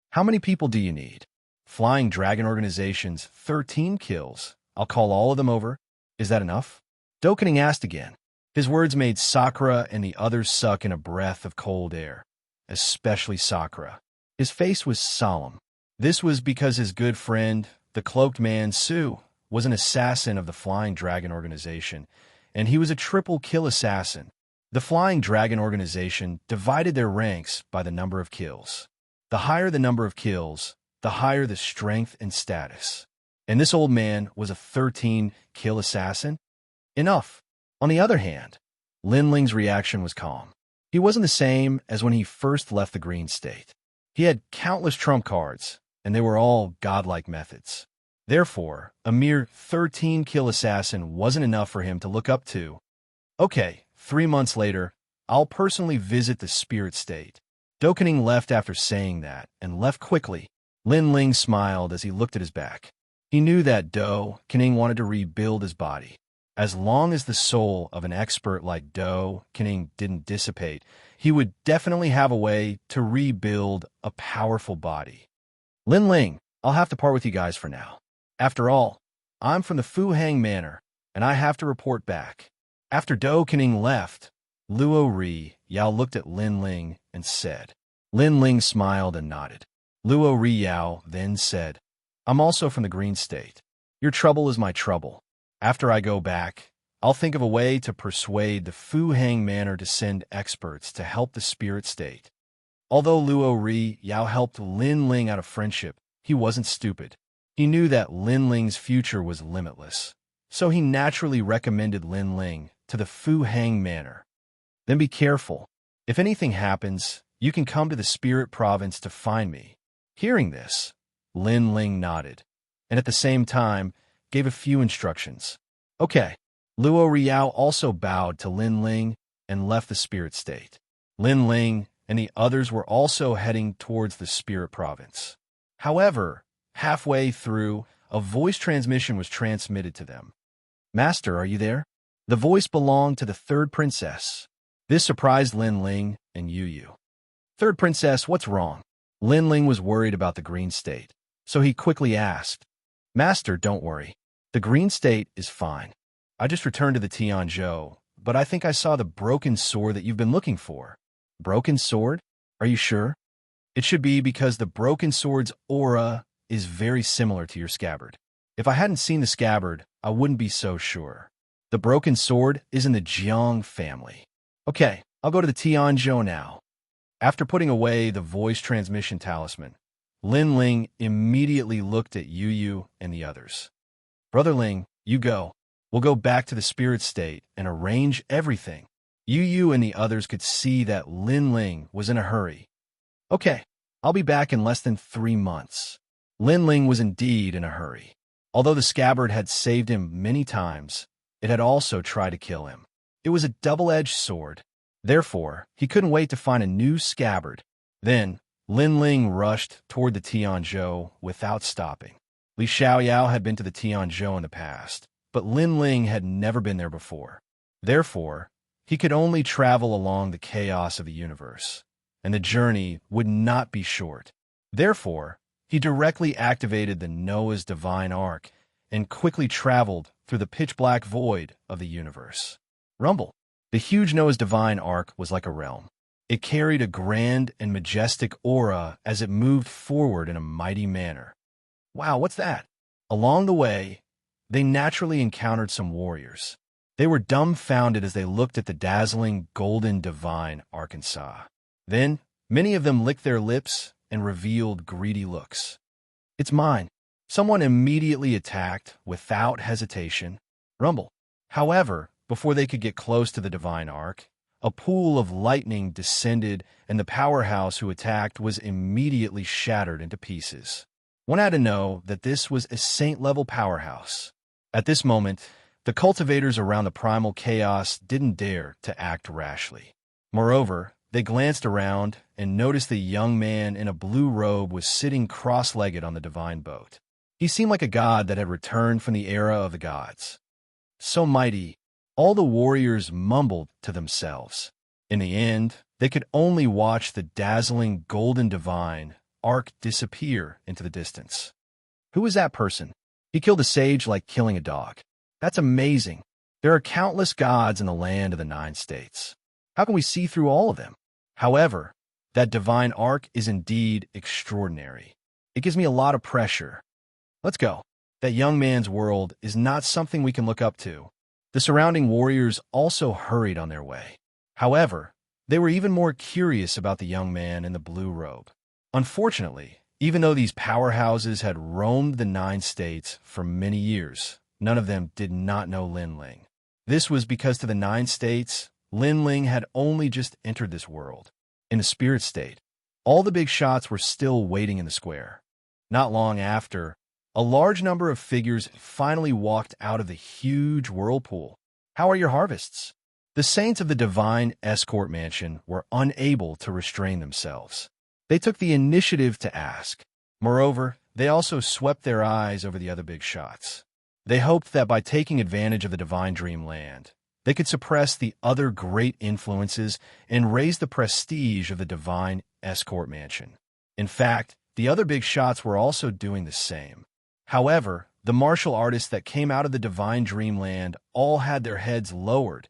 How many people do you need? Flying Dragon organization's 13 kills. I'll call all of them over. Is that enough? Do Afterimages asked again. His words made Sakura and the others suck in a breath of cold air, especially Sakura. His face was solemn. This was because his good friend, the cloaked man Su, was an assassin of the Flying Dragon organization, and he was a triple kill assassin. The Flying Dragon organization divided their ranks by the number of kills. The higher the number of kills, the higher the strength and status. And this old man was a 13-kill assassin? Enough. On the other hand, Lin Ling's reaction was calm. He wasn't the same as when he first left the Green State. He had countless trump cards, and they were all godlike methods. Therefore, a mere 13-kill assassin wasn't enough for him to look up to. Okay, 3 months later, I'll personally visit the spirit state. Do Kening left after saying that, and left quickly. Lin Ling smiled as he looked at his back. He knew that Do Kening wanted to rebuild his body. As long as the soul of an expert like Do Kening didn't dissipate, he would definitely have a way to rebuild a powerful body. Lin Ling, I'll have to part with you guys for now. After all, I'm from the Fu Hang Manor, and I have to report back. After Do Kening left, Luo Ri Yao looked at Lin Ling and said. Lin Ling smiled and nodded. Luo Ri Yao then said, I'm also from the Green State. Your trouble is my trouble. After I go back, I'll think of a way to persuade the Fu Hang Manor to send experts to help the spirit state. Although Luo Ri Yao helped Lin Ling out of friendship, he wasn't stupid. He knew that Lin Ling's future was limitless, so he naturally recommended Lin Ling to the Fu Hang Manor. Then be careful. If anything happens, you can come to the spirit province to find me. Hearing this, Lin Ling nodded, and at the same time, gave a few instructions. Okay. Luo Ri Yao also bowed to Lin Ling and left the spirit state. Lin Ling and the others were also heading towards the spirit province. However, halfway through, a voice transmission was transmitted to them. Master, are you there? The voice belonged to the third princess. This surprised Lin Ling and Yu Yu. Third princess, what's wrong? Lin Ling was worried about the Green State, so he quickly asked, Master, don't worry. The Green State is fine. I just returned to the Tianzhou, but I think I saw the broken sword that you've been looking for. Broken sword? Are you sure? It should be because the broken sword's aura is very similar to your scabbard. If I hadn't seen the scabbard, I wouldn't be so sure. The broken sword is in the Jiang family. Okay, I'll go to the Tianzhou now. After putting away the voice transmission talisman, Lin Ling immediately looked at Yu Yu and the others. Brother Ling, you go. We'll go back to the spirit state and arrange everything. Yu Yu and the others could see that Lin Ling was in a hurry. Okay, I'll be back in less than 3 months. Lin Ling was indeed in a hurry. Although the scabbard had saved him many times, it had also tried to kill him. It was a double-edged sword. Therefore, he couldn't wait to find a new scabbard. Then, Lin Ling rushed toward the Tianzhou without stopping. Li Xiaoyao had been to the Tianzhou in the past, but Lin Ling had never been there before. Therefore, he could only travel along the chaos of the universe, and the journey would not be short. Therefore, he directly activated the Noah's Divine Ark and quickly traveled through the pitch-black void of the universe. Rumble. The huge Noah's Divine Ark was like a realm. It carried a grand and majestic aura as it moved forward in a mighty manner. Wow, what's that? Along the way, they naturally encountered some warriors. They were dumbfounded as they looked at the dazzling golden divine Arkansas. Then, many of them licked their lips and revealed greedy looks. It's mine. Someone immediately attacked without hesitation. Rumble. However, before they could get close to the divine ark, a pool of lightning descended and the powerhouse who attacked was immediately shattered into pieces. One had to know that this was a saint-level powerhouse. At this moment, the cultivators around the primal chaos didn't dare to act rashly. Moreover, they glanced around and noticed the young man in a blue robe was sitting cross-legged on the divine boat. He seemed like a god that had returned from the era of the gods. So mighty, all the warriors mumbled to themselves. In the end, they could only watch the dazzling golden divine ark disappear into the distance. Who is that person? He killed a sage like killing a dog. That's amazing. There are countless gods in the land of the 9 states. How can we see through all of them? However, that divine ark is indeed extraordinary. It gives me a lot of pressure. Let's go. That young man's world is not something we can look up to. The surrounding warriors also hurried on their way. However, they were even more curious about the young man in the blue robe. Unfortunately, even though these powerhouses had roamed the 9 states for many years, none of them did not know Lin Ling. This was because to the 9 states, Lin Ling had only just entered this world. In the spirit state, all the big shots were still waiting in the square. Not long after, a large number of figures finally walked out of the huge whirlpool. How are your harvests? The saints of the divine escort mansion were unable to restrain themselves. They took the initiative to ask. Moreover, they also swept their eyes over the other big shots. They hoped that by taking advantage of the divine dreamland, they could suppress the other great influences and raise the prestige of the divine escort mansion. In fact, the other big shots were also doing the same. However, the martial artists that came out of the divine dreamland all had their heads lowered,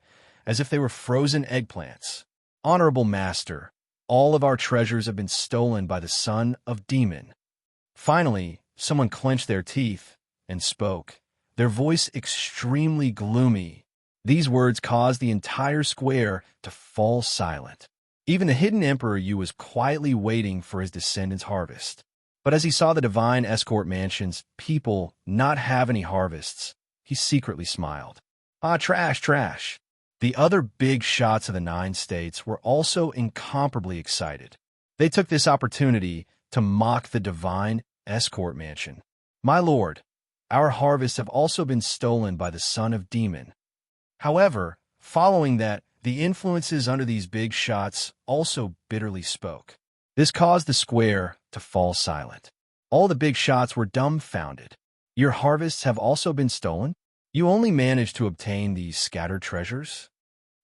as if they were frozen eggplants. Honorable Master, all of our treasures have been stolen by the son of Demon. Finally, someone clenched their teeth and spoke, their voice extremely gloomy. These words caused the entire square to fall silent. Even the hidden Emperor Yu was quietly waiting for his descendants' harvest. But as he saw the divine escort mansion's people not have any harvests, he secretly smiled. Ah, trash, trash. The other big shots of the 9 states were also incomparably excited. They took this opportunity to mock the divine escort mansion. My lord, our harvests have also been stolen by the son of Demon. However, following that, the influences under these big shots also bitterly spoke. This caused the square to fall silent. All the big shots were dumbfounded. Your harvests have also been stolen? You only managed to obtain these scattered treasures?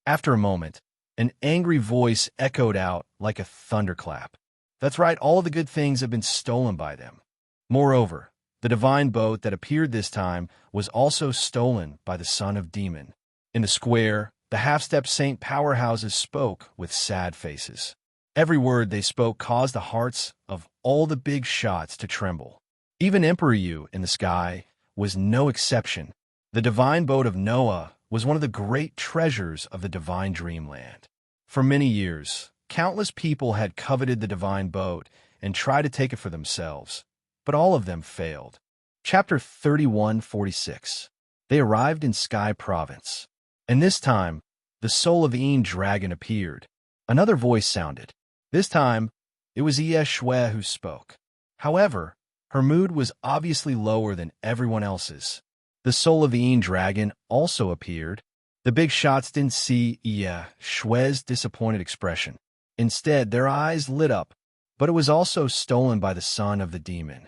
After a moment, an angry voice echoed out like a thunderclap. That's right, all of the good things have been stolen by them. Moreover, the divine boat that appeared this time was also stolen by the son of Demon. In the square, the half-step saint powerhouses spoke with sad faces. Every word they spoke caused the hearts of all the big shots to tremble. Even Emperor Yu in the sky was no exception. The divine boat of Noah was one of the great treasures of the divine dreamland. For many years, countless people had coveted the divine boat and tried to take it for themselves, but all of them failed. Chapter 31:46. They arrived in Sky Province, and this time, the soul of the Yin dragon appeared. Another voice sounded. This time, it was Xianxia who spoke. However, her mood was obviously lower than everyone else's. The soul of the Yin dragon also appeared. The big shots didn't see Xiaxia's disappointed expression. Instead, their eyes lit up, but it was also stolen by the son of the demon.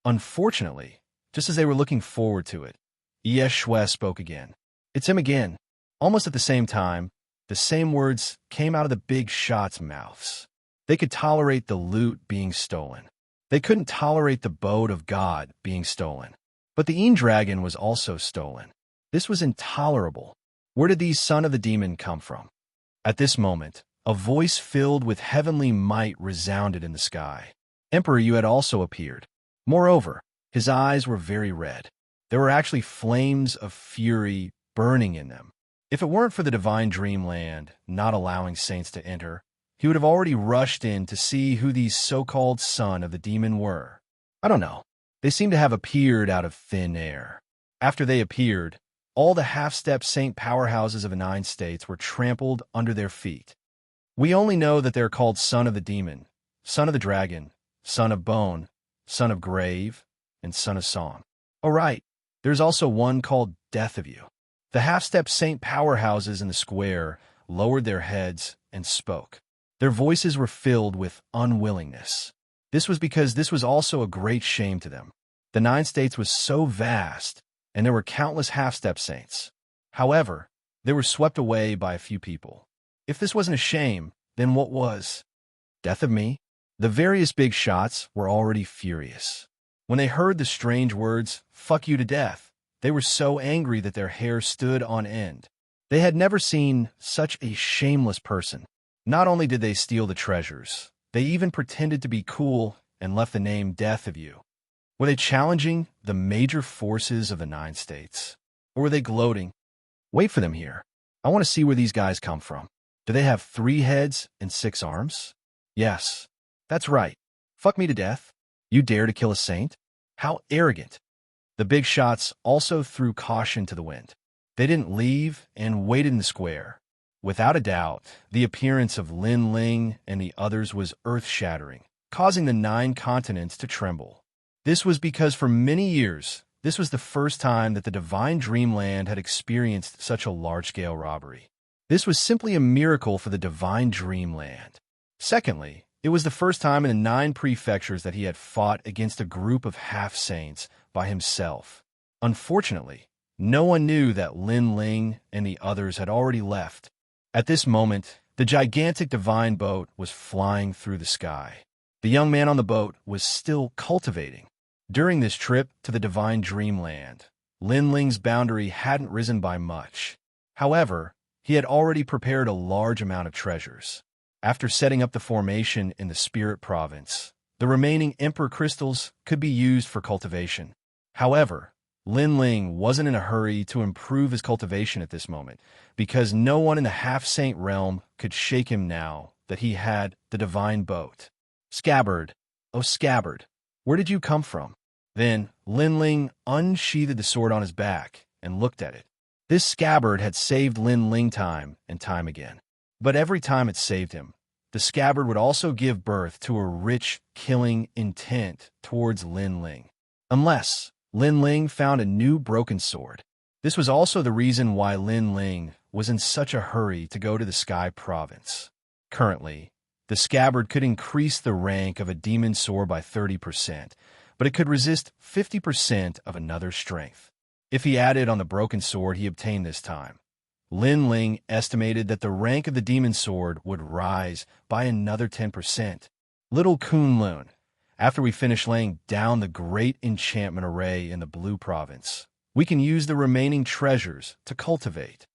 Unfortunately, just as they were looking forward to it, Xianxia spoke again. It's him again. Almost at the same time, the same words came out of the big shots' mouths. They could tolerate the loot being stolen. They couldn't tolerate the boat of God being stolen. But the Yin dragon was also stolen. This was intolerable. Where did these son of the demon come from? At this moment, a voice filled with heavenly might resounded in the sky. Emperor Yu had also appeared. Moreover, his eyes were very red. There were actually flames of fury burning in them. If it weren't for the divine dreamland not allowing saints to enter, he would have already rushed in to see who these so-called son of the demon were. I don't know. They seem to have appeared out of thin air. After they appeared, all the half-step saint powerhouses of the 9 states were trampled under their feet. We only know that they're called son of the demon, son of the dragon, son of bone, son of grave, and son of song. Oh right, there's also one called death of you. The half-step saint powerhouses in the square lowered their heads and spoke. Their voices were filled with unwillingness. This was because this was also a great shame to them. The 9 states was so vast, and there were countless half-step saints. However, they were swept away by a few people. If this wasn't a shame, then what was? Death of me? The various big shots were already furious. When they heard the strange words, "Fuck you to death," they were so angry that their hair stood on end. They had never seen such a shameless person. Not only did they steal the treasures, they even pretended to be cool and left the name Death of You. Were they challenging the major forces of the 9 states? Or were they gloating? Wait for them here. I want to see where these guys come from. Do they have 3 heads and 6 arms? Yes, that's right. Fuck me to death. You dare to kill a saint? How arrogant. The big shots also threw caution to the wind. They didn't leave and waited in the square. Without a doubt, the appearance of Lin Ling and the others was earth-shattering, causing the 9 continents to tremble. This was because for many years, this was the first time that the divine dreamland had experienced such a large-scale robbery. This was simply a miracle for the divine dreamland. Secondly, it was the first time in the 9 prefectures that he had fought against a group of half-saints by himself. Unfortunately, no one knew that Lin Ling and the others had already left. At this moment, the gigantic divine boat was flying through the sky. The young man on the boat was still cultivating. During this trip to the divine dreamland, Lin Ling's boundary hadn't risen by much. However, he had already prepared a large amount of treasures. After setting up the formation in the Spirit Province, the remaining Emperor crystals could be used for cultivation. However, Lin Ling wasn't in a hurry to improve his cultivation at this moment, because no one in the half-saint realm could shake him now that he had the divine boat. Scabbard, oh Scabbard, where did you come from? Then Lin Ling unsheathed the sword on his back and looked at it. This scabbard had saved Lin Ling time and time again. But every time it saved him, the scabbard would also give birth to a rich, killing intent towards Lin Ling. Unless Lin Ling found a new broken sword. This was also the reason why Lin Ling was in such a hurry to go to the Sky Province. Currently, the scabbard could increase the rank of a demon sword by 30%, but it could resist 50% of another's strength. If he added on the broken sword he obtained this time, Lin Ling estimated that the rank of the demon sword would rise by another 10%. Little Kunlun, after we finish laying down the great enchantment array in the Blue Province, we can use the remaining treasures to cultivate.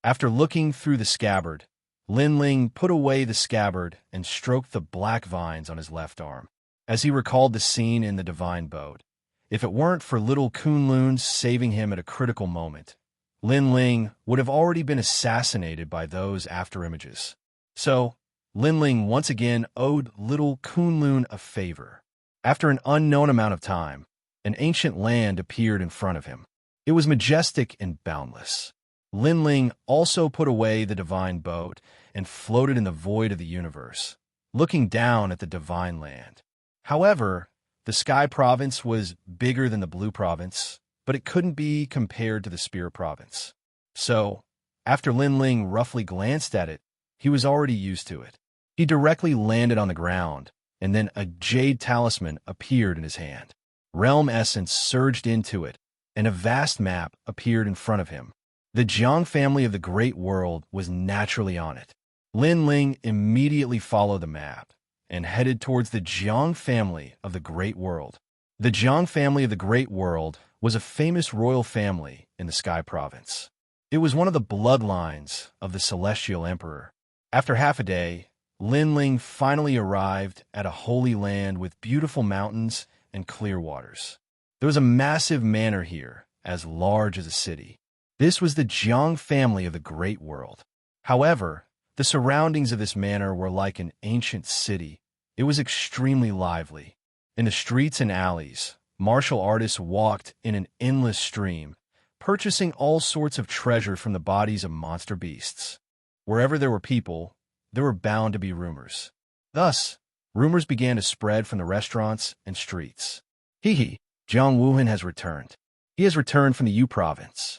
After looking through the scabbard, Lin Ling put away the scabbard and stroked the black vines on his left arm. As he recalled the scene in the divine boat, if it weren't for little Kunlun saving him at a critical moment, Lin Ling would have already been assassinated by those afterimages. So, Lin Ling once again owed little Kunlun a favor. After an unknown amount of time, an ancient land appeared in front of him. It was majestic and boundless. Lin Ling also put away the divine boat and floated in the void of the universe, looking down at the divine land. However, the Sky Province was bigger than the Blue Province, but it couldn't be compared to the Spirit Province. So, after Lin Ling roughly glanced at it, he was already used to it. He directly landed on the ground, and then a jade talisman appeared in his hand. Realm essence surged into it, and a vast map appeared in front of him. The Jiang family of the Great World was naturally on it. Lin Ling immediately followed the map and headed towards the Jiang family of the Great World. The Jiang family of the Great World was a famous royal family in the Sky Province. It was one of the bloodlines of the Celestial Emperor. After half a day, Lin Ling finally arrived at a holy land with beautiful mountains and clear waters. There was a massive manor here, as large as a city. This was the Jiang family of the Great World. However, the surroundings of this manor were like an ancient city. It was extremely lively. In the streets and alleys, martial artists walked in an endless stream, purchasing all sorts of treasure from the bodies of monster beasts. Wherever there were people, there were bound to be rumors. Thus, rumors began to spread from the restaurants and streets. Hee, Jiang Wuhan has returned. He has returned from the Yu province.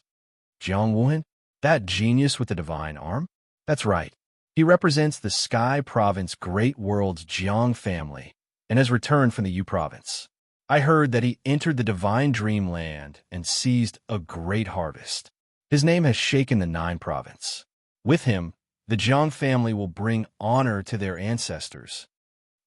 Jiang Wuhan? That genius with the divine arm? That's right. He represents the Sky Province Great World's Jiang family and has returned from the Yu province. I heard that he entered the divine dreamland and seized a great harvest. His name has shaken the 9 province. With him, the Jiang family will bring honor to their ancestors.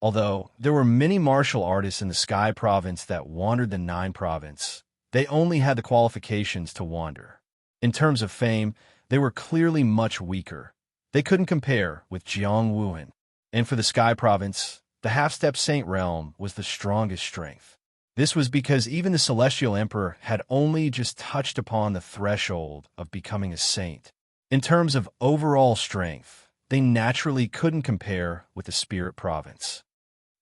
Although there were many martial artists in the Sky Province that wandered the 9 province, they only had the qualifications to wander. In terms of fame, they were clearly much weaker. They couldn't compare with Jiang Wuhan. And for the Sky Province, the half-step saint realm was the strongest strength. This was because even the Celestial Emperor had only just touched upon the threshold of becoming a saint. In terms of overall strength, they naturally couldn't compare with the Spirit Province.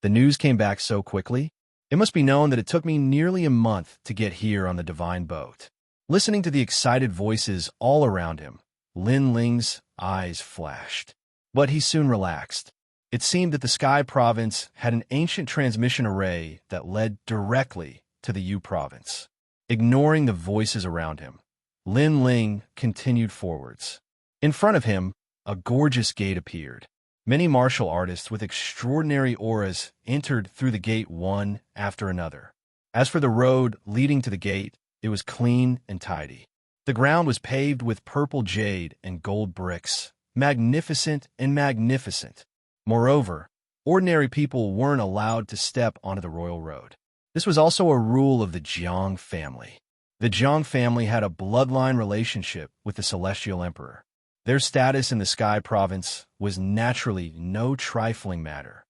The news came back so quickly. It must be known that it took me nearly a month to get here on the divine boat. Listening to the excited voices all around him, Lin Ling's eyes flashed. But he soon relaxed. It seemed that the Sky Province had an ancient transmission array that led directly to the Yu Province. Ignoring the voices around him, Lin Ling continued forwards. In front of him, a gorgeous gate appeared. Many martial artists with extraordinary auras entered through the gate one after another. As for the road leading to the gate, it was clean and tidy. The ground was paved with purple jade and gold bricks, magnificent and magnificent. Moreover, ordinary people weren't allowed to step onto the royal road. This was also a rule of the Jiang family. The Jiang family had a bloodline relationship with the Celestial Emperor. Their status in the Sky Province was naturally no trifling matter.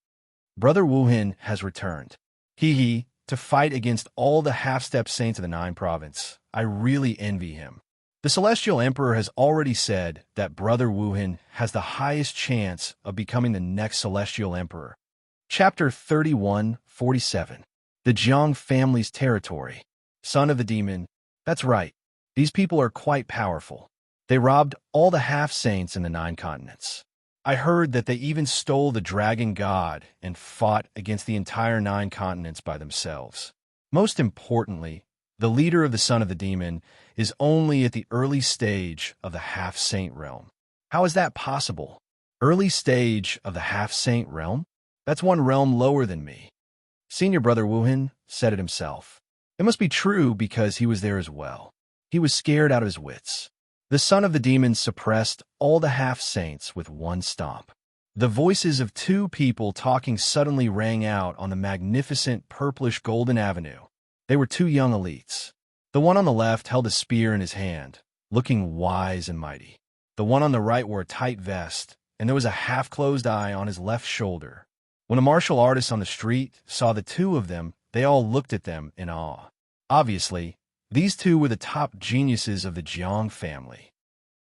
Brother Wuhan has returned. To fight against all the half-step saints of the Nine Province. I really envy him. The Celestial Emperor has already said that Brother Wuhan has the highest chance of becoming the next Celestial Emperor. Chapter 31:47. The Jiang family's territory. Son of the Demon. That's right. These people are quite powerful. They robbed all the half-saints in the 9 continents. I heard that they even stole the dragon god and fought against the entire 9 continents by themselves. Most importantly, the leader of the Son of the Demon is only at the early stage of the half-saint realm. How is that possible? Early stage of the half-saint realm? That's one realm lower than me. Senior Brother Wuhan said it himself. It must be true because he was there as well. He was scared out of his wits. The Son of the Demon suppressed all the half-saints with one stomp. The voices of 2 people talking suddenly rang out on the magnificent purplish golden avenue. They were 2 young elites. The one on the left held a spear in his hand, looking wise and mighty. The one on the right wore a tight vest, and there was a half-closed eye on his left shoulder. When the martial artists on the street saw the 2 of them, they all looked at them in awe. Obviously, these 2 were the top geniuses of the Jiang family.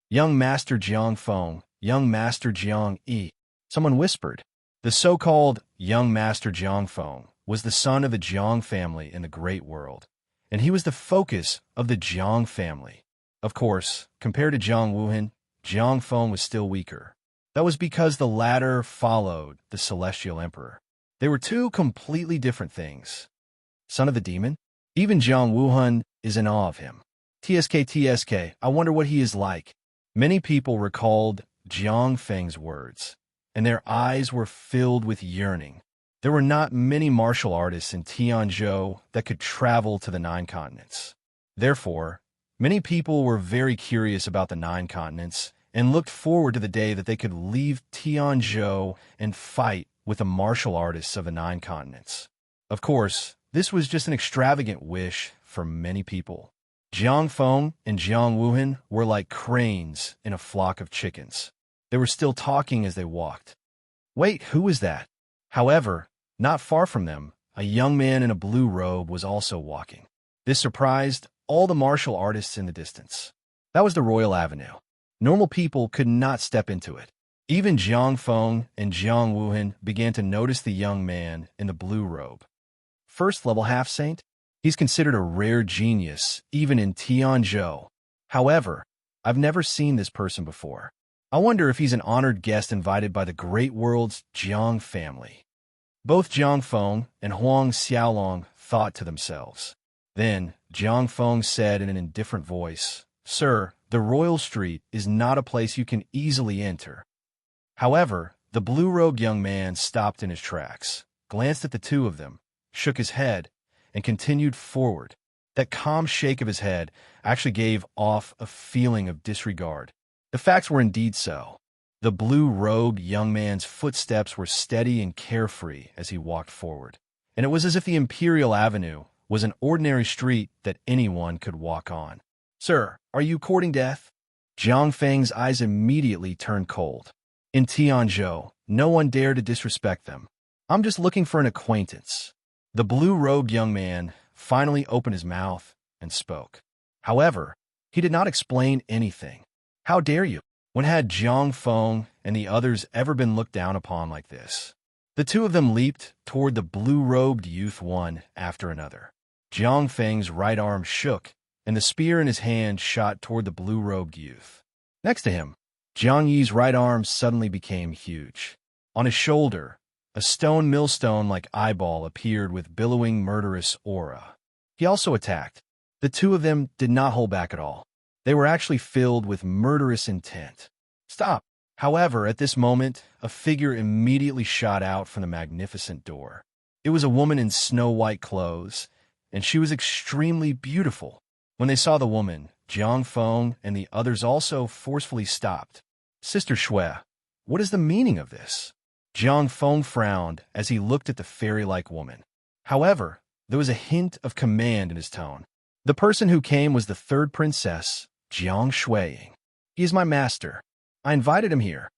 Young Master Jiang Feng, Young Master Jiang Yi. Someone whispered. The so-called Young Master Jiang Feng was the son of the Jiang family in the Great World, and he was the focus of the Jiang family. Of course, compared to Jiang Wuhan, Jiang Feng was still weaker. That was because the latter followed the Celestial Emperor. They were 2 completely different things. Son of the Demon? Even Jiang Wuhan is in awe of him. TSK, I wonder what he is like. Many people recalled Jiang Feng's words, and their eyes were filled with yearning. There were not many martial artists in Tianzhou that could travel to the 9 continents. Therefore, many people were very curious about the 9 continents and looked forward to the day that they could leave Tianzhou and fight with the martial artists of the 9 continents. Of course, this was just an extravagant wish for many people. Jiang Feng and Jiang Wuhan were like cranes in a flock of chickens. They were still talking as they walked. Wait, who was that? However, not far from them, a young man in a blue robe was also walking. This surprised all the martial artists in the distance. That was the Royal Avenue. Normal people could not step into it. Even Jiang Feng and Jiang Wuhan began to notice the young man in the blue robe. First-level half-saint? He's considered a rare genius, even in Tianzhou. However, I've never seen this person before. I wonder if he's an honored guest invited by the Great World's Jiang family. Both Jiang Feng and Huang Xiaolong thought to themselves. Then, Jiang Feng said in an indifferent voice, Sir, the Royal Street is not a place you can easily enter. However, the blue-robed young man stopped in his tracks, glanced at the 2 of them, shook his head, and continued forward. That calm shake of his head actually gave off a feeling of disregard. The facts were indeed so. The blue-robed young man's footsteps were steady and carefree as he walked forward, and it was as if the Imperial Avenue was an ordinary street that anyone could walk on. Sir, are you courting death? Jiang Feng's eyes immediately turned cold. In Tianzhou, no one dared to disrespect them. I'm just looking for an acquaintance. The blue-robed young man finally opened his mouth and spoke. However, he did not explain anything. How dare you? When had Jiang Feng and the others ever been looked down upon like this? The 2 of them leaped toward the blue-robed youth one after another. Jiang Feng's right arm shook, and the spear in his hand shot toward the blue-robed youth. Next to him, Jiang Yi's right arm suddenly became huge. On his shoulder, a stone millstone-like eyeball appeared with billowing murderous aura. He also attacked. The 2 of them did not hold back at all. They were actually filled with murderous intent. Stop! However, at this moment, a figure immediately shot out from the magnificent door. It was a woman in snow-white clothes, and she was extremely beautiful. When they saw the woman, Jiang Feng and the others also forcefully stopped. Sister Shui, what is the meaning of this? Jiang Feng frowned as he looked at the fairy-like woman. However, there was a hint of command in his tone. The person who came was the third princess, Jiang Shuiying. He is my master. I invited him here.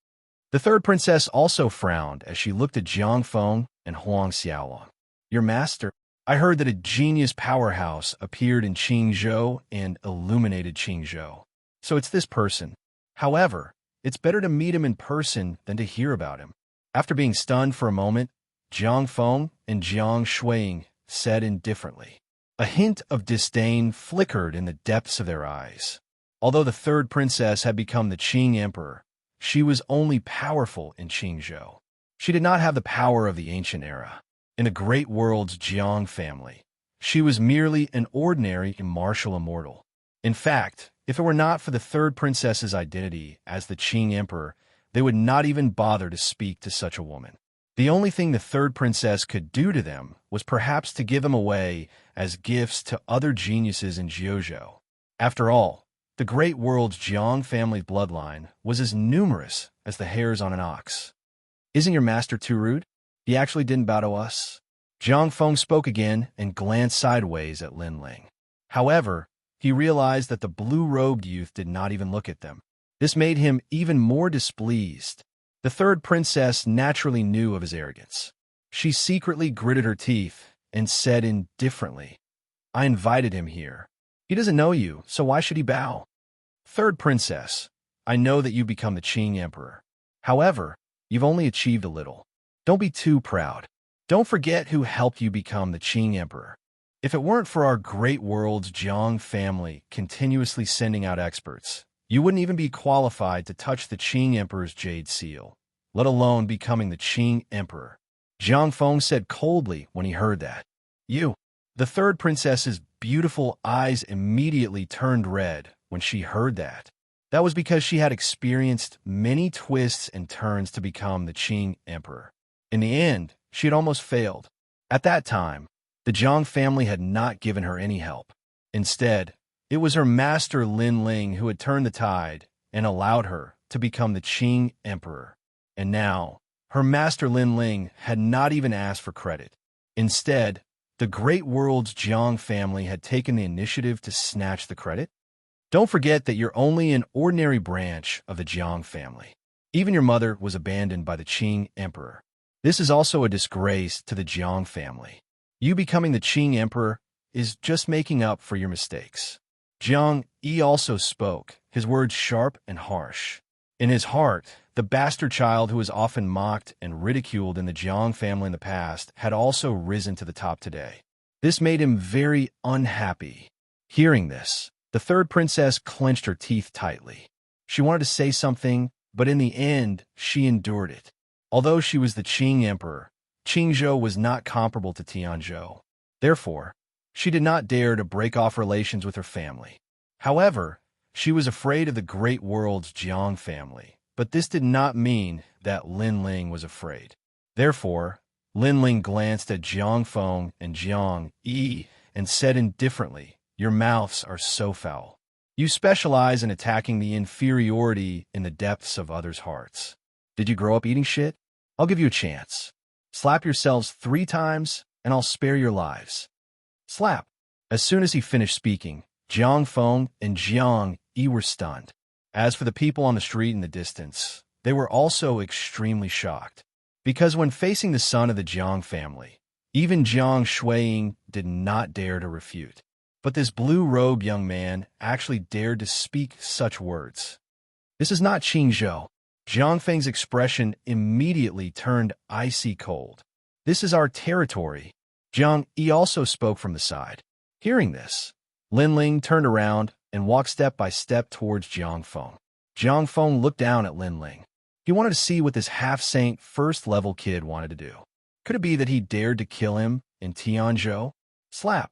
The third princess also frowned as she looked at Jiang Feng and Huang Xiaolong. Your master? I heard that a genius powerhouse appeared in Qingzhou and illuminated Qingzhou. So it's this person. However, it's better to meet him in person than to hear about him. After being stunned for a moment, Jiang Feng and Jiang Shuiying said indifferently. A hint of disdain flickered in the depths of their eyes. Although the third princess had become the Qing emperor, she was only powerful in Qingzhou. She did not have the power of the ancient era. In the great world's Jiang family, she was merely an ordinary martial immortal. In fact, if it were not for the third princess's identity as the Qing emperor, they would not even bother to speak to such a woman. The only thing the third princess could do to them was perhaps to give them away as gifts to other geniuses in Jiuzhou. After all, the great world's Jiang family bloodline was as numerous as the hairs on an ox. Isn't your master too rude? He actually didn't bow to us. Jiang Feng spoke again and glanced sideways at Lin Ling. However, he realized that the blue-robed youth did not even look at them. This made him even more displeased. The third princess naturally knew of his arrogance. She secretly gritted her teeth and said indifferently, I invited him here. He doesn't know you, so why should he bow? Third princess, I know that you've become the Qing emperor. However, you've only achieved a little. Don't be too proud. Don't forget who helped you become the Qing emperor. If it weren't for our great world's Jiang family continuously sending out experts, you wouldn't even be qualified to touch the Qing emperor's jade seal, let alone becoming the Qing emperor. Jiang Feng said coldly when he heard that. You. The third princess's beautiful eyes immediately turned red when she heard that. That was because she had experienced many twists and turns to become the Qing emperor. In the end, she had almost failed. At that time, the Jiang family had not given her any help. Instead, it was her master Lin Ling who had turned the tide and allowed her to become the Qing emperor. And now, her master Lin Ling had not even asked for credit. Instead, the great world's Jiang family had taken the initiative to snatch the credit. Don't forget that you're only an ordinary branch of the Jiang family. Even your mother was abandoned by the Qing emperor. This is also a disgrace to the Jiang family. You becoming the Qing emperor is just making up for your mistakes. Jiang Yi also spoke, his words sharp and harsh. In his heart, the bastard child who was often mocked and ridiculed in the Jiang family in the past had also risen to the top today. This made him very unhappy. Hearing this, the third princess clenched her teeth tightly. She wanted to say something, but in the end, she endured it. Although she was the Qing emperor, Qingzhou was not comparable to Tianzhou. Therefore, she did not dare to break off relations with her family. However, she was afraid of the great world's Jiang family, but this did not mean that Lin Ling was afraid. Therefore, Lin Ling glanced at Jiang Feng and Jiang Yi and said indifferently, Your mouths are so foul. You specialize in attacking the inferiority in the depths of others' hearts. Did you grow up eating shit? I'll give you a chance. Slap yourselves 3 times, and I'll spare your lives. Slap. As soon as he finished speaking, Jiang Feng and Jiang Yi were stunned. As for the people on the street in the distance, they were also extremely shocked. Because when facing the son of the Jiang family, even Jiang Shuiying did not dare to refute. But this blue-robed young man actually dared to speak such words. This is not Qingzhou. Jiang Feng's expression immediately turned icy cold. This is our territory. Jiang Yi also spoke from the side. Hearing this, Lin Ling turned around and walked step by step towards Jiang Feng. Jiang Feng looked down at Lin Ling. He wanted to see what this half-saint first-level kid wanted to do. Could it be that he dared to kill him in Tianzhou? Slap.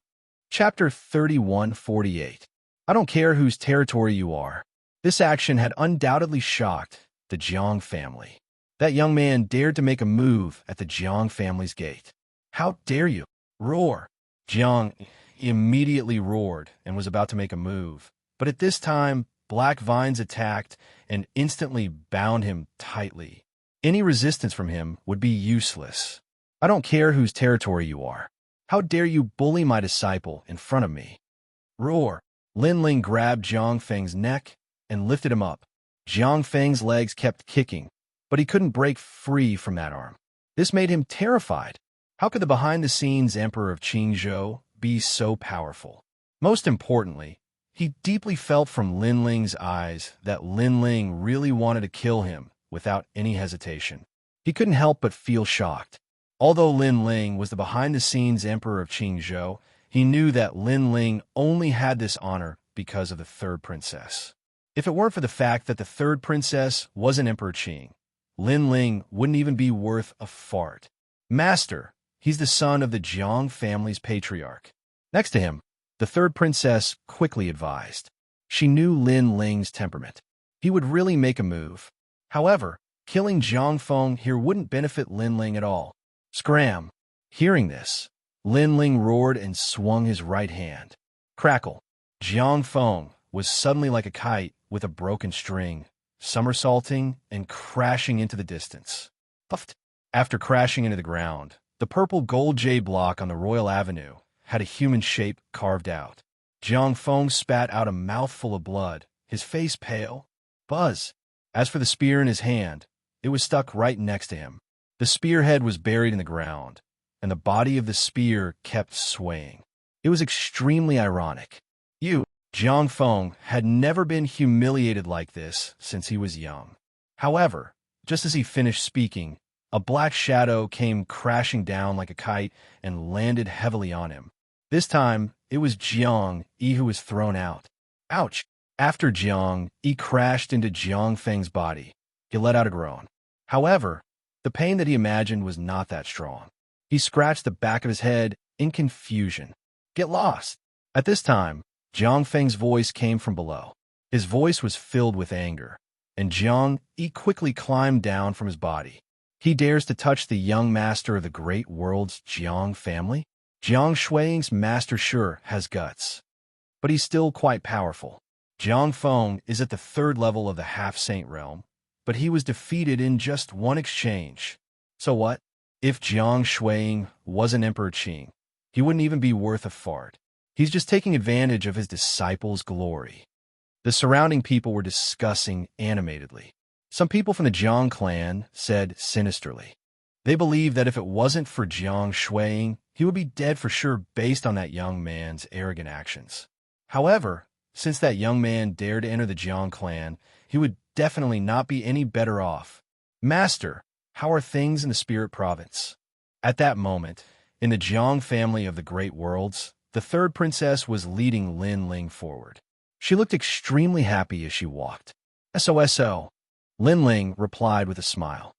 Chapter 31:48. I don't care whose territory you are. This action had undoubtedly shocked the Jiang family. That young man dared to make a move at the Jiang family's gate. How dare you? Roar! Jiang immediately roared and was about to make a move. But at this time, black vines attacked and instantly bound him tightly. Any resistance from him would be useless. I don't care whose territory you are. How dare you bully my disciple in front of me? Roar! Lin Ling grabbed Jiang Feng's neck and lifted him up. Jiang Feng's legs kept kicking, but he couldn't break free from that arm. This made him terrified. How could the behind-the-scenes emperor of Qingzhou be so powerful? Most importantly, he deeply felt from Lin Ling's eyes that Lin Ling really wanted to kill him without any hesitation. He couldn't help but feel shocked. Although Lin Ling was the behind-the-scenes emperor of Qingzhou, he knew that Lin Ling only had this honor because of the third princess. If it weren't for the fact that the third princess wasn't Emperor Qing, Lin Ling wouldn't even be worth a fart. Master, he's the son of the Jiang family's patriarch. Next to him, the third princess quickly advised. She knew Lin Ling's temperament. He would really make a move. However, killing Jiang Feng here wouldn't benefit Lin Ling at all. Scram! Hearing this, Lin Ling roared and swung his right hand. Crackle! Jiang Feng was suddenly like a kite with a broken string, somersaulting and crashing into the distance. Puffed! After crashing into the ground, the purple gold jade block on the Royal Avenue had a human shape carved out. Jiang Feng spat out a mouthful of blood, his face pale. Buzz! As for the spear in his hand, it was stuck right next to him. The spearhead was buried in the ground, and the body of the spear kept swaying. It was extremely ironic. Jiang Feng had never been humiliated like this since he was young. However, just as he finished speaking, a black shadow came crashing down like a kite and landed heavily on him. This time, it was Jiang Yi who was thrown out. Ouch! After Jiang Yi crashed into Jiang Feng's body, he let out a groan. However, the pain that he imagined was not that strong. He scratched the back of his head in confusion. Get lost! At this time, Jiang Feng's voice came from below. His voice was filled with anger, and Jiang Yi quickly climbed down from his body. He dares to touch the young master of the great world's Jiang family? Jiang Shuiying's master sure has guts, but he's still quite powerful. Jiang Feng is at the third level of the half-saint realm, but he was defeated in just one exchange. So what? If Jiang Shuiying wasn't Emperor Qing, he wouldn't even be worth a fart. He's just taking advantage of his disciples' glory. The surrounding people were discussing animatedly. Some people from the Jiang clan said sinisterly. They believed that if it wasn't for Jiang Shuiying, he would be dead for sure based on that young man's arrogant actions. However, since that young man dared to enter the Jiang clan, he would definitely not be any better off. Master, how are things in the Spirit Province? At that moment, in the Jiang family of the Great Worlds, the third princess was leading Lin Ling forward. She looked extremely happy as she walked. SOSO. Lin Ling replied with a smile.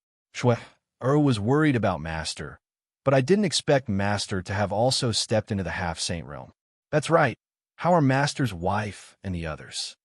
Was worried about Master, but I didn't expect Master to have also stepped into the half-saint realm. That's right. How are Master's wife and the others?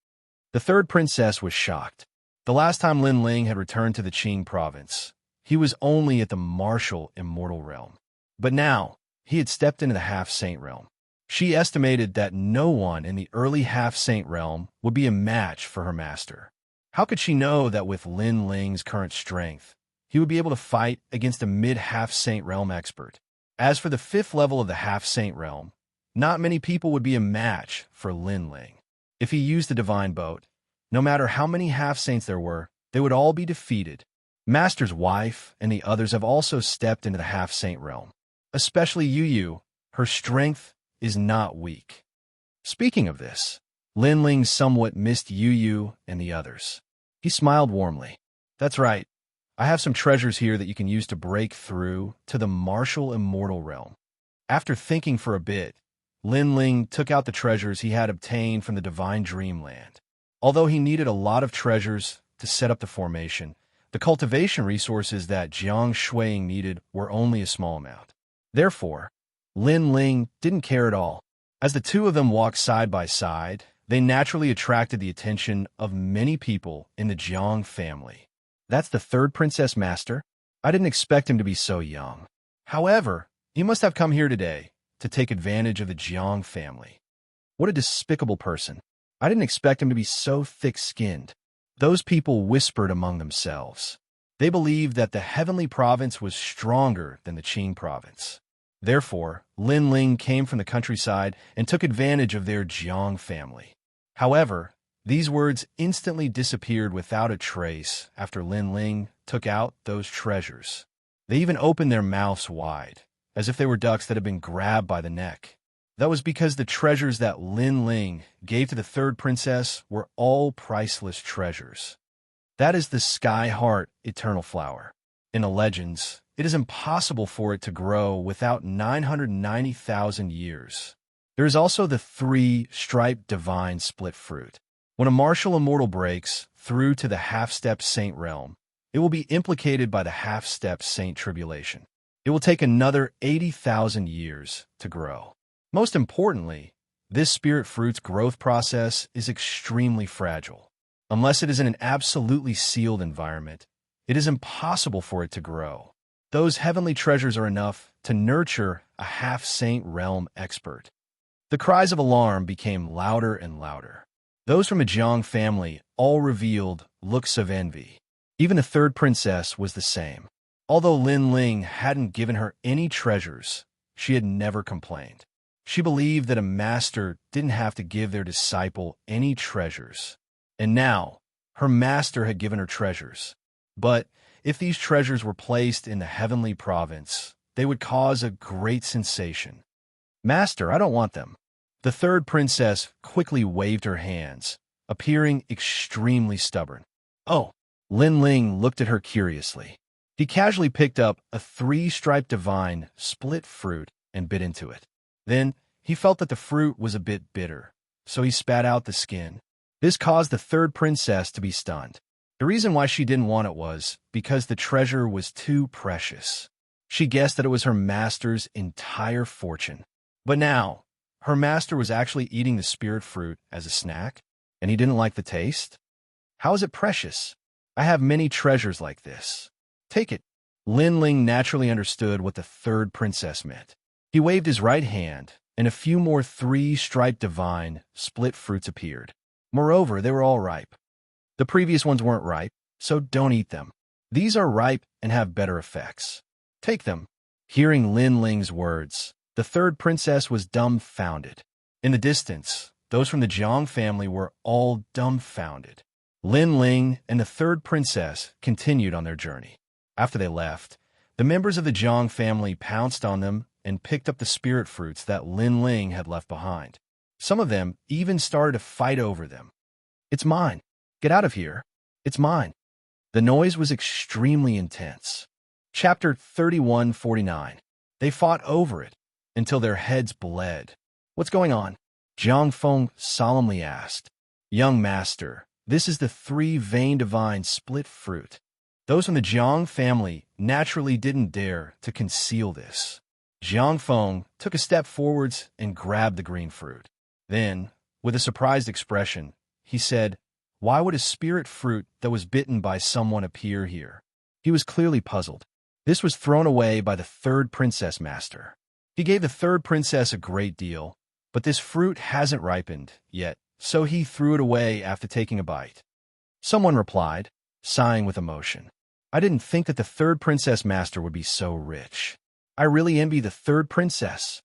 The third princess was shocked. The last time Lin Ling had returned to the Qing province, he was only at the martial immortal realm. But now, he had stepped into the half-saint realm. She estimated that no one in the early half-saint realm would be a match for her master. How could she know that with Lin Ling's current strength, he would be able to fight against a mid-half-saint realm expert? As for the fifth level of the half-saint realm, not many people would be a match for Lin Ling. If he used the divine boat, no matter how many half-saints there were, they would all be defeated. Master's wife and the others have also stepped into the half-saint realm. Especially Yu, her strength is not weak. Speaking of this, Lin Ling somewhat missed Yu and the others. He smiled warmly. That's right. I have some treasures here that you can use to break through to the martial immortal realm. After thinking for a bit, Lin Ling took out the treasures he had obtained from the divine dreamland. Although he needed a lot of treasures to set up the formation, the cultivation resources that Jiang Shuiying needed were only a small amount. Therefore, Lin Ling didn't care at all. As the two of them walked side by side, they naturally attracted the attention of many people in the Jiang family. That's the third princess master? I didn't expect him to be so young. However, he must have come here today to take advantage of the Jiang family. What a despicable person. I didn't expect him to be so thick-skinned. Those people whispered among themselves. They believed that the heavenly province was stronger than the Qing province. Therefore, Lin Ling came from the countryside and took advantage of their Jiang family. However, these words instantly disappeared without a trace after Lin Ling took out those treasures. They even opened their mouths wide, as if they were ducks that had been grabbed by the neck. That was because the treasures that Lin Ling gave to the third princess were all priceless treasures. That is the Sky Heart Eternal Flower. In the legends, it is impossible for it to grow without 990,000 years. There is also the three-striped divine split fruit. When a martial immortal breaks through to the half-step saint realm, it will be implicated by the half-step saint tribulation. It will take another 80,000 years to grow. Most importantly, this spirit fruit's growth process is extremely fragile. Unless it is in an absolutely sealed environment, it is impossible for it to grow. Those heavenly treasures are enough to nurture a half-saint realm expert. The cries of alarm became louder and louder. Those from the Jiang family all revealed looks of envy. Even the third princess was the same. Although Lin Ling hadn't given her any treasures, she had never complained. She believed that a master didn't have to give their disciple any treasures. And now, her master had given her treasures. But if these treasures were placed in the heavenly province, they would cause a great sensation. Master, I don't want them. The third princess quickly waved her hands, appearing extremely stubborn. Oh, Lin Ling looked at her curiously. He casually picked up a three-striped divine split fruit and bit into it. Then, he felt that the fruit was a bit bitter, so he spat out the skin. This caused the third princess to be stunned. The reason why she didn't want it was because the treasure was too precious. She guessed that it was her master's entire fortune. But now, her master was actually eating the spirit fruit as a snack, and he didn't like the taste? How is it precious? I have many treasures like this. Take it. Lin Ling naturally understood what the third princess meant. He waved his right hand, and a few more three-striped divine split fruits appeared. Moreover, they were all ripe. The previous ones weren't ripe, so don't eat them. These are ripe and have better effects. Take them. Hearing Lin Ling's words, the third princess was dumbfounded. In the distance, those from the Jiang family were all dumbfounded. Lin Ling and the third princess continued on their journey. After they left, the members of the Jiang family pounced on them and picked up the spirit fruits that Lin Ling had left behind. Some of them even started to fight over them. It's mine. Get out of here. It's mine. The noise was extremely intense. Chapter 3149. They fought over it until their heads bled. What's going on? Jiang Feng solemnly asked. Young master, this is the three-vein divine split fruit. Those from the Jiang family naturally didn't dare to conceal this. Jiang Feng took a step forwards and grabbed the green fruit. Then, with a surprised expression, he said, "Why would a spirit fruit that was bitten by someone appear here?" He was clearly puzzled. This was thrown away by the third princess master. He gave the third princess a great deal, but this fruit hasn't ripened yet, so he threw it away after taking a bite. Someone replied, sighing with emotion. I didn't think that the third princess master would be so rich. I really envy the third princess.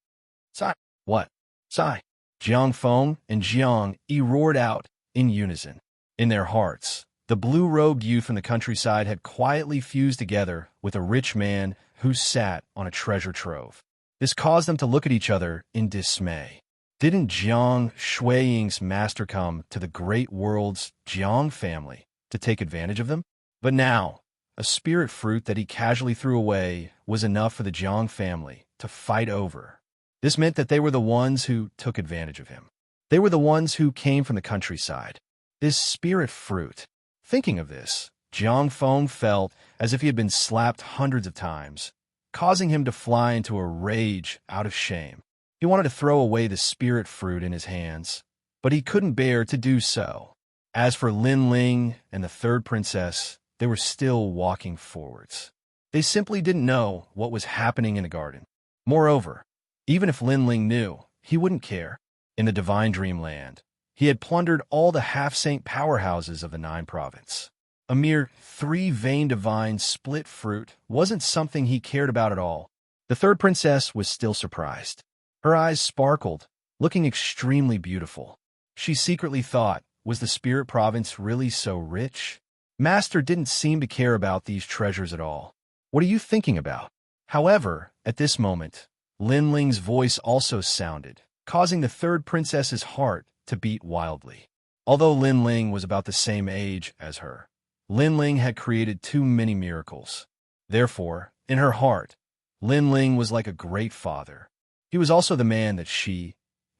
Sigh. What? Sigh. Jiang Feng and Jiang Yi roared out in unison. In their hearts, the blue-robed youth from the countryside had quietly fused together with a rich man who sat on a treasure trove. This caused them to look at each other in dismay. Didn't Jiang Shuiying's master come to the great world's Jiang family to take advantage of them? But now, a spirit fruit that he casually threw away was enough for the Jiang family to fight over. This meant that they were the ones who took advantage of him. They were the ones who came from the countryside. This spirit fruit. Thinking of this, Jiang Feng felt as if he had been slapped hundreds of times, causing him to fly into a rage out of shame. He wanted to throw away the spirit fruit in his hands, but he couldn't bear to do so. As for Lin Ling and the third princess, they were still walking forwards. They simply didn't know what was happening in the garden. Moreover, even if Lin Ling knew, he wouldn't care. In the divine dreamland, he had plundered all the half-saint powerhouses of the Nine Province. A mere 3 vein divine split fruit wasn't something he cared about at all. The third princess was still surprised. Her eyes sparkled, looking extremely beautiful. She secretly thought, was the spirit province really so rich? Master didn't seem to care about these treasures at all. What are you thinking about? However, at this moment, Lin Ling's voice also sounded, causing the third princess's heart to beat wildly. Although Lin Ling was about the same age as her, Lin Ling had created too many miracles. Therefore, in her heart, Lin Ling was like a great father. He was also the man that she,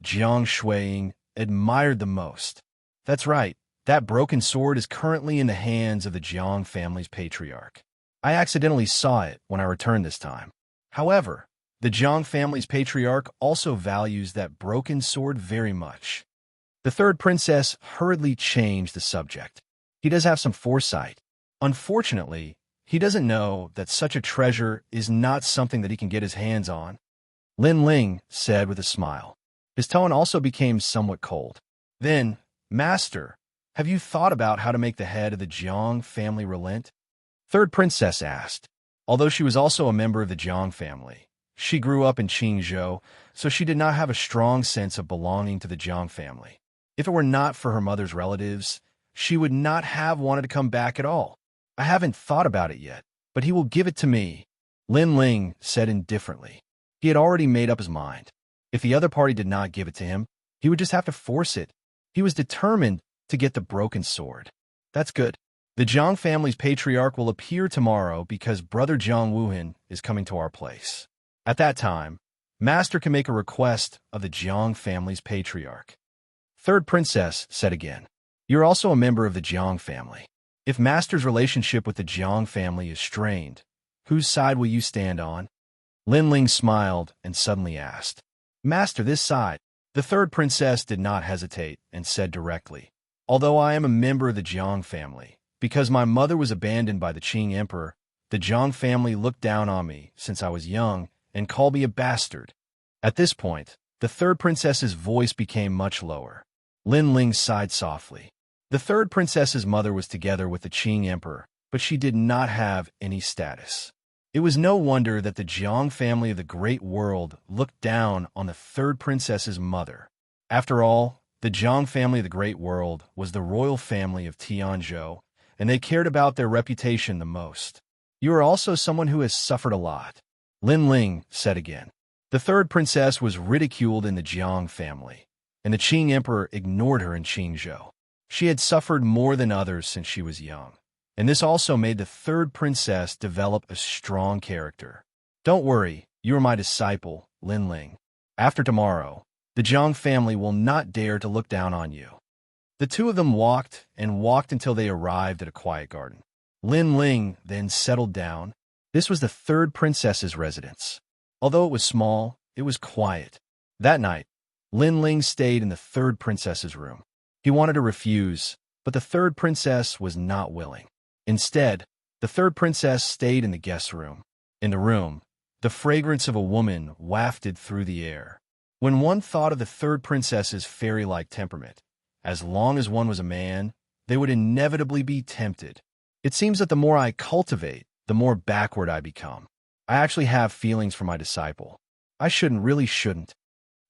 Jiang Shuiying, admired the most. That's right, that broken sword is currently in the hands of the Jiang family's patriarch. I accidentally saw it when I returned this time. However, the Jiang family's patriarch also values that broken sword very much. The third princess hurriedly changed the subject. He does have some foresight. Unfortunately, he doesn't know that such a treasure is not something that he can get his hands on. Lin Ling said with a smile. His tone also became somewhat cold. Then, Master, have you thought about how to make the head of the Jiang family relent? Third princess asked. Although she was also a member of the Jiang family, she grew up in Qingzhou, so she did not have a strong sense of belonging to the Jiang family. If it were not for her mother's relatives, she would not have wanted to come back at all. I haven't thought about it yet, but he will give it to me, Lin Ling said indifferently. He had already made up his mind. If the other party did not give it to him, he would just have to force it. He was determined to get the broken sword. That's good. The Jiang family's patriarch will appear tomorrow because Brother Jiang Wuhan is coming to our place. At that time, Master can make a request of the Jiang family's patriarch. Third princess said again, you're also a member of the Jiang family. If Master's relationship with the Jiang family is strained, whose side will you stand on? Lin Ling smiled and suddenly asked, Master, this side. The third princess did not hesitate and said directly, although I am a member of the Jiang family, because my mother was abandoned by the Qing emperor, the Jiang family looked down on me since I was young and called me a bastard. At this point, the third princess's voice became much lower. Lin Ling sighed softly. The third princess's mother was together with the Qing emperor, but she did not have any status. It was no wonder that the Jiang family of the Great World looked down on the third princess's mother. After all, the Jiang family of the Great World was the royal family of Tianzhou, and they cared about their reputation the most. You are also someone who has suffered a lot, Lin Ling said again. The third princess was ridiculed in the Jiang family, and the Qing emperor ignored her in Qingzhou. She had suffered more than others since she was young, and this also made the third princess develop a strong character. Don't worry, you are my disciple, Lin Ling. After tomorrow, the Jiang family will not dare to look down on you. The two of them walked and walked until they arrived at a quiet garden. Lin Ling then settled down. This was the third princess's residence. Although it was small, it was quiet. That night, Lin Ling stayed in the third princess's room. He wanted to refuse, but the third princess was not willing. Instead, the third princess stayed in the guest room. In the room, the fragrance of a woman wafted through the air. When one thought of the third princess's fairy-like temperament, as long as one was a man, they would inevitably be tempted. It seems that the more I cultivate, the more backward I become. I actually have feelings for my disciple. I really shouldn't.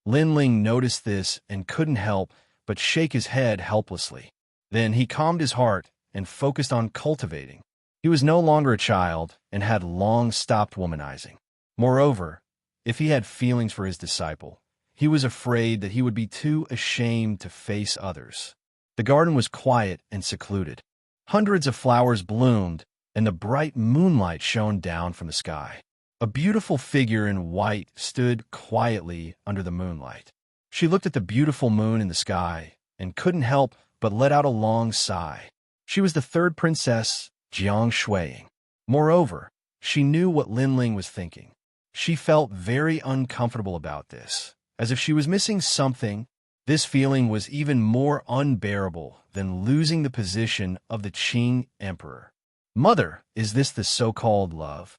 Lin Ling noticed this and couldn't help but shake his head helplessly. Then he calmed his heart and focused on cultivating. He was no longer a child and had long stopped womanizing. Moreover, if he had feelings for his disciple, he was afraid that he would be too ashamed to face others. The garden was quiet and secluded. Hundreds of flowers bloomed, and the bright moonlight shone down from the sky. A beautiful figure in white stood quietly under the moonlight. She looked at the beautiful moon in the sky and couldn't help but let out a long sigh. She was the third princess, Jiang Shuiying. Moreover, she knew what Lin Ling was thinking. She felt very uncomfortable about this, as if she was missing something. This feeling was even more unbearable than losing the position of the Qing emperor. Mother, is this the so-called love?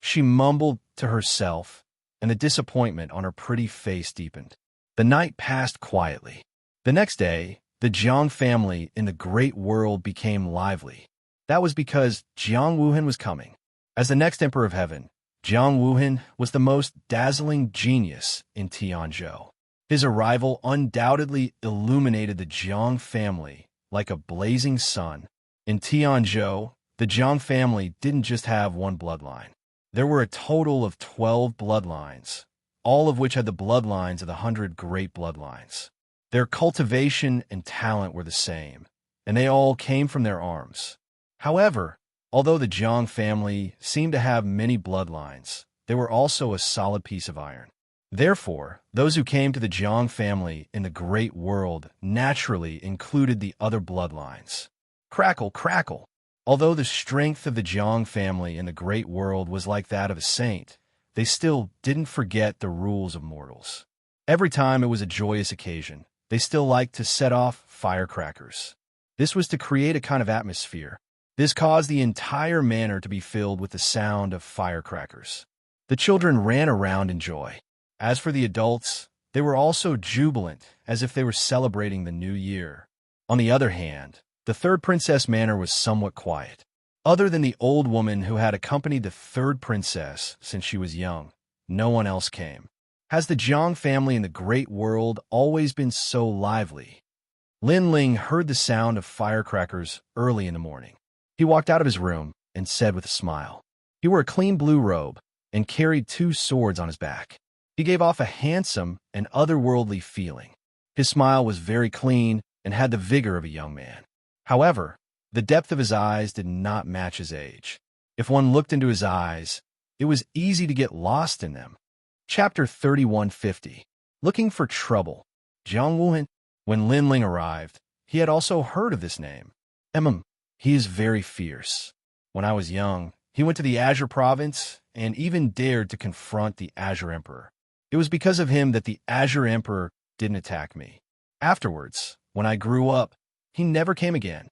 She mumbled to herself, and the disappointment on her pretty face deepened. The night passed quietly. The next day, the Jiang family in the great world became lively. That was because Jiang Wuhan was coming. As the next Emperor of Heaven, Jiang Wuhan was the most dazzling genius in Tianzhou. His arrival undoubtedly illuminated the Jiang family like a blazing sun. In Tianzhou, the Jiang family didn't just have one bloodline. There were a total of 12 bloodlines, all of which had the bloodlines of the 100 great bloodlines. Their cultivation and talent were the same, and they all came from their arms. However, although the Jiang family seemed to have many bloodlines, they were also a solid piece of iron. Therefore, those who came to the Jiang family in the great world naturally included the other bloodlines. Crackle, crackle. Although the strength of the Jiang family in the great world was like that of a saint, they still didn't forget the rules of mortals. Every time it was a joyous occasion, they still liked to set off firecrackers. This was to create a kind of atmosphere. This caused the entire manor to be filled with the sound of firecrackers. The children ran around in joy. As for the adults, they were also jubilant, as if they were celebrating the new year. On the other hand, the third princess manor was somewhat quiet. Other than the old woman who had accompanied the third princess since she was young, no one else came. Has the Jiang family in the great world always been so lively? Lin Ling heard the sound of firecrackers early in the morning. He walked out of his room and said with a smile. He wore a clean blue robe and carried 2 swords on his back. He gave off a handsome and otherworldly feeling. His smile was very clean and had the vigor of a young man. However, the depth of his eyes did not match his age. If one looked into his eyes, it was easy to get lost in them. Chapter 3150. Looking for Trouble. Jiang Wuhan. When Lin Ling arrived, he had also heard of this name. He is very fierce. When I was young, he went to the Azure province and even dared to confront the Azure Emperor. It was because of him that the Azure Emperor didn't attack me. Afterwards, when I grew up, he never came again.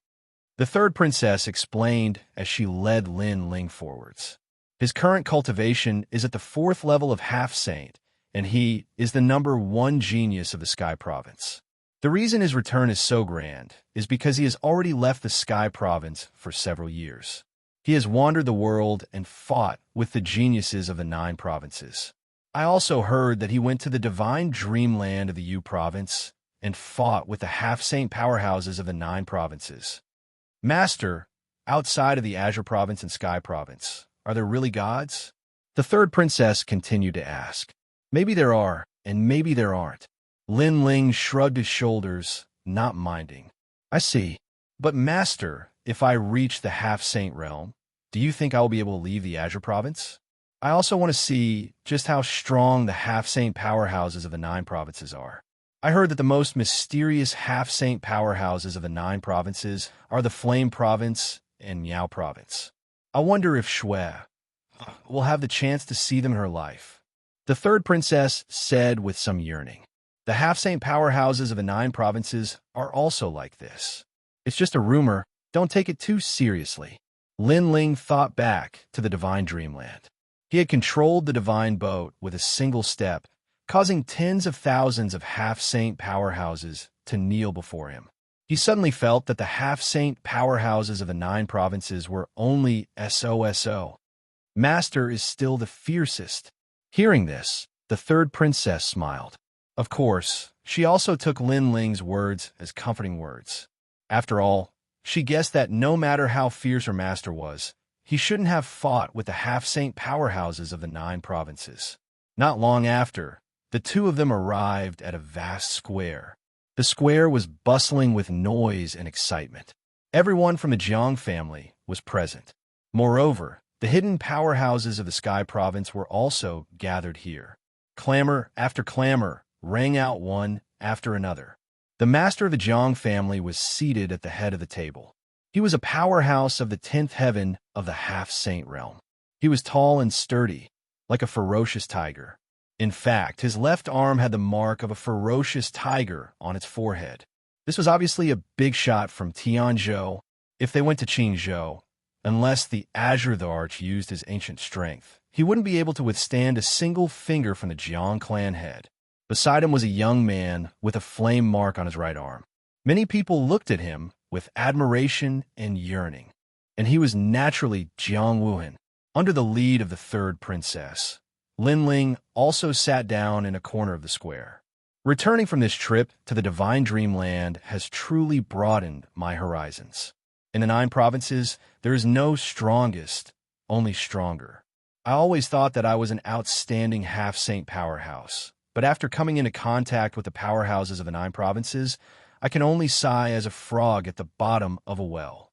The third princess explained as she led Lin Ling forwards. His current cultivation is at the 4th level of half-saint, and he is the number 1 genius of the Sky Province. The reason his return is so grand is because he has already left the Sky Province for several years. He has wandered the world and fought with the geniuses of the 9 provinces. I also heard that he went to the divine dreamland of the U province and fought with the half-saint powerhouses of the 9 provinces. Master, outside of the Azure province and Sky province, are there really gods? The third princess continued to ask. Maybe there are, and maybe there aren't. Lin Ling shrugged his shoulders, not minding. I see. But Master, if I reach the half-saint realm, do you think I will be able to leave the Azure province? I also want to see just how strong the half-saint powerhouses of the 9 provinces are. I heard that the most mysterious half-saint powerhouses of the 9 provinces are the Flame Province and Miao Province. I wonder if Shui will have the chance to see them in her life. The third princess said with some yearning. The half-saint powerhouses of the 9 provinces are also like this. It's just a rumor. Don't take it too seriously. Lin Ling thought back to the divine dreamland. He had controlled the divine boat with a single step, causing tens of thousands of half-saint powerhouses to kneel before him. He suddenly felt that the half-saint powerhouses of the 9 provinces were only SOSO. Master is still the fiercest. Hearing this, the third princess smiled. Of course, she also took Lin Ling's words as comforting words. After all, she guessed that no matter how fierce her master was, he shouldn't have fought with the half-saint powerhouses of the 9 provinces. Not long after, the 2 of them arrived at a vast square. The square was bustling with noise and excitement. Everyone from the Jiang family was present. Moreover, the hidden powerhouses of the Sky Province were also gathered here. Clamor after clamor rang out one after another. The master of the Jiang family was seated at the head of the table. He was a powerhouse of the 10th heaven of the half-saint realm. He was tall and sturdy, like a ferocious tiger. In fact, his left arm had the mark of a ferocious tiger on its forehead. This was obviously a big shot from Tianzhou. If they went to Qingzhou, Unless the Azure the Arch used his ancient strength, he wouldn't be able to withstand a single finger from the Jiang clan head. Beside him was a young man with a flame mark on his right arm. Many people looked at him with admiration and yearning, and he was naturally Jiang Wuhan. Under the lead of the third princess, Lin Ling also sat down in a corner of the square. Returning from this trip to the Divine Dreamland has truly broadened my horizons. In the 9 provinces, there is no strongest, only stronger. I always thought that I was an outstanding half-saint powerhouse, but after coming into contact with the powerhouses of the 9 provinces, I can only sigh as a frog at the bottom of a well.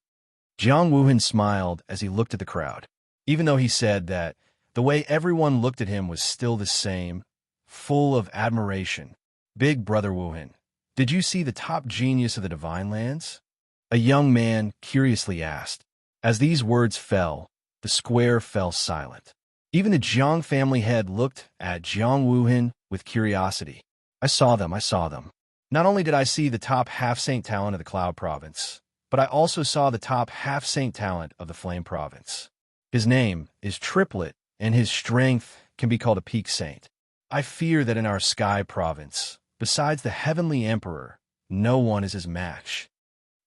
Jiang Wuhan smiled as he looked at the crowd, even though he said that the way everyone looked at him was still the same, full of admiration. Big Brother Wuhan, did you see the top genius of the Divine Lands? A young man curiously asked. As these words fell, the square fell silent. Even the Jiang family head looked at Jiang Wuhan with curiosity. I saw them. Not only did I see the top half-saint talent of the Cloud Province, but I also saw the top half-saint talent of the Flame Province. His name is Triplet, and his strength can be called a peak saint. I fear that in our Sky Province, besides the Heavenly Emperor, no one is his match.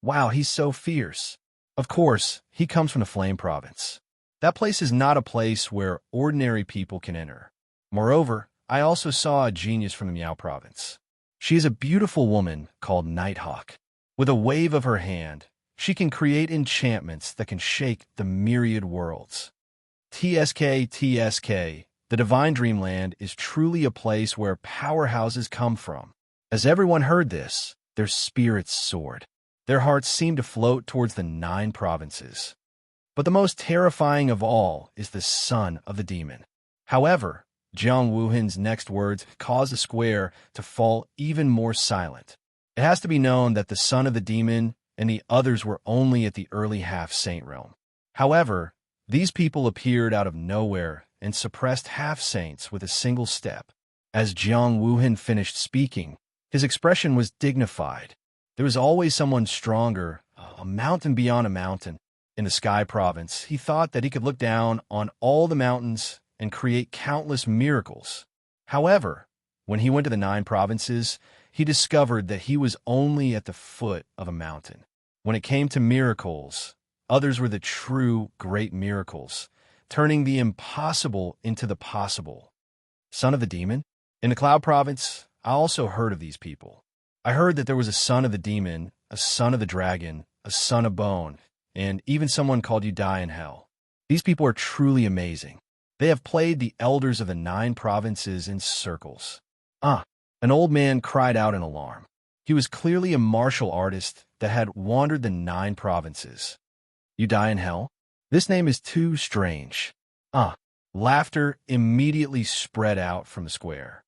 Wow, he's so fierce. Of course, he comes from the Flame Province. That place is not a place where ordinary people can enter. Moreover, I also saw a genius from the Miao Province. She is a beautiful woman called Nighthawk. With a wave of her hand, she can create enchantments that can shake the myriad worlds. TSK, the Divine Dreamland is truly a place where powerhouses come from. As everyone heard this, their spirits soared. Their hearts seemed to float towards the 9 provinces. But the most terrifying of all is the son of the demon. However, Jiang Wuhan's next words caused the square to fall even more silent. It has to be known that the son of the demon and the others were only at the early half-saint realm. However, these people appeared out of nowhere and suppressed half-saints with a single step. As Jiang Wuhan finished speaking, his expression was dignified. There was always someone stronger, a mountain beyond a mountain. In the Sky Province, he thought that he could look down on all the mountains and create countless miracles. However, when he went to the 9 provinces, he discovered that he was only at the foot of a mountain. When it came to miracles, others were the true great miracles, turning the impossible into the possible. Son of the demon? In the Cloud Province, I also heard of these people. I heard that there was a son of the demon, a son of the dragon, a son of bone, and even someone called you die in hell. These people are truly amazing. They have played the elders of the 9 provinces in circles. An old man cried out in alarm. He was clearly a martial artist that had wandered the 9 provinces. You die in hell? This name is too strange. Laughter immediately spread out from the square.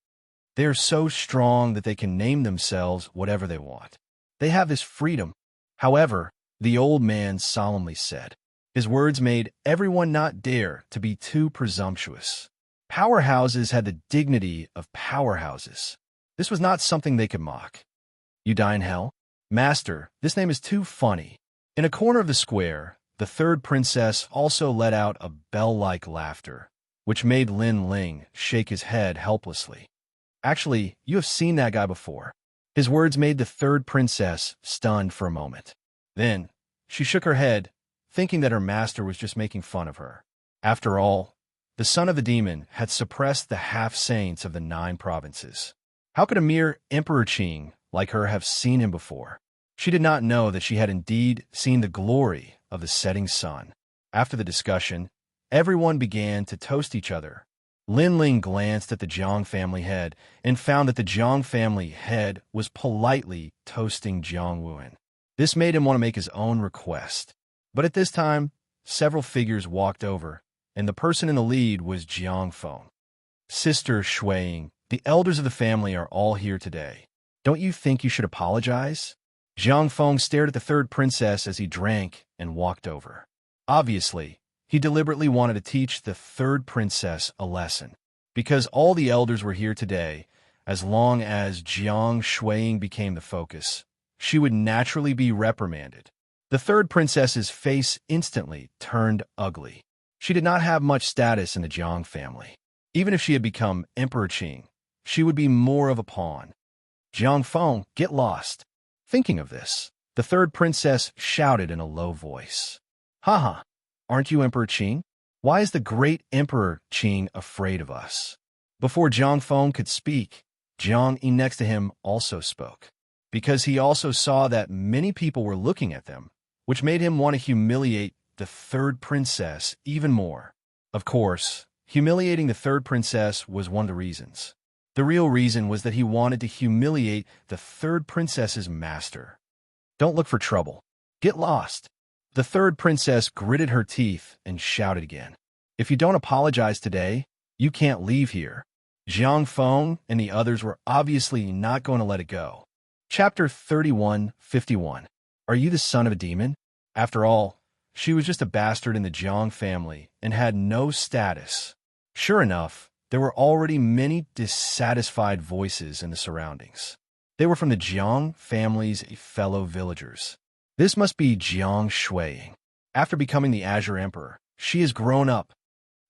They are so strong that they can name themselves whatever they want. They have this freedom. However, the old man solemnly said. His words made everyone not dare to be too presumptuous. Powerhouses had the dignity of powerhouses. This was not something they could mock. You die in hell? Master, this name is too funny. In a corner of the square, the third princess also let out a bell-like laughter, which made Lin Ling shake his head helplessly. Actually, you have seen that guy before. His words made the third princess stunned for a moment. Then, she shook her head, thinking that her master was just making fun of her. After all, the son of the demon had suppressed the half-saints of the 9 provinces. How could a mere Emperor Qing like her have seen him before? She did not know that she had indeed seen the glory of the setting sun. After the discussion, everyone began to toast each other. Lin Ling glanced at the Jiang family head and found that the Jiang family head was politely toasting Jiang Wuhan. This made him want to make his own request. But at this time, several figures walked over, and the person in the lead was Jiang Feng. Sister Shuiying, the elders of the family are all here today. Don't you think you should apologize? Jiang Feng stared at the third princess as he drank and walked over. Obviously, he deliberately wanted to teach the third princess a lesson. Because all the elders were here today, as long as Jiang Shuiying became the focus, she would naturally be reprimanded. The third princess's face instantly turned ugly. She did not have much status in the Jiang family. Even if she had become Emperor Qing, she would be more of a pawn. Jiang Feng, get lost. Thinking of this, the third princess shouted in a low voice. Haha, aren't you Emperor Qing? Why is the great Emperor Qing afraid of us? Before Jiang Feng could speak, Jiang Yi next to him also spoke, because he also saw that many people were looking at them, which made him want to humiliate the third princess even more. Of course, humiliating the third princess was one of the reasons. The real reason was that he wanted to humiliate the third princess's master. Don't look for trouble. Get lost. The third princess gritted her teeth and shouted again. If you don't apologize today, you can't leave here. Jiang Feng and the others were obviously not going to let it go. Chapter 31:51. Are you the son of a demon? After all, she was just a bastard in the Jiang family and had no status. Sure enough, there were already many dissatisfied voices in the surroundings. They were from the Jiang family's fellow villagers. This must be Jiang Shuiying. After becoming the Azure Emperor, she has grown up.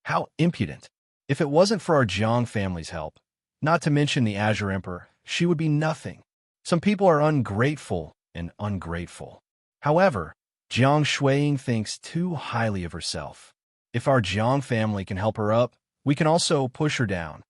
How impudent. If it wasn't for our Jiang family's help, not to mention the Azure Emperor, she would be nothing. Some people are ungrateful and ungrateful. However, Jiang Shuiying thinks too highly of herself. If our Jiang family can help her up, we can also push her down.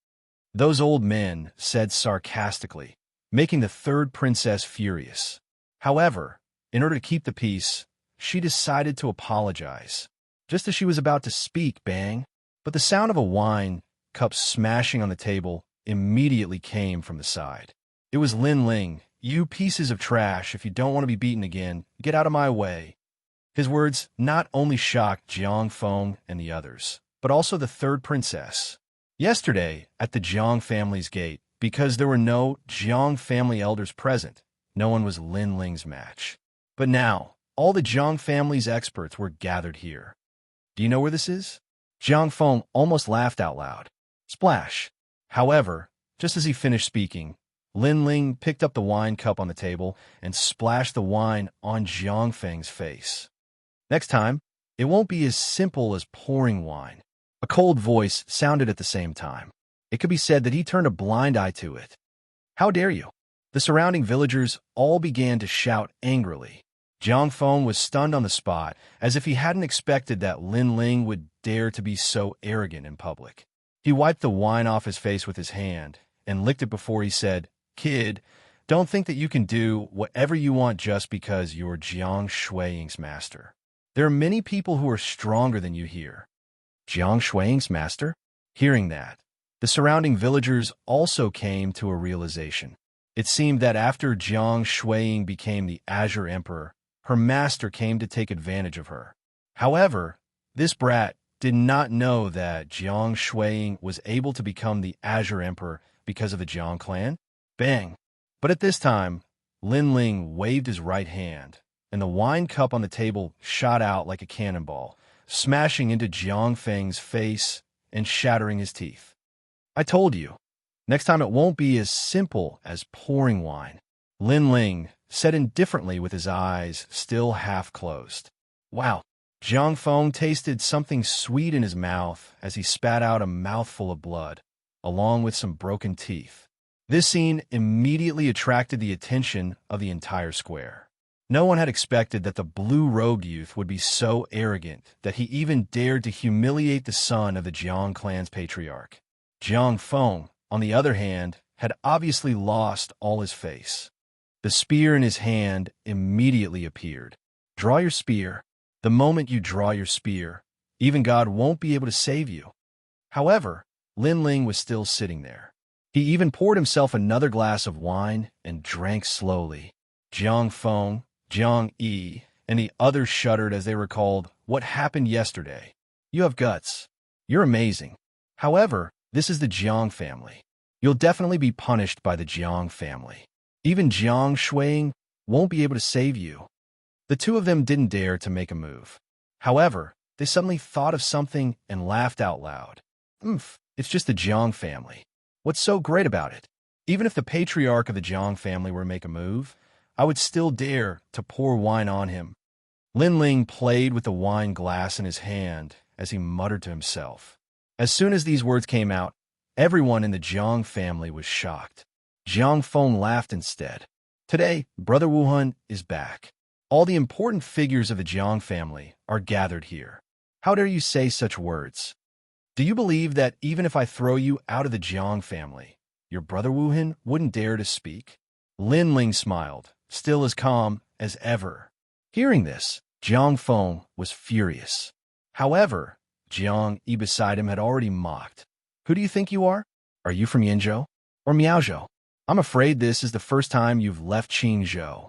Those old men said sarcastically, making the third princess furious. However, in order to keep the peace, she decided to apologize. Just as she was about to speak, bang, but the sound of a wine cup smashing on the table immediately came from the side. It was Lin Ling. You pieces of trash, if you don't want to be beaten again, get out of my way. His words not only shocked Jiang Feng and the others, but also the third princess. Yesterday, at the Jiang family's gate, because there were no Jiang family elders present, no one was Lin Ling's match. But now, all the Jiang family's experts were gathered here. Do you know where this is? Jiang Feng almost laughed out loud. Splash! However, just as he finished speaking, Lin Ling picked up the wine cup on the table and splashed the wine on Jiang Feng's face. Next time, it won't be as simple as pouring wine. A cold voice sounded at the same time. It could be said that he turned a blind eye to it. How dare you? The surrounding villagers all began to shout angrily. Jiang Feng was stunned on the spot, as if he hadn't expected that Lin Ling would dare to be so arrogant in public. He wiped the wine off his face with his hand and licked it before he said, Kid, don't think that you can do whatever you want just because you're Jiang Shuiying's master. There are many people who are stronger than you here. Jiang Shuiying's master? Hearing that, the surrounding villagers also came to a realization. It seemed that after Jiang Shuiying became the Azure Emperor, her master came to take advantage of her. However, this brat did not know that Jiang Shuiying was able to become the Azure Emperor because of the Jiang clan. Bang! But at this time, Lin Ling waved his right hand, and the wine cup on the table shot out like a cannonball, smashing into Jiang Feng's face and shattering his teeth. I told you, next time it won't be as simple as pouring wine. Lin Ling said indifferently with his eyes still half closed. Wow! Jiang Feng tasted something sweet in his mouth as he spat out a mouthful of blood, along with some broken teeth. This scene immediately attracted the attention of the entire square. No one had expected that the blue-robed youth would be so arrogant that he even dared to humiliate the son of the Jiang clan's patriarch. Jiang Feng, on the other hand, had obviously lost all his face. The spear in his hand immediately appeared. Draw your spear. The moment you draw your spear, even God won't be able to save you. However, Lin Ling was still sitting there. He even poured himself another glass of wine and drank slowly. Jiang Feng, Jiang Yi, and the others shuddered as they recalled what happened yesterday. You have guts. You're amazing. However, this is the Jiang family. You'll definitely be punished by the Jiang family. Even Jiang Shuiying won't be able to save you. The two of them didn't dare to make a move. However, they suddenly thought of something and laughed out loud. It's just the Jiang family. What's so great about it? Even if the patriarch of the Jiang family were to make a move, I would still dare to pour wine on him. Lin Ling played with the wine glass in his hand as he muttered to himself. As soon as these words came out, everyone in the Jiang family was shocked. Jiang Feng laughed instead. Today, Brother Wuhan is back. All the important figures of the Jiang family are gathered here. How dare you say such words? Do you believe that even if I throw you out of the Jiang family, your brother Wuhan wouldn't dare to speak? Lin Ling smiled, still as calm as ever. Hearing this, Jiang Feng was furious. However, Jiang Yi beside him had already mocked. Who do you think you are? Are you from Yinzhou or Miaozhou? I'm afraid this is the first time you've left Qingzhou.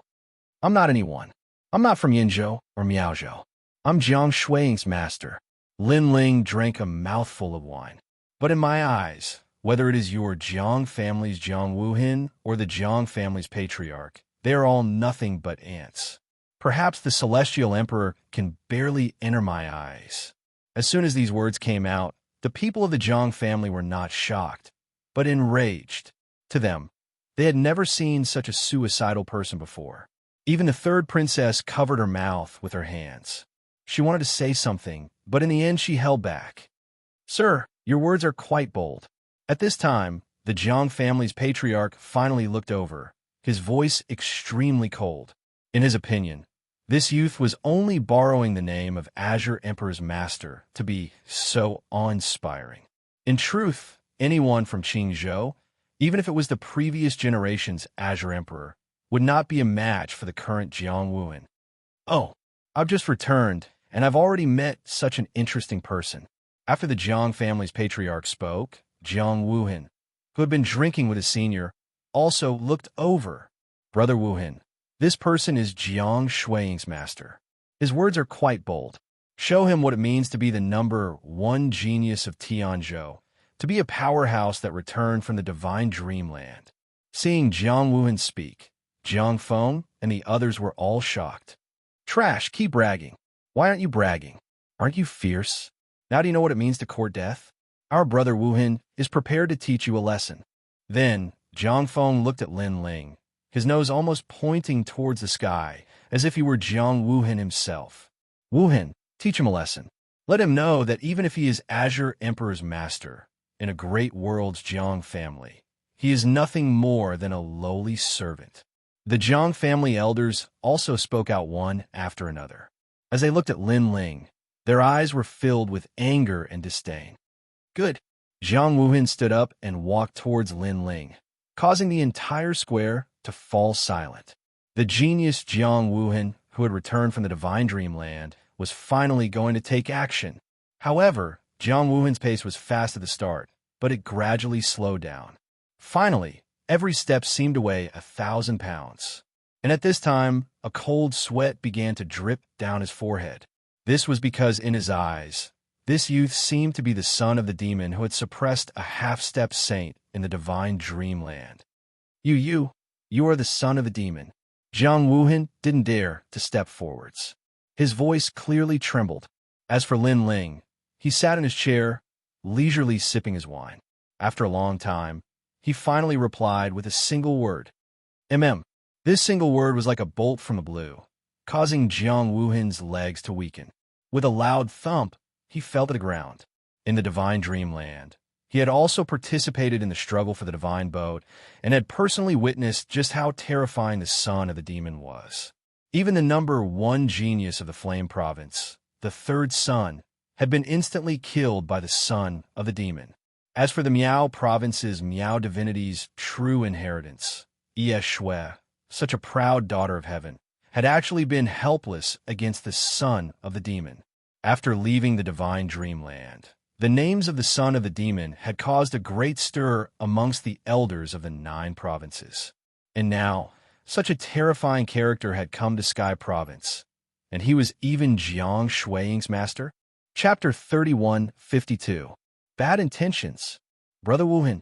I'm not anyone. I'm not from Yinzhou or Miaozhou. I'm Jiang Shuiying's master. Lin Ling drank a mouthful of wine. But in my eyes, whether it is your Jiang family's Jiang Wuhan or the Jiang family's patriarch, they are all nothing but ants. Perhaps the celestial emperor can barely enter my eyes. As soon as these words came out, the people of the Jiang family were not shocked, but enraged. To them, they had never seen such a suicidal person before. Even the third princess covered her mouth with her hands. She wanted to say something, but in the end she held back. Sir, your words are quite bold. At this time, the Jiang family's patriarch finally looked over, his voice extremely cold. In his opinion, this youth was only borrowing the name of Azure Emperor's master to be so awe-inspiring. In truth, anyone from Qingzhou, even if it was the previous generation's Azure Emperor, would not be a match for the current Jiang Wuhan. Oh, I've just returned, and I've already met such an interesting person. After the Jiang family's patriarch spoke, Jiang Wuhan, who had been drinking with his senior, also looked over. Brother Wuhan, this person is Jiang Shuiying's master. His words are quite bold. Show him what it means to be the #1 genius of Tianzhou, to be a powerhouse that returned from the divine dreamland. Seeing Jiang Wuhan speak, Jiang Feng and the others were all shocked. Trash, keep bragging. Why aren't you bragging? Aren't you fierce? Now do you know what it means to court death? Our brother Wuhan is prepared to teach you a lesson. Then, Jiang Feng looked at Lin Ling, his nose almost pointing towards the sky, as if he were Jiang Wuhan himself. Wuhan, teach him a lesson. Let him know that even if he is Azure Emperor's master, in a great world's Jiang family, he is nothing more than a lowly servant. The Jiang family elders also spoke out one after another. As they looked at Lin Ling, their eyes were filled with anger and disdain. Good. Jiang Wuhan stood up and walked towards Lin Ling, causing the entire square to fall silent. The genius Jiang Wuhan, who had returned from the divine dreamland, was finally going to take action. However, Jiang Wuhan's pace was fast at the start, but it gradually slowed down. Finally, every step seemed to weigh 1,000 pounds. And at this time, a cold sweat began to drip down his forehead. This was because in his eyes, this youth seemed to be the son of the demon who had suppressed a half-step saint in the divine dreamland. You are the son of a demon. Jiang Wuhan didn't dare to step forwards. His voice clearly trembled. As for Lin Ling, he sat in his chair, leisurely sipping his wine. After a long time, he finally replied with a single word. This single word was like a bolt from the blue, causing Jiang Wuhan's legs to weaken. With a loud thump, he fell to the ground. In the divine dreamland, he had also participated in the struggle for the divine boat and had personally witnessed just how terrifying the son of the demon was. Even the #1 genius of the Flame Province, the third son, had been instantly killed by the son of the demon. As for the Miao Province's Miao divinity's true inheritance, Shui, such a proud daughter of heaven, had actually been helpless against the son of the demon. After leaving the divine dreamland, the names of the son of the demon had caused a great stir amongst the elders of the 9 provinces. And now, such a terrifying character had come to Sky Province, and he was even Jiang Shuiying's master? Chapter 31:52. Bad Intentions. Brother Wuhan.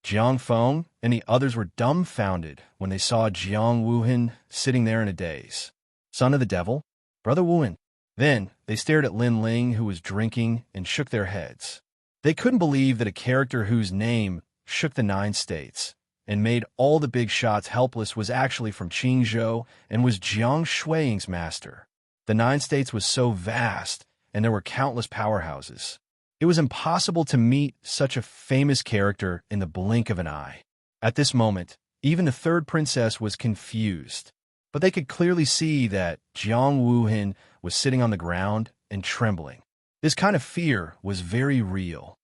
Jiang Feng and the others were dumbfounded when they saw Jiang Wuhan sitting there in a daze. Son of the devil? Brother Wuhan. Then they stared at Lin Ling, who was drinking, and shook their heads. They couldn't believe that a character whose name shook the 9 states, and made all the big shots helpless was actually from Qingzhou and was Jiang Shuiying's master. The 9 states was so vast, and there were countless powerhouses. It was impossible to meet such a famous character in the blink of an eye. At this moment, even the 3rd princess was confused, but they could clearly see that Jiang Wuhin was sitting on the ground and trembling. This kind of fear was very real.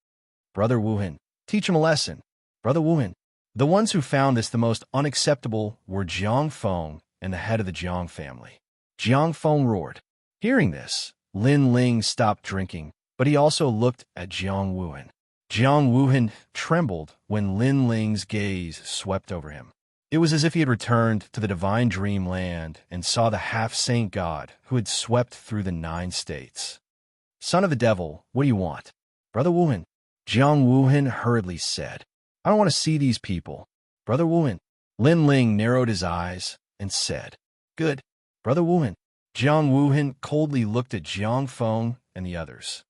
Brother Wuhin, teach him a lesson. Brother Wuhin. The ones who found this the most unacceptable were Jiang Feng and the head of the Jiang family. Jiang Feng roared. Hearing this, Lin Ling stopped drinking, but he also looked at Jiang Wuhin. Jiang Wuhin trembled when Lin Ling's gaze swept over him. It was as if he had returned to the divine dreamland and saw the half-saint god who had swept through the 9 states. Son of the devil, what do you want? Brother Wuhin. Jiang Wuhin hurriedly said, I don't want to see these people. Brother Wuhin. Lin Ling narrowed his eyes and said, Good. Brother Wuhin. Jiang Wuhin coldly looked at Jiang Feng and the others.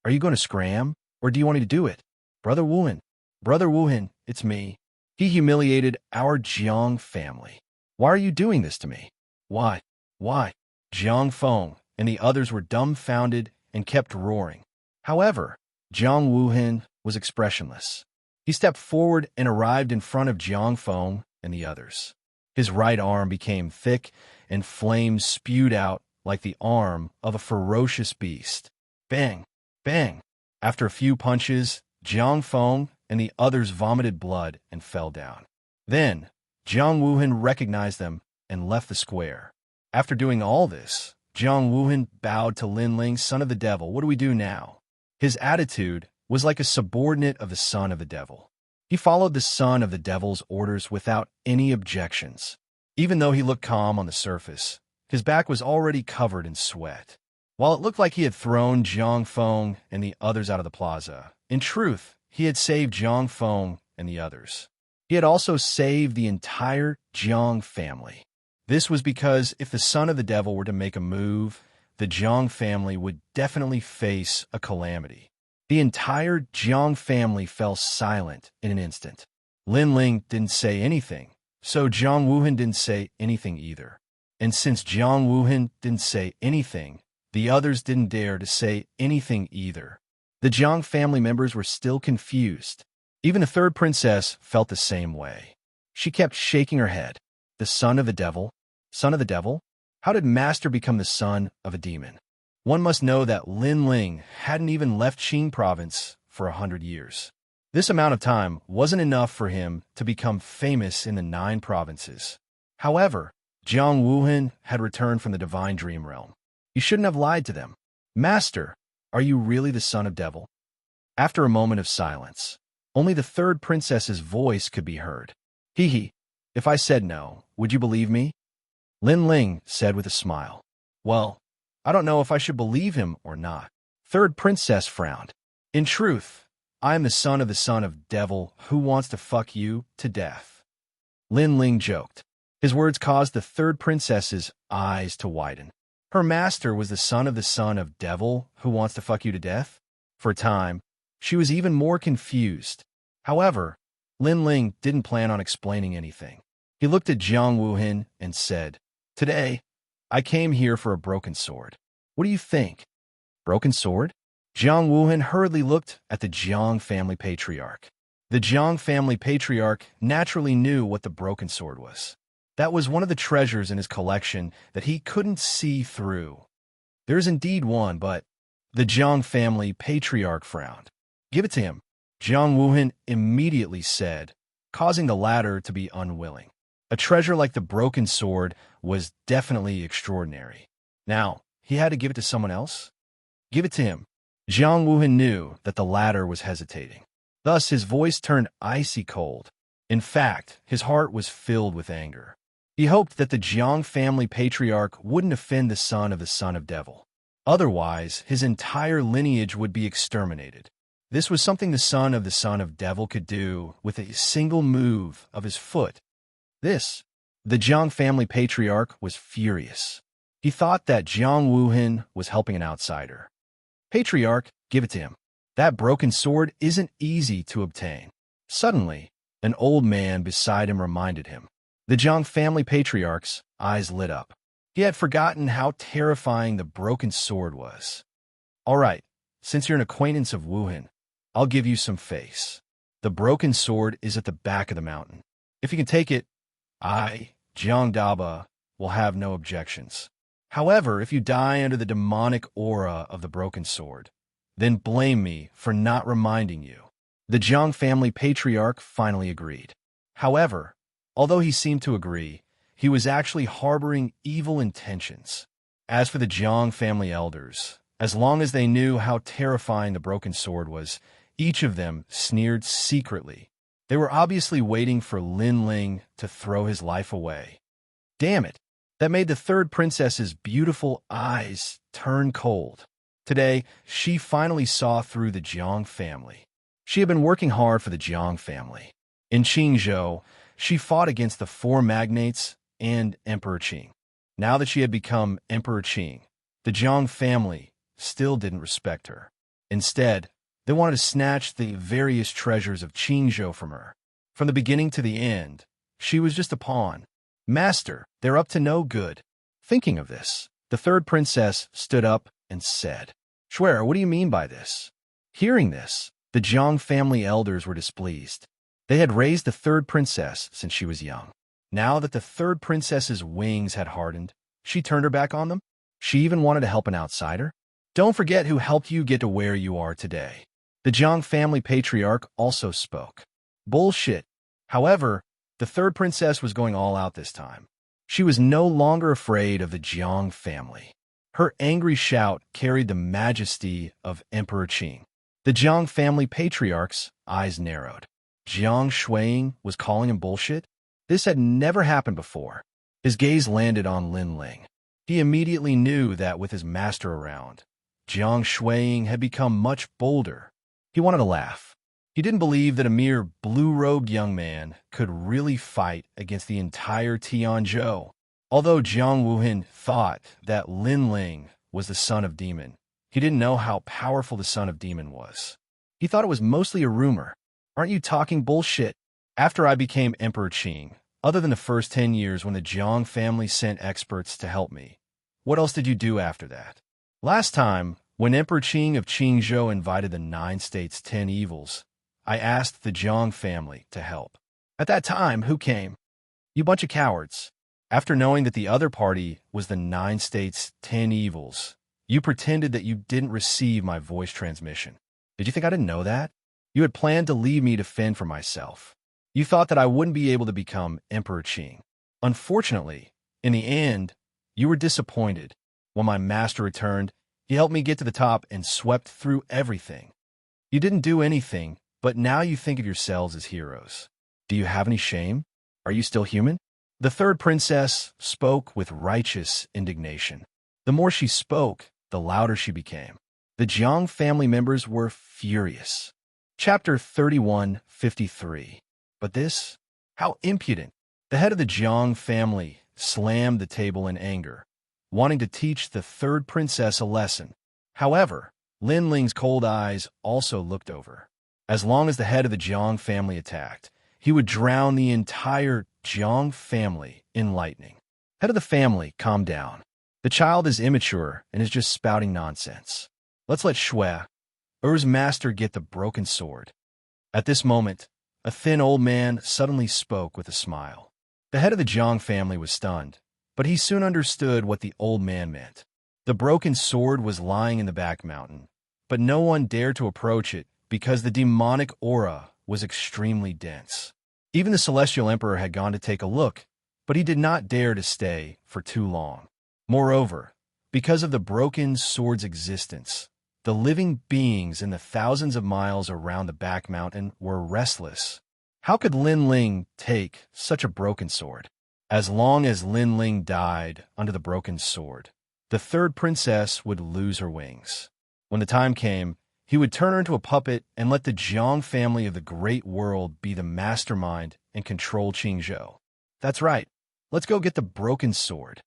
Are you going to scram, or do you want me to do it? Brother Wuhin. Brother Wuhin, it's me. He humiliated our Jiang family. Why are you doing this to me? Why? Why? Jiang Feng and the others were dumbfounded and kept roaring. However, Jiang Wuhin was expressionless. He stepped forward and arrived in front of Jiang Feng and the others. His right arm became thick, and flames spewed out like the arm of a ferocious beast. Bang! Bang! After a few punches, Jiang Feng and the others vomited blood and fell down. Then, Jiang Wuhin recognized them and left the square. After doing all this, Jiang Wuhin bowed to Lin Ling, son of the devil. What do we do now? His attitude was like a subordinate of the son of the devil. He followed the son of the devil's orders without any objections. Even though he looked calm on the surface, his back was already covered in sweat. While it looked like he had thrown Jiang Feng and the others out of the plaza, in truth, he had saved Jiang Feng and the others. He had also saved the entire Jiang family. This was because if the son of the devil were to make a move, the Jiang family would definitely face a calamity. The entire Jiang family fell silent in an instant. Lin Ling didn't say anything, so Jiang Wuhin didn't say anything either. And since Jiang Wuhin didn't say anything, the others didn't dare to say anything either. The Jiang family members were still confused. Even the 3rd princess felt the same way. She kept shaking her head. The son of the devil? Son of the devil? How did Master become the son of a demon? One must know that Lin Ling hadn't even left Qing province for 100 years. This amount of time wasn't enough for him to become famous in the 9 provinces. However, Jiang Wuhin had returned from the divine dream realm. He shouldn't have lied to them. Master, are you really the son of devil? After a moment of silence, only the 3rd princess's voice could be heard. Hee, if I said no, would you believe me? Lin Ling said with a smile. Well, I don't know if I should believe him or not. 3rd princess frowned. In truth, I am the son of devil who wants to fuck you to death. Lin Ling joked. His words caused the 3rd princess's eyes to widen. Her master was the son of devil who wants to fuck you to death? For a time, she was even more confused. However, Lin Ling didn't plan on explaining anything. He looked at Jiang Wuhin and said, Today, I came here for a broken sword. What do you think? Broken sword? Jiang Wuhin hurriedly looked at the Jiang family patriarch. The Jiang family patriarch naturally knew what the broken sword was. That was one of the treasures in his collection that he couldn't see through. There is indeed one, but the Jiang family patriarch frowned. Give it to him, Jiang Wuhin immediately said, causing the latter to be unwilling. A treasure like the broken sword was definitely extraordinary. Now, he had to give it to someone else? Give it to him. Jiang Wuhin knew that the latter was hesitating. Thus, his voice turned icy cold. In fact, his heart was filled with anger. He hoped that the Jiang family patriarch wouldn't offend the son of devil. Otherwise, his entire lineage would be exterminated. This was something the son of devil could do with a single move of his foot. The Jiang family patriarch was furious. He thought that Jiang Wuhin was helping an outsider. Patriarch, give it to him. That broken sword isn't easy to obtain. Suddenly, An old man beside him reminded him. The Jiang family patriarch's eyes lit up. He had forgotten how terrifying the broken sword was. All right, since you're an acquaintance of Wuhan, I'll give you some face. The broken sword is at the back of the mountain. If you can take it, I, Jiang Daba, will have no objections. However, if you die under the demonic aura of the broken sword, then blame me for not reminding you. The Jiang family patriarch finally agreed. However, although he seemed to agree, he was actually harboring evil intentions. As for the Jiang family elders, as long as they knew how terrifying the broken sword was, each of them sneered secretly. They were obviously waiting for Lin Ling to throw his life away. Damn it! That made the third princess's beautiful eyes turn cold. Today, she finally saw through the Jiang family. She had been working hard for the Jiang family. In Qingzhou, she fought against the four magnates and Emperor Qing. Now that she had become Emperor Qing, the Jiang family still didn't respect her. Instead, they wanted to snatch the various treasures of Qingzhou from her. From the beginning to the end, she was just a pawn. Master, they're up to no good. Thinking of this, the third princess stood up and said, Shuer, what do you mean by this? Hearing this, the Jiang family elders were displeased. They had raised the third princess since she was young. Now that the third princess's wings had hardened, she turned her back on them. She even wanted to help an outsider. Don't forget who helped you get to where you are today. The Jiang family patriarch also spoke. Bullshit. However, the third princess was going all out this time. She was no longer afraid of the Jiang family. Her angry shout carried the majesty of Emperor Qing. The Jiang family patriarch's eyes narrowed. Jiang Shuiying was calling him bullshit? This had never happened before. His gaze landed on Lin Ling. He immediately knew that with his master around, Jiang Shuiying had become much bolder. He wanted to laugh. He didn't believe that a mere blue-robed young man could really fight against the entire Tianzhou. Although Jiang Wuhan thought that Lin Ling was the son of demon, he didn't know how powerful the son of demon was. He thought it was mostly a rumor. Aren't you talking bullshit? After I became Emperor Qing, other than the first 10 years when the Jiang family sent experts to help me, what else did you do after that? Last time, when Emperor Qing of Qingzhou invited the 9 states' 10 evils, I asked the Jiang family to help. At that time, who came? You bunch of cowards. After knowing that the other party was the 9 states' 10 evils, you pretended that you didn't receive my voice transmission. Did you think I didn't know that? You had planned to leave me to fend for myself. You thought that I wouldn't be able to become Emperor Qing. Unfortunately, in the end, you were disappointed. When my master returned, he helped me get to the top and swept through everything. You didn't do anything, but now you think of yourselves as heroes. Do you have any shame? Are you still human? The third princess spoke with righteous indignation. The more she spoke, the louder she became. The Jiang family members were furious. Chapter 31:53. But this? How impudent! The head of the Jiang family slammed the table in anger, wanting to teach the third princess a lesson. However, Lin Ling's cold eyes also looked over. As long as the head of the Jiang family attacked, he would drown the entire Jiang family in lightning. Head of the family, calm down. The child is immature and is just spouting nonsense. Let's let Shui's master get the broken sword. At this moment, a thin old man suddenly spoke with a smile. The head of the Jiang family was stunned, but he soon understood what the old man meant. The broken sword was lying in the back mountain, but no one dared to approach it because the demonic aura was extremely dense. Even the Celestial Emperor had gone to take a look, but he did not dare to stay for too long. Moreover, because of the broken sword's existence, the living beings in the thousands of miles around the back mountain were restless. How could Lin Ling take such a broken sword? As long as Lin Ling died under the broken sword, the third princess would lose her wings. When the time came, he would turn her into a puppet and let the Jiang family of the great world be the mastermind and control Qingzhou. That's right. Let's go get the broken sword.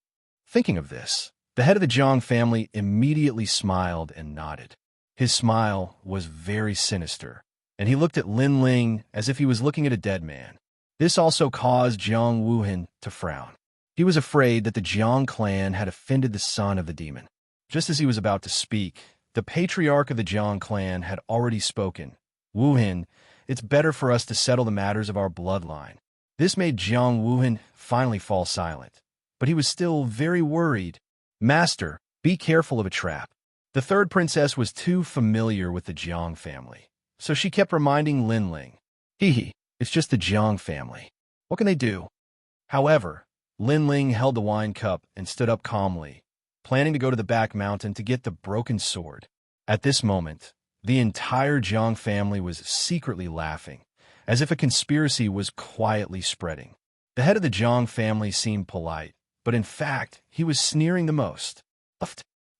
Thinking of this, the head of the Jiang family immediately smiled and nodded. His smile was very sinister, and he looked at Lin Ling as if he was looking at a dead man. This also caused Jiang Wuhan to frown. He was afraid that the Jiang clan had offended the son of the demon. Just as he was about to speak, the patriarch of the Jiang clan had already spoken. Wuhan, it's better for us to settle the matters of our bloodline. This made Jiang Wuhan finally fall silent, but he was still very worried. Master, be careful of a trap. The third princess was too familiar with the Jiang family, so she kept reminding Lin Ling. Hee, it's just the Jiang family. What can they do? However, Lin Ling held the wine cup and stood up calmly, planning to go to the back mountain to get the broken sword. At this moment, the entire Jiang family was secretly laughing, as if a conspiracy was quietly spreading. The head of the Jiang family seemed polite, but in fact, he was sneering the most.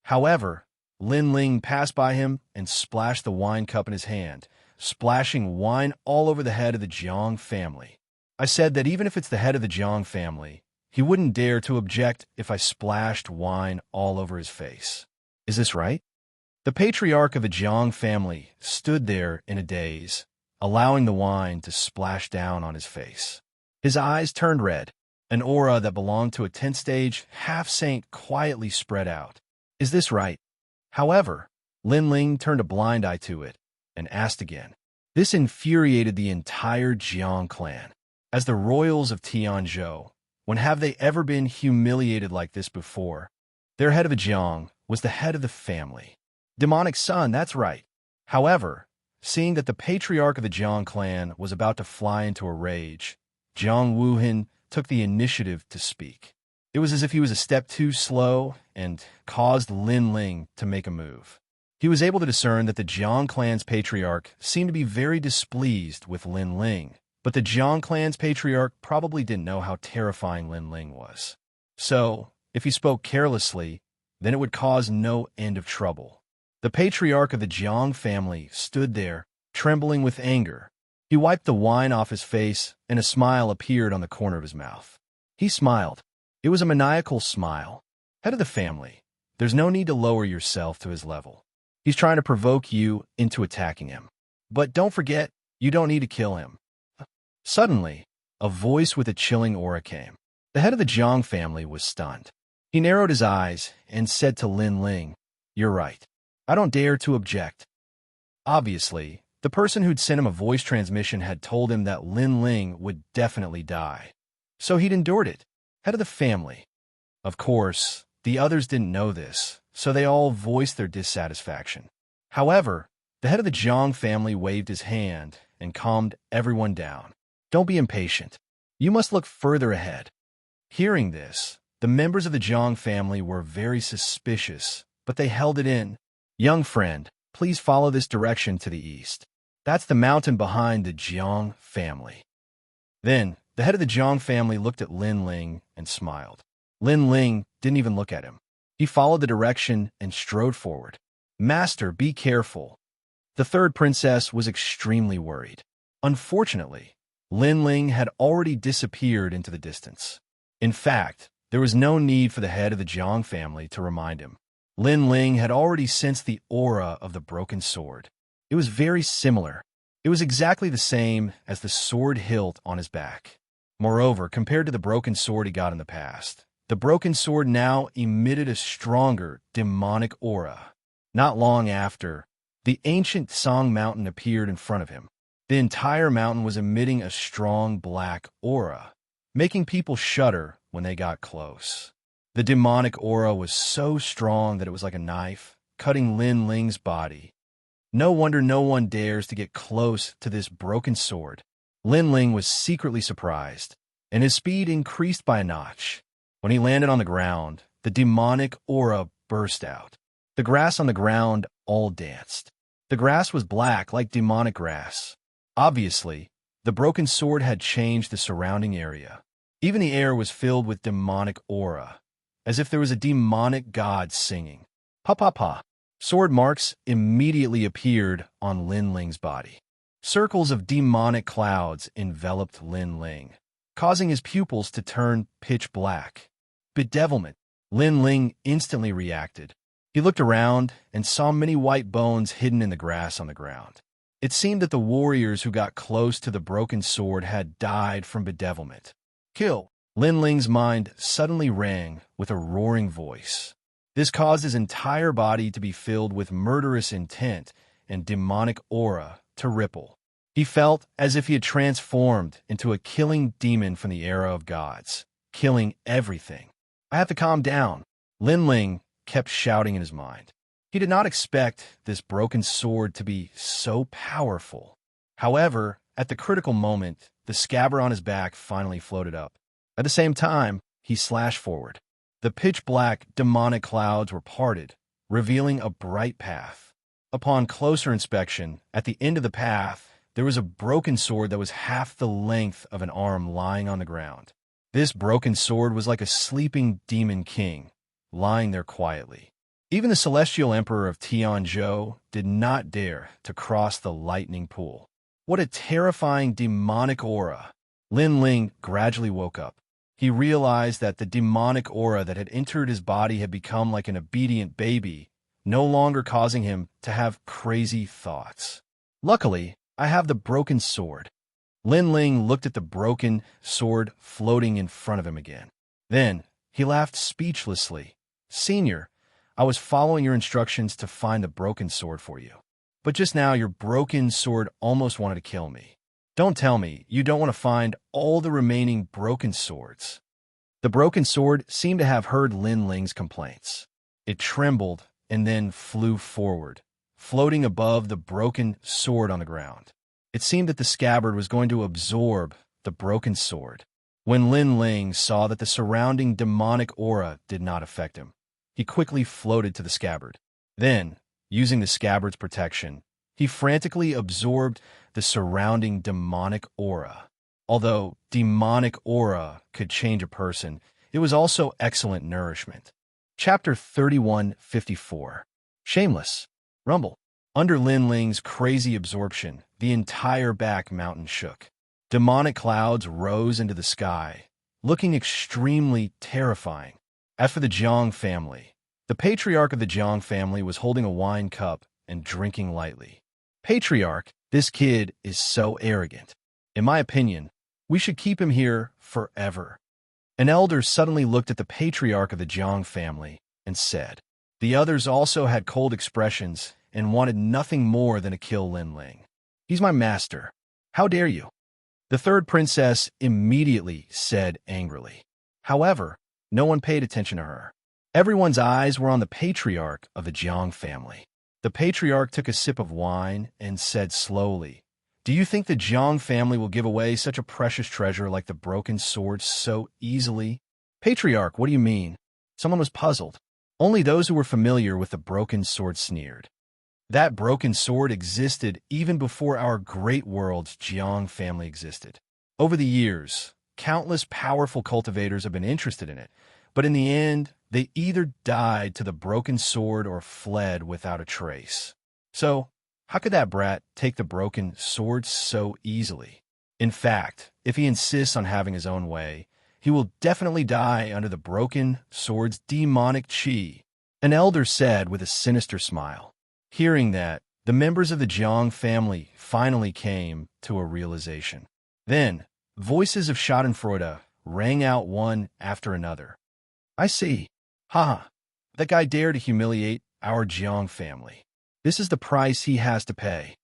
However, Lin Ling passed by him and splashed the wine cup in his hand, splashing wine all over the head of the Jiang family. I said that even if it's the head of the Jiang family, he wouldn't dare to object if I splashed wine all over his face. Is this right? The patriarch of the Jiang family stood there in a daze, allowing the wine to splash down on his face. His eyes turned red. An aura that belonged to a 10th stage half-saint quietly spread out. Is this right? However, Lin Ling turned a blind eye to it and asked again. This infuriated the entire Jiang clan. As the royals of Tianzhou, when have they ever been humiliated like this before? Their head of a Jiang was the head of the family. Demonic son, that's right. However, seeing that the patriarch of the Jiang clan was about to fly into a rage, Jiang Wuhan took the initiative to speak. It was as if he was a step too slow and caused Lin Ling to make a move. He was able to discern that the Jiang clan's patriarch seemed to be very displeased with Lin Ling, but the Jiang clan's patriarch probably didn't know how terrifying Lin Ling was. So, if he spoke carelessly, then it would cause no end of trouble. The patriarch of the Jiang family stood there, trembling with anger. He wiped the wine off his face, and a smile appeared on the corner of his mouth. He smiled. It was a maniacal smile. Head of the family, there's no need to lower yourself to his level. He's trying to provoke you into attacking him. But don't forget, you don't need to kill him. Suddenly, a voice with a chilling aura came. The head of the Jiang family was stunned. He narrowed his eyes and said to Lin Ling, "You're right. I don't dare to object." Obviously, the person who'd sent him a voice transmission had told him that Lin Ling would definitely die. So he'd endured it. Head of the family. Of course, the others didn't know this, so they all voiced their dissatisfaction. However, the head of the Jiang family waved his hand and calmed everyone down. Don't be impatient. You must look further ahead. Hearing this, the members of the Jiang family were very suspicious, but they held it in. Young friend, please follow this direction to the east. That's the mountain behind the Jiang family. Then, the head of the Jiang family looked at Lin Ling and smiled. Lin Ling didn't even look at him. He followed the direction and strode forward. Master, be careful. The third princess was extremely worried. Unfortunately, Lin Ling had already disappeared into the distance. In fact, there was no need for the head of the Jiang family to remind him. Lin Ling had already sensed the aura of the broken sword. It was very similar. It was exactly the same as the sword hilt on his back. Moreover, compared to the broken sword he got in the past, the broken sword now emitted a stronger, demonic aura. Not long after, the ancient Song Mountain appeared in front of him. The entire mountain was emitting a strong black aura, making people shudder when they got close. The demonic aura was so strong that it was like a knife, cutting Lin Ling's body. No wonder no one dares to get close to this broken sword. Lin Ling was secretly surprised, and his speed increased by a notch. When he landed on the ground, the demonic aura burst out. The grass on the ground all danced. The grass was black like demonic grass. Obviously, the broken sword had changed the surrounding area. Even the air was filled with demonic aura, as if there was a demonic god singing. Pa pa pa. Sword marks immediately appeared on Lin Ling's body. Circles of demonic clouds enveloped Lin Ling, causing his pupils to turn pitch black. Bedevilment. Lin Ling instantly reacted. He looked around and saw many white bones hidden in the grass on the ground. It seemed that the warriors who got close to the broken sword had died from bedevilment. Kill! Lin Ling's mind suddenly rang with a roaring voice. This caused his entire body to be filled with murderous intent and demonic aura to ripple. He felt as if he had transformed into a killing demon from the era of gods, killing everything. I have to calm down, Lin Ling kept shouting in his mind. He did not expect this broken sword to be so powerful. However, at the critical moment, the scabbard on his back finally floated up. At the same time, he slashed forward. The pitch-black, demonic clouds were parted, revealing a bright path. Upon closer inspection, at the end of the path, there was a broken sword that was half the length of an arm lying on the ground. This broken sword was like a sleeping demon king, lying there quietly. Even the celestial emperor of Tianzhou did not dare to cross the lightning pool. What a terrifying demonic aura! Lin Ling gradually woke up. He realized that the demonic aura that had entered his body had become like an obedient baby, no longer causing him to have crazy thoughts. Luckily, I have the broken sword. Lin Ling looked at the broken sword floating in front of him again. Then, he laughed speechlessly. Senior, I was following your instructions to find the broken sword for you. But just now, your broken sword almost wanted to kill me. Don't tell me you don't want to find all the remaining broken swords. The broken sword seemed to have heard Lin Ling's complaints. It trembled and then flew forward, floating above the broken sword on the ground. It seemed that the scabbard was going to absorb the broken sword. When Lin Ling saw that the surrounding demonic aura did not affect him, he quickly floated to the scabbard. Then, using the scabbard's protection, he frantically absorbed the surrounding demonic aura. Although demonic aura could change a person, it was also excellent nourishment. Chapter 3154. Shameless. Rumble. Under Lin Ling's crazy absorption, the entire back mountain shook. Demonic clouds rose into the sky, looking extremely terrifying. As for the Jiang family, the patriarch of the Jiang family was holding a wine cup and drinking lightly. Patriarch, this kid is so arrogant. In my opinion, we should keep him here forever. An elder suddenly looked at the patriarch of the Jiang family and said. The others also had cold expressions and wanted nothing more than to kill Lin Ling. He's my master. How dare you? The third princess immediately said angrily. However, no one paid attention to her. Everyone's eyes were on the patriarch of the Jiang family. The patriarch took a sip of wine and said slowly, Do you think the Jiang family will give away such a precious treasure like the broken sword so easily? Patriarch, what do you mean? Someone was puzzled. Only those who were familiar with the broken sword sneered. That broken sword existed even before our great world's Jiang family existed. Over the years, countless powerful cultivators have been interested in it, but in the end, they either died to the broken sword or fled without a trace. So, how could that brat take the broken sword so easily? In fact, if he insists on having his own way, he will definitely die under the broken sword's demonic chi, an elder said with a sinister smile. Hearing that, the members of the Jiang family finally came to a realization. Then, voices of schadenfreude rang out one after another. I see. Ha! That guy dared to humiliate our Jiang family. This is the price he has to pay.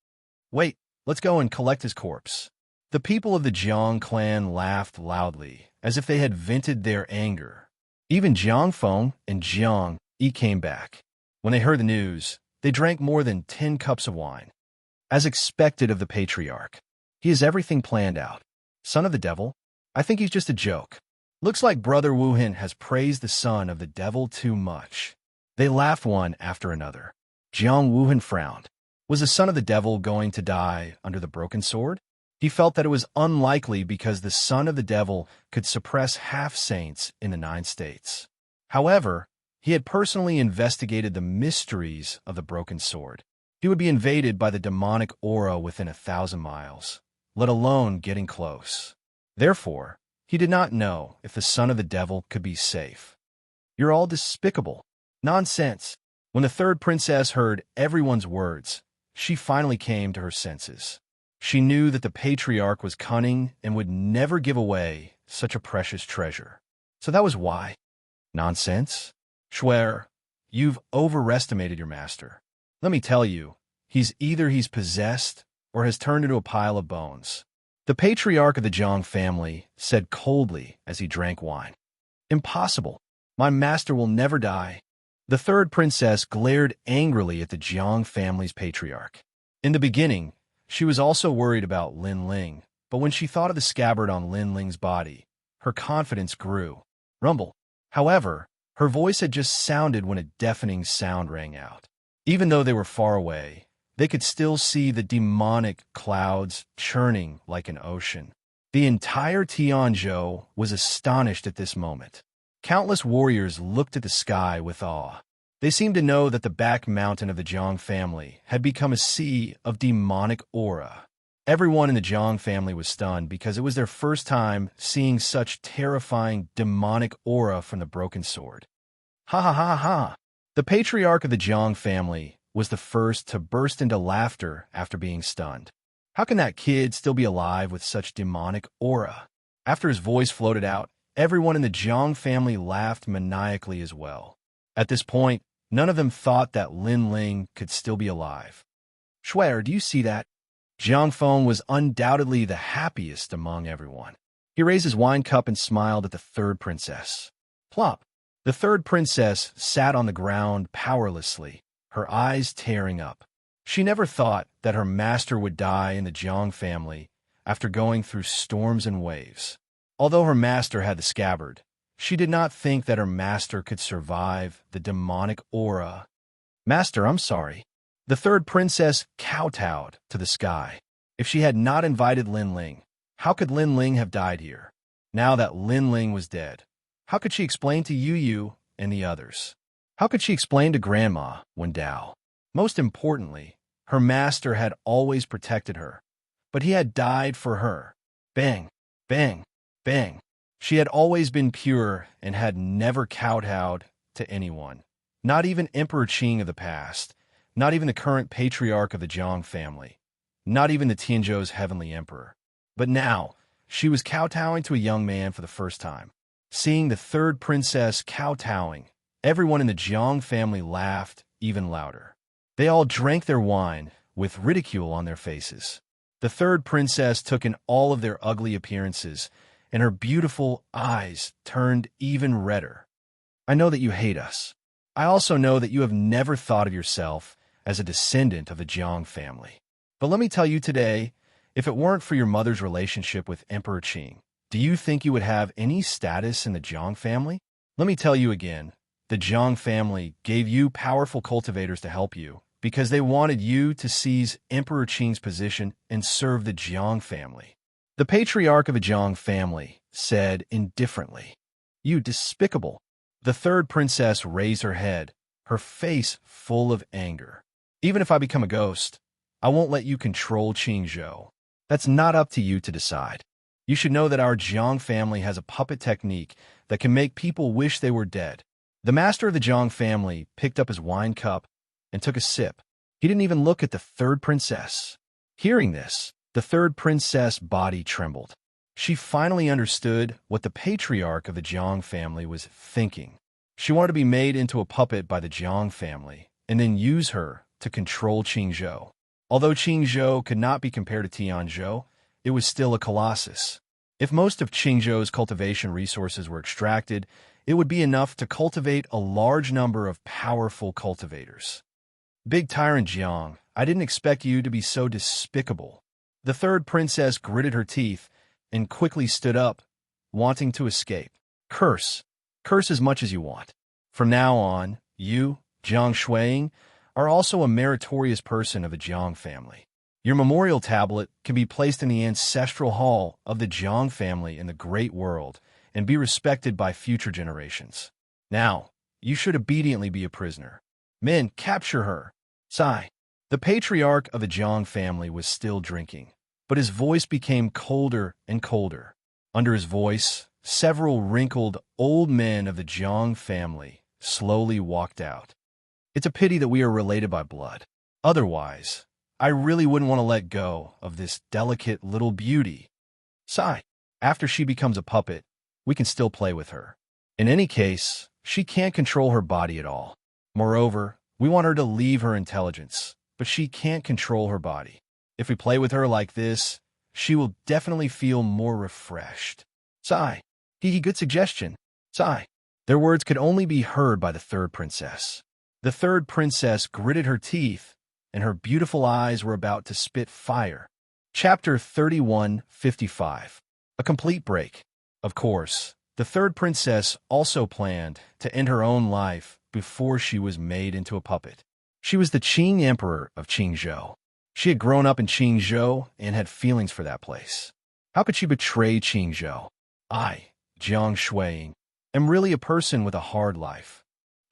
Wait, let's go and collect his corpse. The people of the Jiang clan laughed loudly, as if they had vented their anger. Even Jiang Feng and Jiang Yi came back. When they heard the news, they drank more than 10 cups of wine. As expected of the patriarch, he has everything planned out. Son of the devil? I think he's just a joke. Looks like Brother Wuhan has praised the son of the devil too much. They laughed one after another. Jiang Wuhan frowned. Was the son of the devil going to die under the broken sword? He felt that it was unlikely because the son of the devil could suppress half-saints in the 9 states. However, he had personally investigated the mysteries of the broken sword. He would be invaded by the demonic aura within 1,000 miles, let alone getting close. Therefore, he did not know if the son of the devil could be safe. You're all despicable. Nonsense. When the third princess heard everyone's words, she finally came to her senses. She knew that the patriarch was cunning and would never give away such a precious treasure. So that was why. Nonsense? Schwer, you've overestimated your master. Let me tell you, he's possessed or has turned into a pile of bones. The patriarch of the Jiang family said coldly as he drank wine. Impossible. My master will never die. The third princess glared angrily at the Jiang family's patriarch. In the beginning, she was also worried about Lin Ling, but when she thought of the scabbard on Lin Ling's body, her confidence grew. Rumble. However, her voice had just sounded when a deafening sound rang out. Even though they were far away, they could still see the demonic clouds churning like an ocean. The entire Tianzhou was astonished at this moment. Countless warriors looked at the sky with awe. They seemed to know that the back mountain of the Jiang family had become a sea of demonic aura. Everyone in the Jiang family was stunned because it was their first time seeing such terrifying demonic aura from the broken sword. Ha ha ha ha! The patriarch of the Jiang family was the first to burst into laughter after being stunned. How can that kid still be alive with such demonic aura? After his voice floated out, everyone in the Jiang family laughed maniacally as well. At this point, none of them thought that Lin Ling could still be alive. Schwer, do you see that? Jiang Feng was undoubtedly the happiest among everyone. He raised his wine cup and smiled at the third princess. Plop! The third princess sat on the ground powerlessly, her eyes tearing up. She never thought that her master would die in the Jiang family after going through storms and waves. Although her master had the scabbard, she did not think that her master could survive the demonic aura. Master, I'm sorry. The third princess kowtowed to the sky. If she had not invited Lin Ling, how could Lin Ling have died here? Now that Lin Ling was dead, how could she explain to Yu and the others? How could she explain to Grandma Wen Dao? Most importantly, her master had always protected her, but he had died for her. Bang, bang, bang. She had always been pure and had never kowtowed to anyone, not even Emperor Qing of the past, not even the current patriarch of the Jiang family, not even the Tianzhou's heavenly emperor. But now, she was kowtowing to a young man for the first time. Seeing the third princess kowtowing, everyone in the Jiang family laughed even louder. They all drank their wine with ridicule on their faces. The third princess took in all of their ugly appearances, and her beautiful eyes turned even redder. I know that you hate us. I also know that you have never thought of yourself as a descendant of the Jiang family. But let me tell you today, if it weren't for your mother's relationship with Emperor Qing, do you think you would have any status in the Jiang family? Let me tell you again, the Jiang family gave you powerful cultivators to help you because they wanted you to seize Emperor Qing's position and serve the Jiang family. The patriarch of the Jiang family said indifferently, "You despicable." The third princess raised her head, her face full of anger. Even if I become a ghost, I won't let you control Qingzhou. That's not up to you to decide. You should know that our Jiang family has a puppet technique that can make people wish they were dead. The master of the Jiang family picked up his wine cup and took a sip. He didn't even look at the third princess. Hearing this, the third princess' body trembled. She finally understood what the patriarch of the Jiang family was thinking. She wanted to be made into a puppet by the Jiang family and then use her to control Qingzhou. Although Qingzhou could not be compared to Tianzhou, it was still a colossus. If most of Qingzhou's cultivation resources were extracted, it would be enough to cultivate a large number of powerful cultivators. Big tyrant Jiang, I didn't expect you to be so despicable. The third princess gritted her teeth and quickly stood up, wanting to escape. Curse. Curse as much as you want. From now on, you, Jiang Shuiying, are also a meritorious person of the Jiang family. Your memorial tablet can be placed in the ancestral hall of the Jiang family in the Great World and be respected by future generations. Now, you should obediently be a prisoner. Men, capture her. Sigh. The patriarch of the Jiang family was still drinking, but his voice became colder and colder. Under his voice, several wrinkled old men of the Jiang family slowly walked out. It's a pity that we are related by blood. Otherwise, I really wouldn't want to let go of this delicate little beauty. Sigh. After she becomes a puppet, we can still play with her. In any case, she can't control her body at all. Moreover, we want her to leave her intelligence, but she can't control her body. If we play with her like this, she will definitely feel more refreshed. Sigh. Hee, good suggestion. Sigh. Their words could only be heard by the third princess. The third princess gritted her teeth, and her beautiful eyes were about to spit fire. Chapter 31:55. A complete break. Of course, the third princess also planned to end her own life before she was made into a puppet. She was the Qing Emperor of Qingzhou. She had grown up in Qingzhou and had feelings for that place. How could she betray Qingzhou? I, Jiang Shuiying, am really a person with a hard life.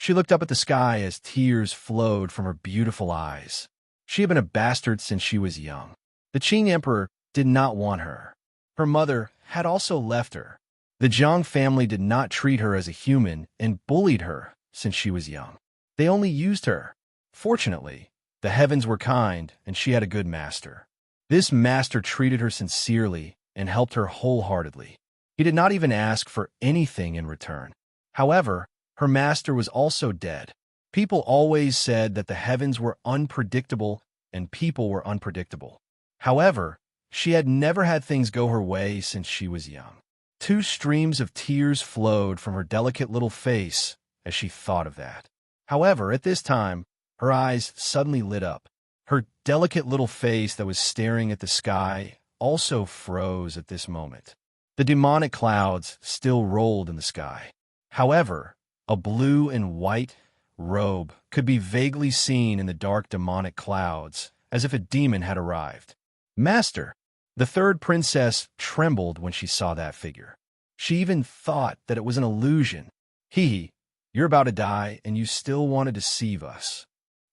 She looked up at the sky as tears flowed from her beautiful eyes. She had been a bastard since she was young. The Qing Emperor did not want her. Her mother had also left her. The Jiang family did not treat her as a human and bullied her since she was young. They only used her. Fortunately, the heavens were kind and she had a good master. This master treated her sincerely and helped her wholeheartedly. He did not even ask for anything in return. However, her master was also dead. People always said that the heavens were unpredictable and people were unpredictable. However, she had never had things go her way since she was young. 2 streams of tears flowed from her delicate little face as she thought of that. However, at this time, her eyes suddenly lit up. Her delicate little face that was staring at the sky also froze at this moment. The demonic clouds still rolled in the sky. However, a blue and white robe could be vaguely seen in the dark demonic clouds, as if a demon had arrived. Master! The third princess trembled when she saw that figure. She even thought that it was an illusion. Hee, you're about to die and you still want to deceive us.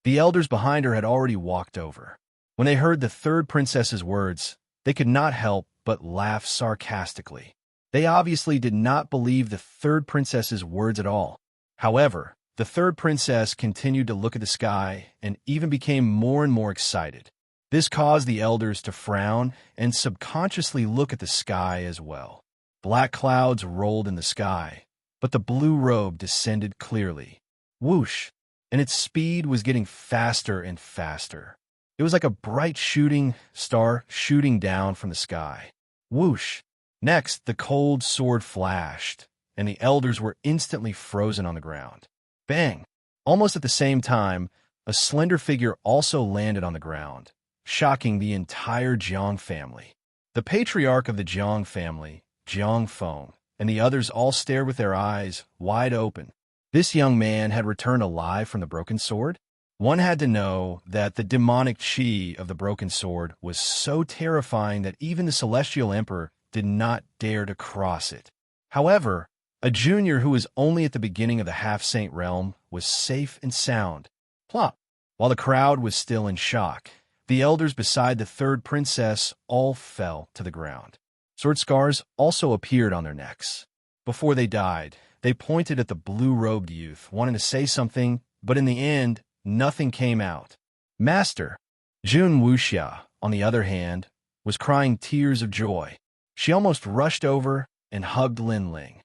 The elders behind her had already walked over. When they heard the third princess's words, they could not help but laugh sarcastically. They obviously did not believe the third princess's words at all. However, the third princess continued to look at the sky and even became more and more excited. This caused the elders to frown and subconsciously look at the sky as well. Black clouds rolled in the sky, but the blue robe descended clearly. Whoosh! And its speed was getting faster and faster. It was like a bright shooting star shooting down from the sky. Whoosh! Next, the cold sword flashed, and the elders were instantly frozen on the ground. Bang! Almost at the same time, a slender figure also landed on the ground, shocking the entire Jiang family. The patriarch of the Jiang family, Jiang Feng, and the others all stared with their eyes wide open. This young man had returned alive from the broken sword. One had to know that the demonic chi of the broken sword was so terrifying that even the celestial emperor did not dare to cross it. However, a junior who was only at the beginning of the half-saint realm was safe and sound. Plop! While the crowd was still in shock, the elders beside the third princess all fell to the ground. Sword scars also appeared on their necks. Before they died, they pointed at the blue-robed youth, wanting to say something, but in the end, nothing came out. Master! Jun Wuxia, on the other hand, was crying tears of joy. She almost rushed over and hugged Lin Ling.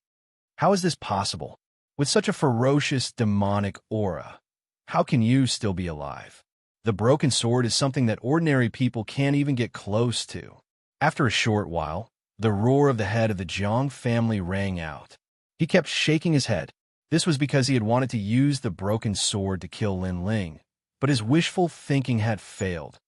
How is this possible? With such a ferocious demonic aura, how can you still be alive? The broken sword is something that ordinary people can't even get close to. After a short while, the roar of the head of the Jiang family rang out. He kept shaking his head. This was because he had wanted to use the broken sword to kill Lin Ling, but his wishful thinking had failed.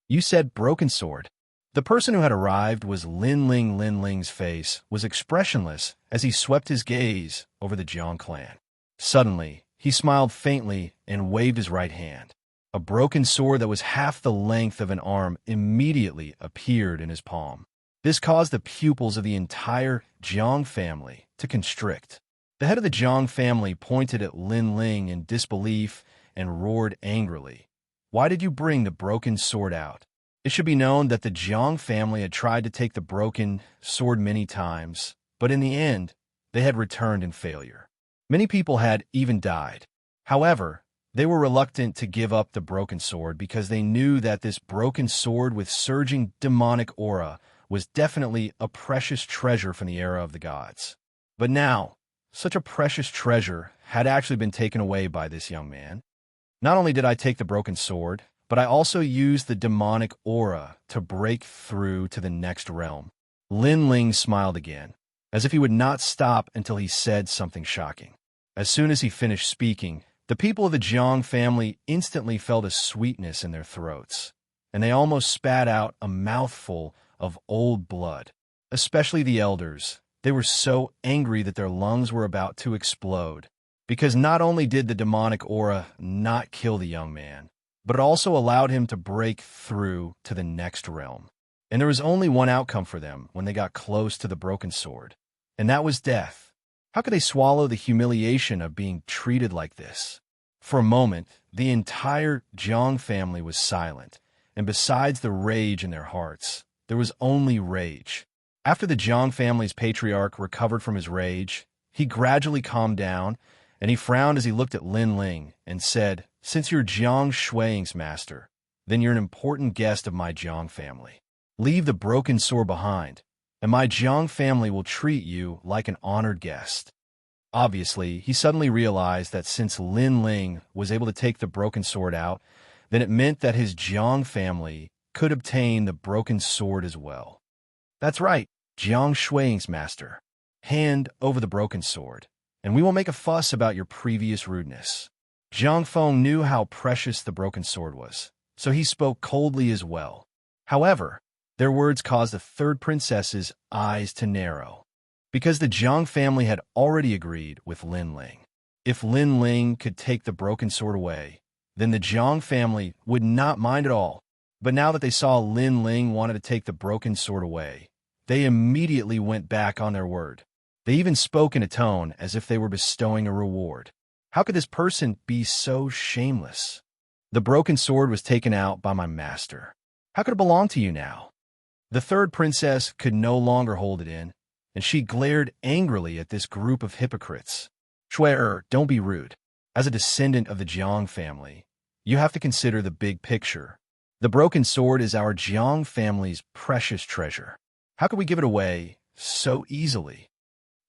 You said broken sword. The person who had arrived was Lin Ling. Lin Ling's face was expressionless as he swept his gaze over the Jiang clan. Suddenly, he smiled faintly and waved his right hand. A broken sword that was half the length of an arm immediately appeared in his palm. This caused the pupils of the entire Jiang family to constrict. The head of the Jiang family pointed at Lin Ling in disbelief and roared angrily. Why did you bring the broken sword out? It should be known that the Jiang family had tried to take the broken sword many times, but in the end, they had returned in failure. Many people had even died. However, They were reluctant to give up the broken sword because they knew that this broken sword with surging demonic aura was definitely a precious treasure from the era of the gods. But now, such a precious treasure had actually been taken away by this young man. Not only did I take the broken sword, but I also used the demonic aura to break through to the next realm. Lin Ling smiled again, as if he would not stop until he said something shocking. As soon as he finished speaking, the people of the Jiang family instantly felt a sweetness in their throats, and they almost spat out a mouthful of old blood. Especially the elders. They were so angry that their lungs were about to explode, because not only did the demonic aura not kill the young man, but it also allowed him to break through to the next realm. And there was only one outcome for them when they got close to the broken sword, and that was death. How could they swallow the humiliation of being treated like this? For a moment, the entire Jiang family was silent, and besides the rage in their hearts, there was only rage. After the Jiang family's patriarch recovered from his rage, he gradually calmed down, and he frowned as he looked at Lin Ling and said, "Since you're Jiang Shuang's master, then you're an important guest of my Jiang family. Leave the broken sword behind, and my Jiang family will treat you like an honored guest." Obviously, he suddenly realized that since Lin Ling was able to take the broken sword out, then it meant that his Jiang family could obtain the broken sword as well. That's right, Jiang Shuang's master. Hand over the broken sword, and we will make a fuss about your previous rudeness. Jiang Feng knew how precious the broken sword was, so he spoke coldly as well. However, their words caused the third princess's eyes to narrow, because the Jiang family had already agreed with Lin Ling. If Lin Ling could take the broken sword away, then the Jiang family would not mind at all. But now that they saw Lin Ling wanted to take the broken sword away, they immediately went back on their word. They even spoke in a tone as if they were bestowing a reward. How could this person be so shameless? The broken sword was taken out by my master. How could it belong to you now? The third princess could no longer hold it in, and she glared angrily at this group of hypocrites. Shuai, don't be rude. As a descendant of the Jiang family, you have to consider the big picture. The broken sword is our Jiang family's precious treasure. How could we give it away so easily?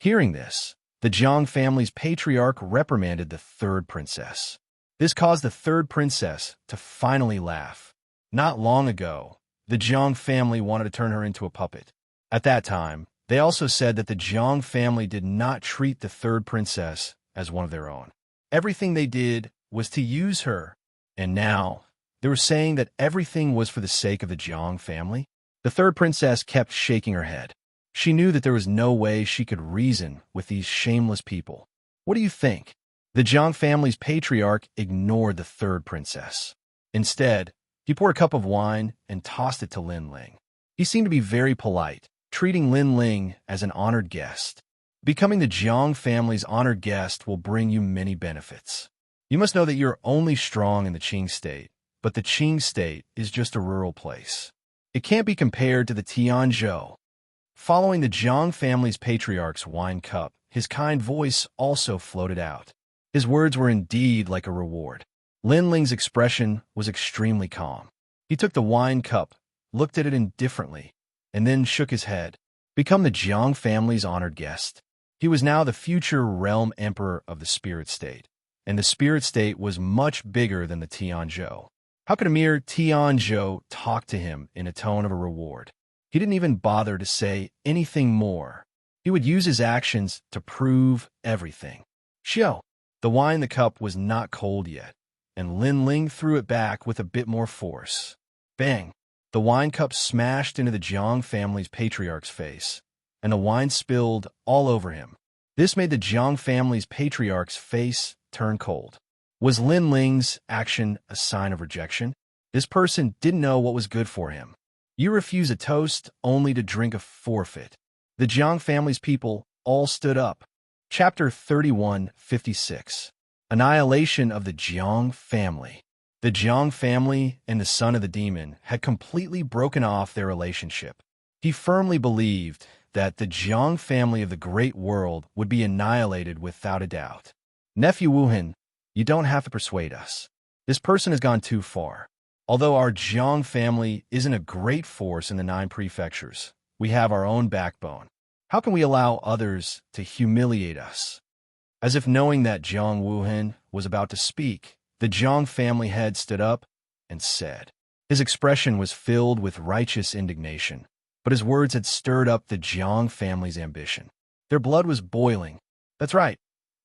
Hearing this, the Jiang family's patriarch reprimanded the third princess. This caused the third princess to finally laugh. Not long ago, the Jiang family wanted to turn her into a puppet. At that time, they also said that the Jiang family did not treat the third princess as one of their own. Everything they did was to use her, and now they were saying that everything was for the sake of the Jiang family. The third princess kept shaking her head. She knew that there was no way she could reason with these shameless people. What do you think? The Jiang family's patriarch ignored the third princess. Instead, he poured a cup of wine and tossed it to Lin Ling. He seemed to be very polite, treating Lin Ling as an honored guest. Becoming the Jiang family's honored guest will bring you many benefits. You must know that you're only strong in the Qing state, but the Qing state is just a rural place. It can't be compared to the Tianzhou. Following the Jiang family's patriarch's wine cup, his kind voice also floated out. His words were indeed like a reward. Lin Ling's expression was extremely calm. He took the wine cup, looked at it indifferently, and then shook his head. Become the Jiang family's honored guest. He was now the future realm emperor of the spirit state, and the spirit state was much bigger than the Tianzhou. How could a mere Tianzhou talk to him in a tone of a reward? He didn't even bother to say anything more. He would use his actions to prove everything. Xiao. The wine in the cup was not cold yet, and Lin Ling threw it back with a bit more force. Bang! The wine cup smashed into the Jiang family's patriarch's face, and the wine spilled all over him. This made the Jiang family's patriarch's face turn cold. Was Lin Ling's action a sign of rejection? This person didn't know what was good for him. You refuse a toast only to drink a forfeit. The Jiang family's people all stood up. Chapter 31:56. Annihilation of the Jiang family. The Jiang family and the son of the demon had completely broken off their relationship. He firmly believed that the Jiang family of the great world would be annihilated without a doubt. Nephew Wuhan, You don't have to persuade us. This person has gone too far. Although our Jiang family isn't a great force in the 9 prefectures, we have our own backbone. How can we allow others to humiliate us? As if knowing that Jiang Wuhan was about to speak, the Jiang family head stood up and said. His expression was filled with righteous indignation, but his words had stirred up the Jiang family's ambition. Their blood was boiling. That's right.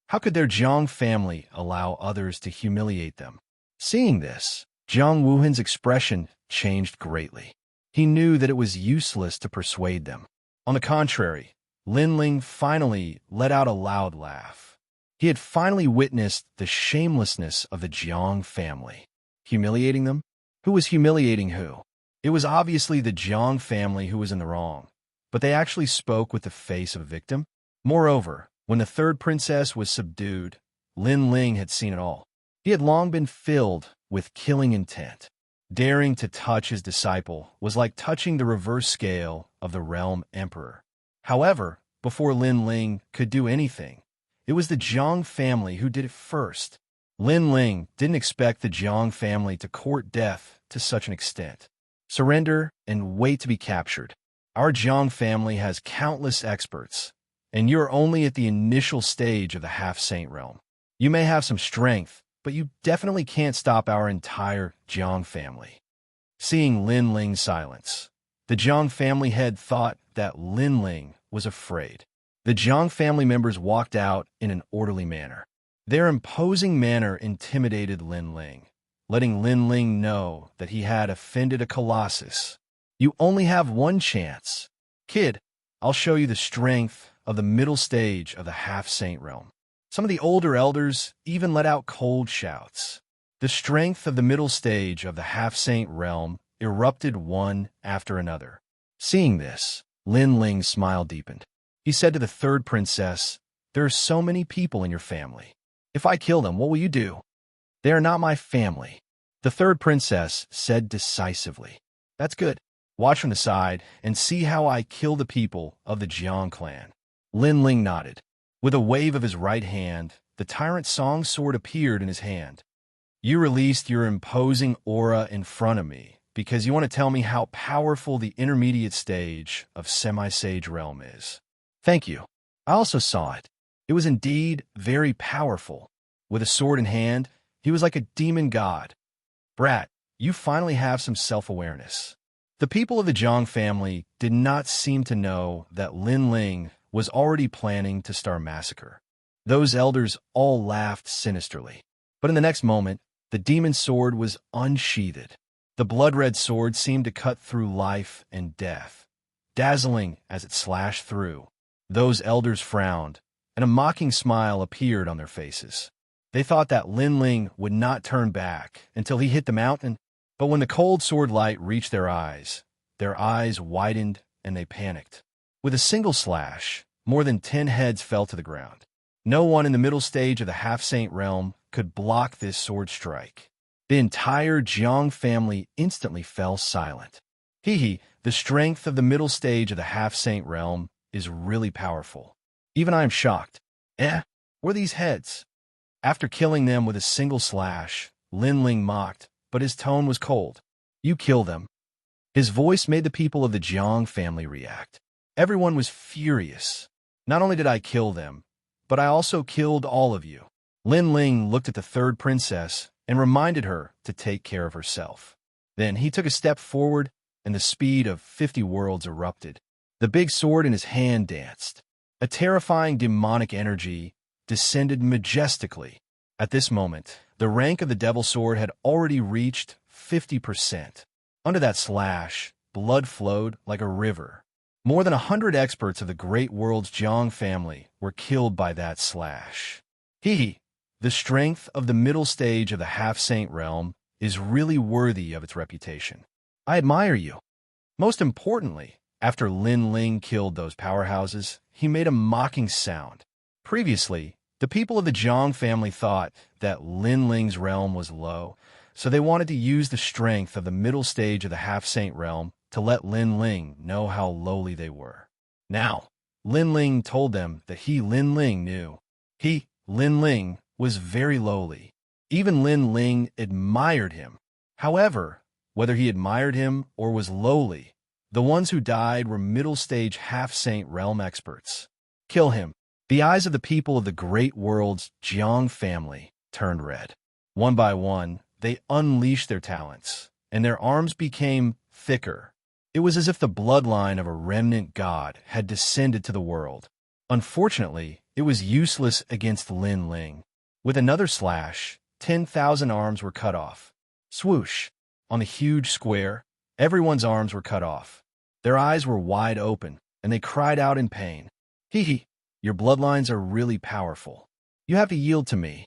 How could their Jiang family allow others to humiliate them? Seeing this, Jiang Wuhan's expression changed greatly. He knew that it was useless to persuade them. On the contrary, Lin Ling finally let out a loud laugh. He had finally witnessed the shamelessness of the Jiang family. Humiliating them? Who was humiliating who? It was obviously the Jiang family who was in the wrong, but they actually spoke with the face of a victim. Moreover, when the 3rd princess was subdued, Lin Ling had seen it all. He had long been filled with killing intent. Daring to touch his disciple was like touching the reverse scale of the realm emperor. However, before Lin Ling could do anything, it was the Jiang family who did it first. Lin Ling didn't expect the Jiang family to court death to such an extent. Surrender and wait to be captured. Our Jiang family has countless experts, and you're only at the initial stage of the half-saint realm. You may have some strength, but you definitely can't stop our entire Jiang family. Seeing Lin Ling's silence, the Jiang family head thought that Lin Ling was afraid. The Jiang family members walked out in an orderly manner. Their imposing manner intimidated Lin Ling, letting Lin Ling know that he had offended a colossus. You only have one chance. Kid, I'll show you the strength of the middle stage of the half-saint realm. Some of the older elders even let out cold shouts. The strength of the middle stage of the half-saint realm erupted one after another. Seeing this, Lin Ling's smile deepened. He said to the 3rd princess, "There are so many people in your family. If I kill them, what will you do?" "They are not my family," the 3rd princess said decisively. "That's good. Watch from the side and see how I kill the people of the Jiang clan." Lin Ling nodded. With a wave of his right hand, the tyrant Song sword appeared in his hand. "You released your imposing aura in front of me because you want to tell me how powerful the intermediate stage of semi-sage realm is. Thank you. I also saw it. It was indeed very powerful. With a sword in hand, he was like a demon god. Brat, you finally have some self-awareness." The people of the Jiang family did not seem to know that Lin Ling was already planning to start a massacre. Those elders all laughed sinisterly. But in the next moment, the demon sword was unsheathed. The blood-red sword seemed to cut through life and death, dazzling as it slashed through. Those elders frowned, and a mocking smile appeared on their faces. They thought that Lin Ling would not turn back until he hit the mountain, but when the cold sword light reached their eyes widened and they panicked. With a single slash, more than 10 heads fell to the ground. No one in the middle stage of the half-saint realm could block this sword strike. The entire Jiang family instantly fell silent. The strength of the middle stage of the half-saint realm is really powerful. Even I am shocked. Where are these heads? After killing them with a single slash, Lin Ling mocked, but his tone was cold. "You kill them." His voice made the people of the Jiang family react. Everyone was furious. "Not only did I kill them, but I also killed all of you." Lin Ling looked at the 3rd princess and reminded her to take care of herself. Then he took a step forward, and the speed of 50 worlds erupted. The big sword in his hand danced. A terrifying demonic energy descended majestically. At this moment, the rank of the devil sword had already reached 50%. Under that slash, blood flowed like a river. More than 100 experts of the great world's Jiang family were killed by that slash. The strength of the middle stage of the half-saint realm is really worthy of its reputation. I admire you. Most importantly, after Lin Ling killed those powerhouses, he made a mocking sound. Previously, the people of the Jiang family thought that Lin Ling's realm was low, so they wanted to use the strength of the middle stage of the half-saint realm to let Lin Ling know how lowly they were. Now, Lin Ling told them that Lin Ling, knew. Lin Ling, was very lowly. Even Lin Ling admired him. However, whether he admired him or was lowly, the ones who died were middle-stage half-saint realm experts. Kill him. The eyes of the people of the great world's Jiang family turned red. One by one, they unleashed their talents, and their arms became thicker. It was as if the bloodline of a remnant god had descended to the world. Unfortunately, it was useless against Lin Ling. With another slash, 10,000 arms were cut off. Swoosh! On the huge square, everyone's arms were cut off. Their eyes were wide open, and they cried out in pain. Hee, your bloodlines are really powerful. You have to yield to me.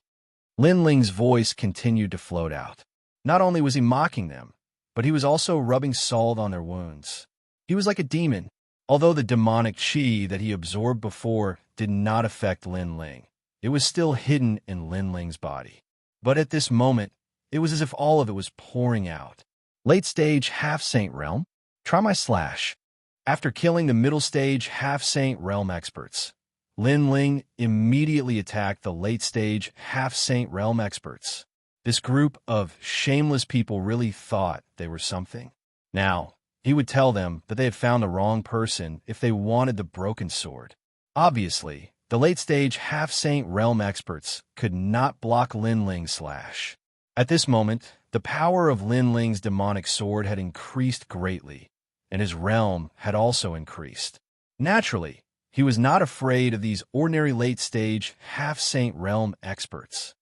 Lin Ling's voice continued to float out. Not only was he mocking them, but he was also rubbing salt on their wounds. He was like a demon, although the demonic qi that he absorbed before did not affect Lin Ling. It was still hidden in Lin Ling's body. But at this moment, it was as if all of it was pouring out. Late-stage half-saint realm? Try my slash. After killing the middle-stage half-saint realm experts, Lin Ling immediately attacked the late-stage half-saint realm experts. This group of shameless people really thought they were something. Now, he would tell them that they had found the wrong person if they wanted the broken sword. Obviously, the late-stage half-saint realm experts could not block Lin Ling's slash. At this moment, the power of Lin Ling's demonic sword had increased greatly, and his realm had also increased. Naturally, he was not afraid of these ordinary late-stage half-saint realm experts.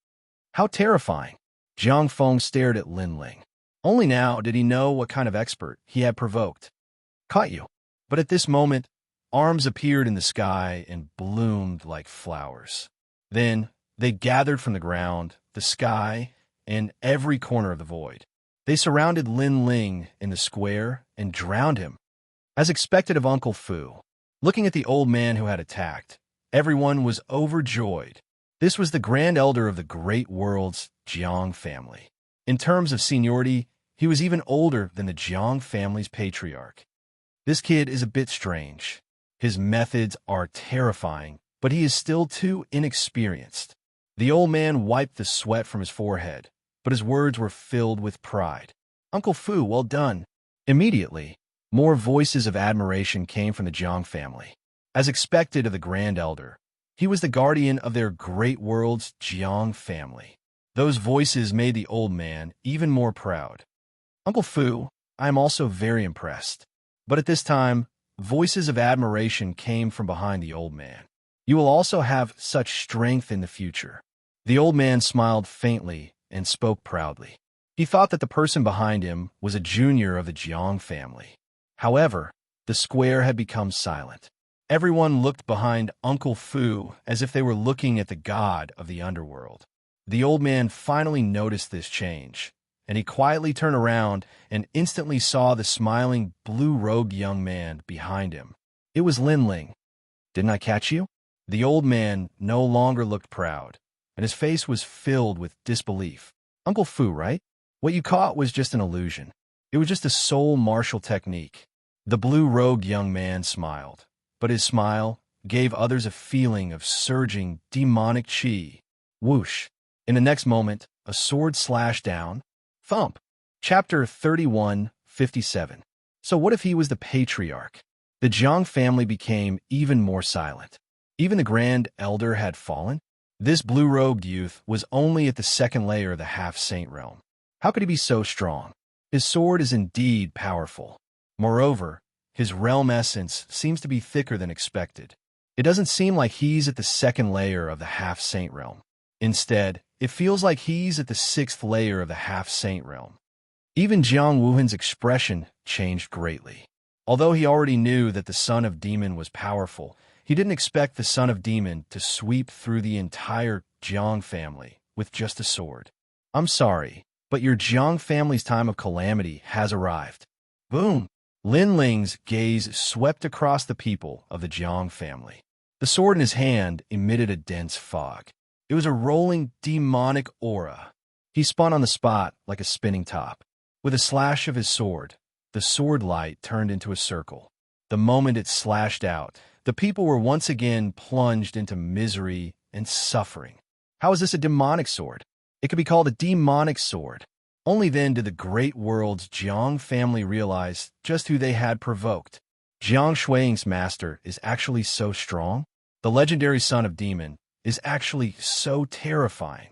How terrifying! Jiang Feng stared at Lin Ling. Only now did he know what kind of expert he had provoked. Caught you. But at this moment, arms appeared in the sky and bloomed like flowers. Then, they gathered from the ground, the sky, and every corner of the void. They surrounded Lin Ling in the square and drowned him. As expected of Uncle Fu, looking at the old man who had attacked, everyone was overjoyed. This was the grand elder of the great world's Jiang family. In terms of seniority, he was even older than the Jiang family's patriarch. This kid is a bit strange. His methods are terrifying, but he is still too inexperienced. The old man wiped the sweat from his forehead, but his words were filled with pride. Uncle Fu, well done. Immediately, more voices of admiration came from the Jiang family. As expected of the grand elder, he was the guardian of their great world's Jiang family. Those voices made the old man even more proud. Uncle Fu, I am also very impressed. But at this time, voices of admiration came from behind the old man. You will also have such strength in the future. The old man smiled faintly and spoke proudly. He thought that the person behind him was a junior of the Jiang family. However, the square had become silent. Everyone looked behind Uncle Fu as if they were looking at the god of the underworld. The old man finally noticed this change, and he quietly turned around and instantly saw the smiling blue-robed young man behind him. It was Lin Ling. Didn't I catch you? The old man no longer looked proud, and his face was filled with disbelief. Uncle Fu, right? What you caught was just an illusion. It was just a soul martial technique. The blue-robed young man smiled, but his smile gave others a feeling of surging demonic qi. Whoosh! In the next moment, a sword slashed down. Thump! Chapter 31:57. So what if he was the patriarch? The Jiang family became even more silent. Even the grand elder had fallen. This blue-robed youth was only at the second layer of the half-saint realm. How could he be so strong? His sword is indeed powerful. Moreover, his realm essence seems to be thicker than expected. It doesn't seem like he's at the second layer of the half-saint realm. Instead, it feels like he's at the sixth layer of the half-saint realm. Even Jiang Wuhan's expression changed greatly. Although he already knew that the son of demon was powerful, he didn't expect the son of demon to sweep through the entire Jiang family with just a sword. I'm sorry, but your Jiang family's time of calamity has arrived. Boom! Lin Ling's gaze swept across the people of the Jiang family. The sword in his hand emitted a dense fog. It was a rolling demonic aura. He spun on the spot like a spinning top. With a slash of his sword, the sword light turned into a circle. The moment it slashed out, the people were once again plunged into misery and suffering. How is this a demonic sword? It could be called a demonic sword. Only then did the great world's Jiang family realize just who they had provoked. Jiang Shuiying's master is actually so strong. The legendary son of demon is actually so terrifying.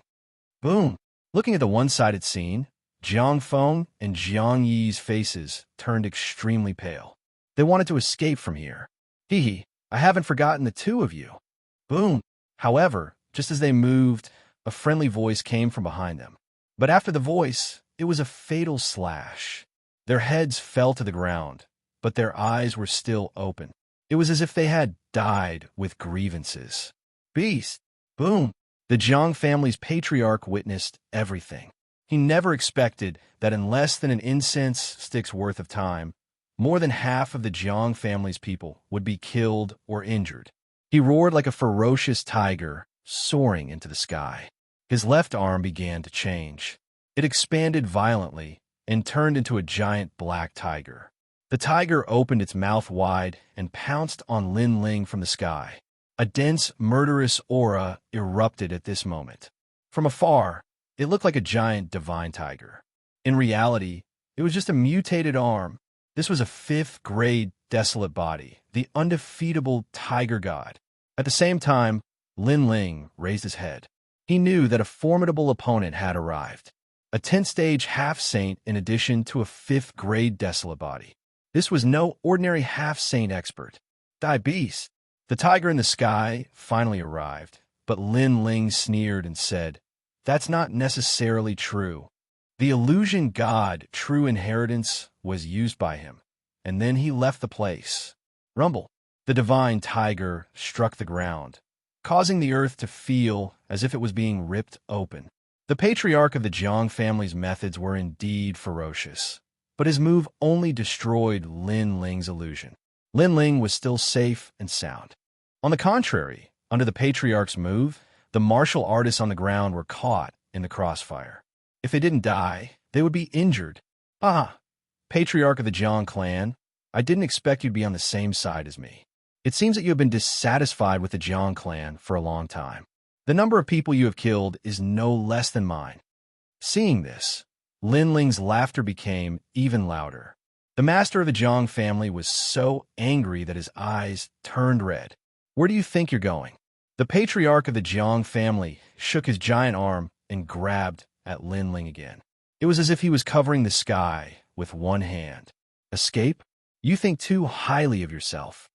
Boom! Looking at the one-sided scene, Jiang Feng and Jiang Yi's faces turned extremely pale. They wanted to escape from here. Hee, I haven't forgotten the two of you. Boom! However, just as they moved, a friendly voice came from behind them. But after the voice, it was a fatal slash. Their heads fell to the ground, but their eyes were still open. It was as if they had died with grievances. Beast! Boom! The Jiang family's patriarch witnessed everything. He never expected that in less than an incense stick's worth of time, more than half of the Jiang family's people would be killed or injured. He roared like a ferocious tiger, soaring into the sky. His left arm began to change. It expanded violently and turned into a giant black tiger. The tiger opened its mouth wide and pounced on Lin Ling from the sky. A dense, murderous aura erupted at this moment. From afar, it looked like a giant divine tiger. In reality, it was just a mutated arm. This was a fifth-grade desolate body, the undefeatable tiger god. At the same time, Lin Ling raised his head. He knew that a formidable opponent had arrived. A 10th-stage half-saint in addition to a fifth-grade desolate body. This was no ordinary half-saint expert. Die beast! The tiger in the sky finally arrived, but Lin Ling sneered and said, "That's not necessarily true. The illusion god True Inheritance was used by him, and then he left the place." Rumble. The divine tiger struck the ground, causing the earth to feel as if it was being ripped open. The patriarch of the Jiang family's methods were indeed ferocious, but his move only destroyed Lin Ling's illusion. Lin Ling was still safe and sound. On the contrary, under the patriarch's move, the martial artists on the ground were caught in the crossfire. If they didn't die, they would be injured. Ah, patriarch of the Jiang clan, I didn't expect you'd be on the same side as me. It seems that you have been dissatisfied with the Jiang clan for a long time. The number of people you have killed is no less than mine. Seeing this, Lin Ling's laughter became even louder. The master of the Jiang family was so angry that his eyes turned red. Where do you think you're going? The patriarch of the Jiang family shook his giant arm and grabbed at Lin Ling again. It was as if he was covering the sky with one hand. Escape? You think too highly of yourself.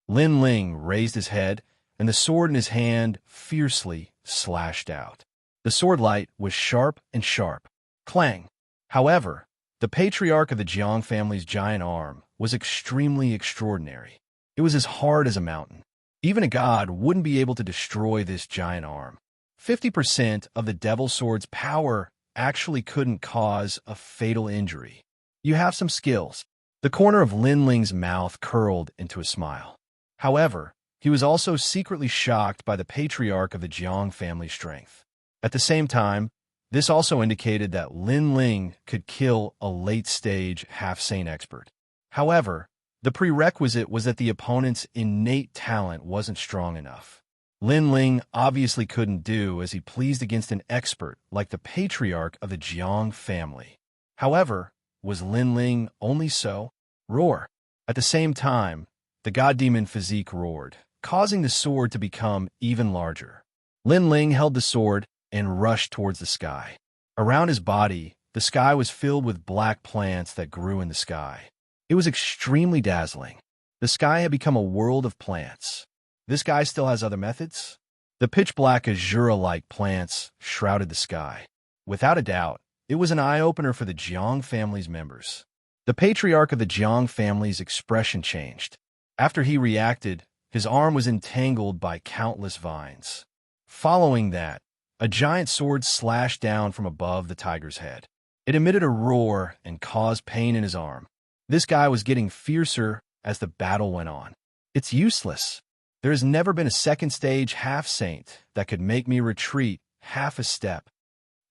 Lin Ling raised his head, and the sword in his hand fiercely slashed out. The sword light was sharp and sharp. Clang! However, the patriarch of the Jiang family's giant arm was extremely extraordinary. It was as hard as a mountain. Even a god wouldn't be able to destroy this giant arm. 50% of the Devil Sword's power actually couldn't cause a fatal injury. You have some skills. The corner of Lin Ling's mouth curled into a smile. However, he was also secretly shocked by the patriarch of the Jiang family's strength. At the same time, this also indicated that Lin Ling could kill a late-stage half-saint expert. However, the prerequisite was that the opponent's innate talent wasn't strong enough. Lin Ling obviously couldn't do as he pleased against an expert like the patriarch of the Jiang family. However, was Lin Ling only so? Roar! At the same time, the god-demon physique roared, causing the sword to become even larger. Lin Ling held the sword and rushed towards the sky. Around his body, the sky was filled with black plants that grew in the sky. It was extremely dazzling. The sky had become a world of plants. This guy still has other methods? The pitch-black azure-like plants shrouded the sky. Without a doubt, it was an eye-opener for the Jiang family's members. The patriarch of the Jiang family's expression changed. After he reacted, his arm was entangled by countless vines. Following that, a giant sword slashed down from above the tiger's head. It emitted a roar and caused pain in his arm. This guy was getting fiercer as the battle went on. It's useless. There has never been a second-stage half-saint that could make me retreat half a step.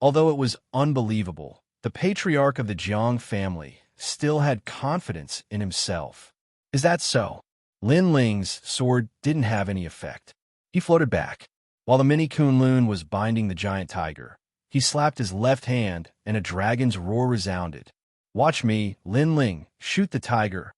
Although it was unbelievable, the patriarch of the Jiang family still had confidence in himself. Is that so? Lin Ling's sword didn't have any effect. He floated back. While the mini Kunlun was binding the giant tiger, He slapped his left hand, and a dragon's roar resounded. "Watch me, Lin Ling, shoot the tiger."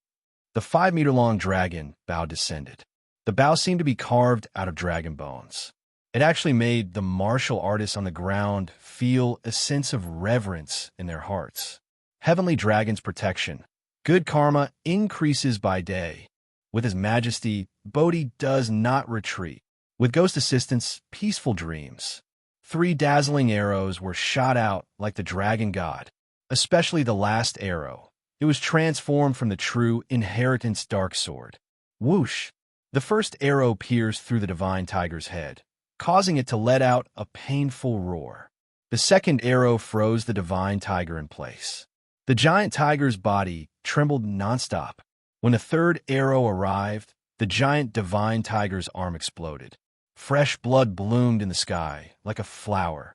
The 5-meter-long dragon bow descended. The bow seemed to be carved out of dragon bones. It actually made the martial artists on the ground feel a sense of reverence in their hearts. Heavenly Dragon's protection. Good karma increases by day. With His Majesty, Bodhi does not retreat. With Ghost assistance, peaceful dreams. 3 dazzling arrows were shot out like the dragon god, especially the last arrow. It was transformed from the true inheritance dark sword. Whoosh! The first arrow pierced through the divine tiger's head, causing it to let out a painful roar. The second arrow froze the divine tiger in place. The giant tiger's body trembled nonstop. When the third arrow arrived, the giant divine tiger's arm exploded. Fresh blood bloomed in the sky like a flower.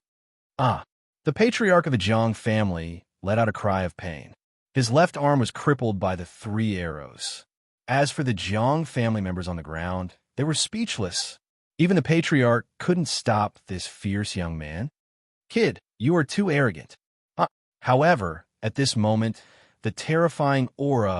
The patriarch of the Jiang family let out a cry of pain. His left arm was crippled by the 3 arrows. As for the Jiang family members on the ground, they were speechless. Even the patriarch couldn't stop this fierce young man. "Kid, you are too arrogant." However, at this moment, the terrifying aura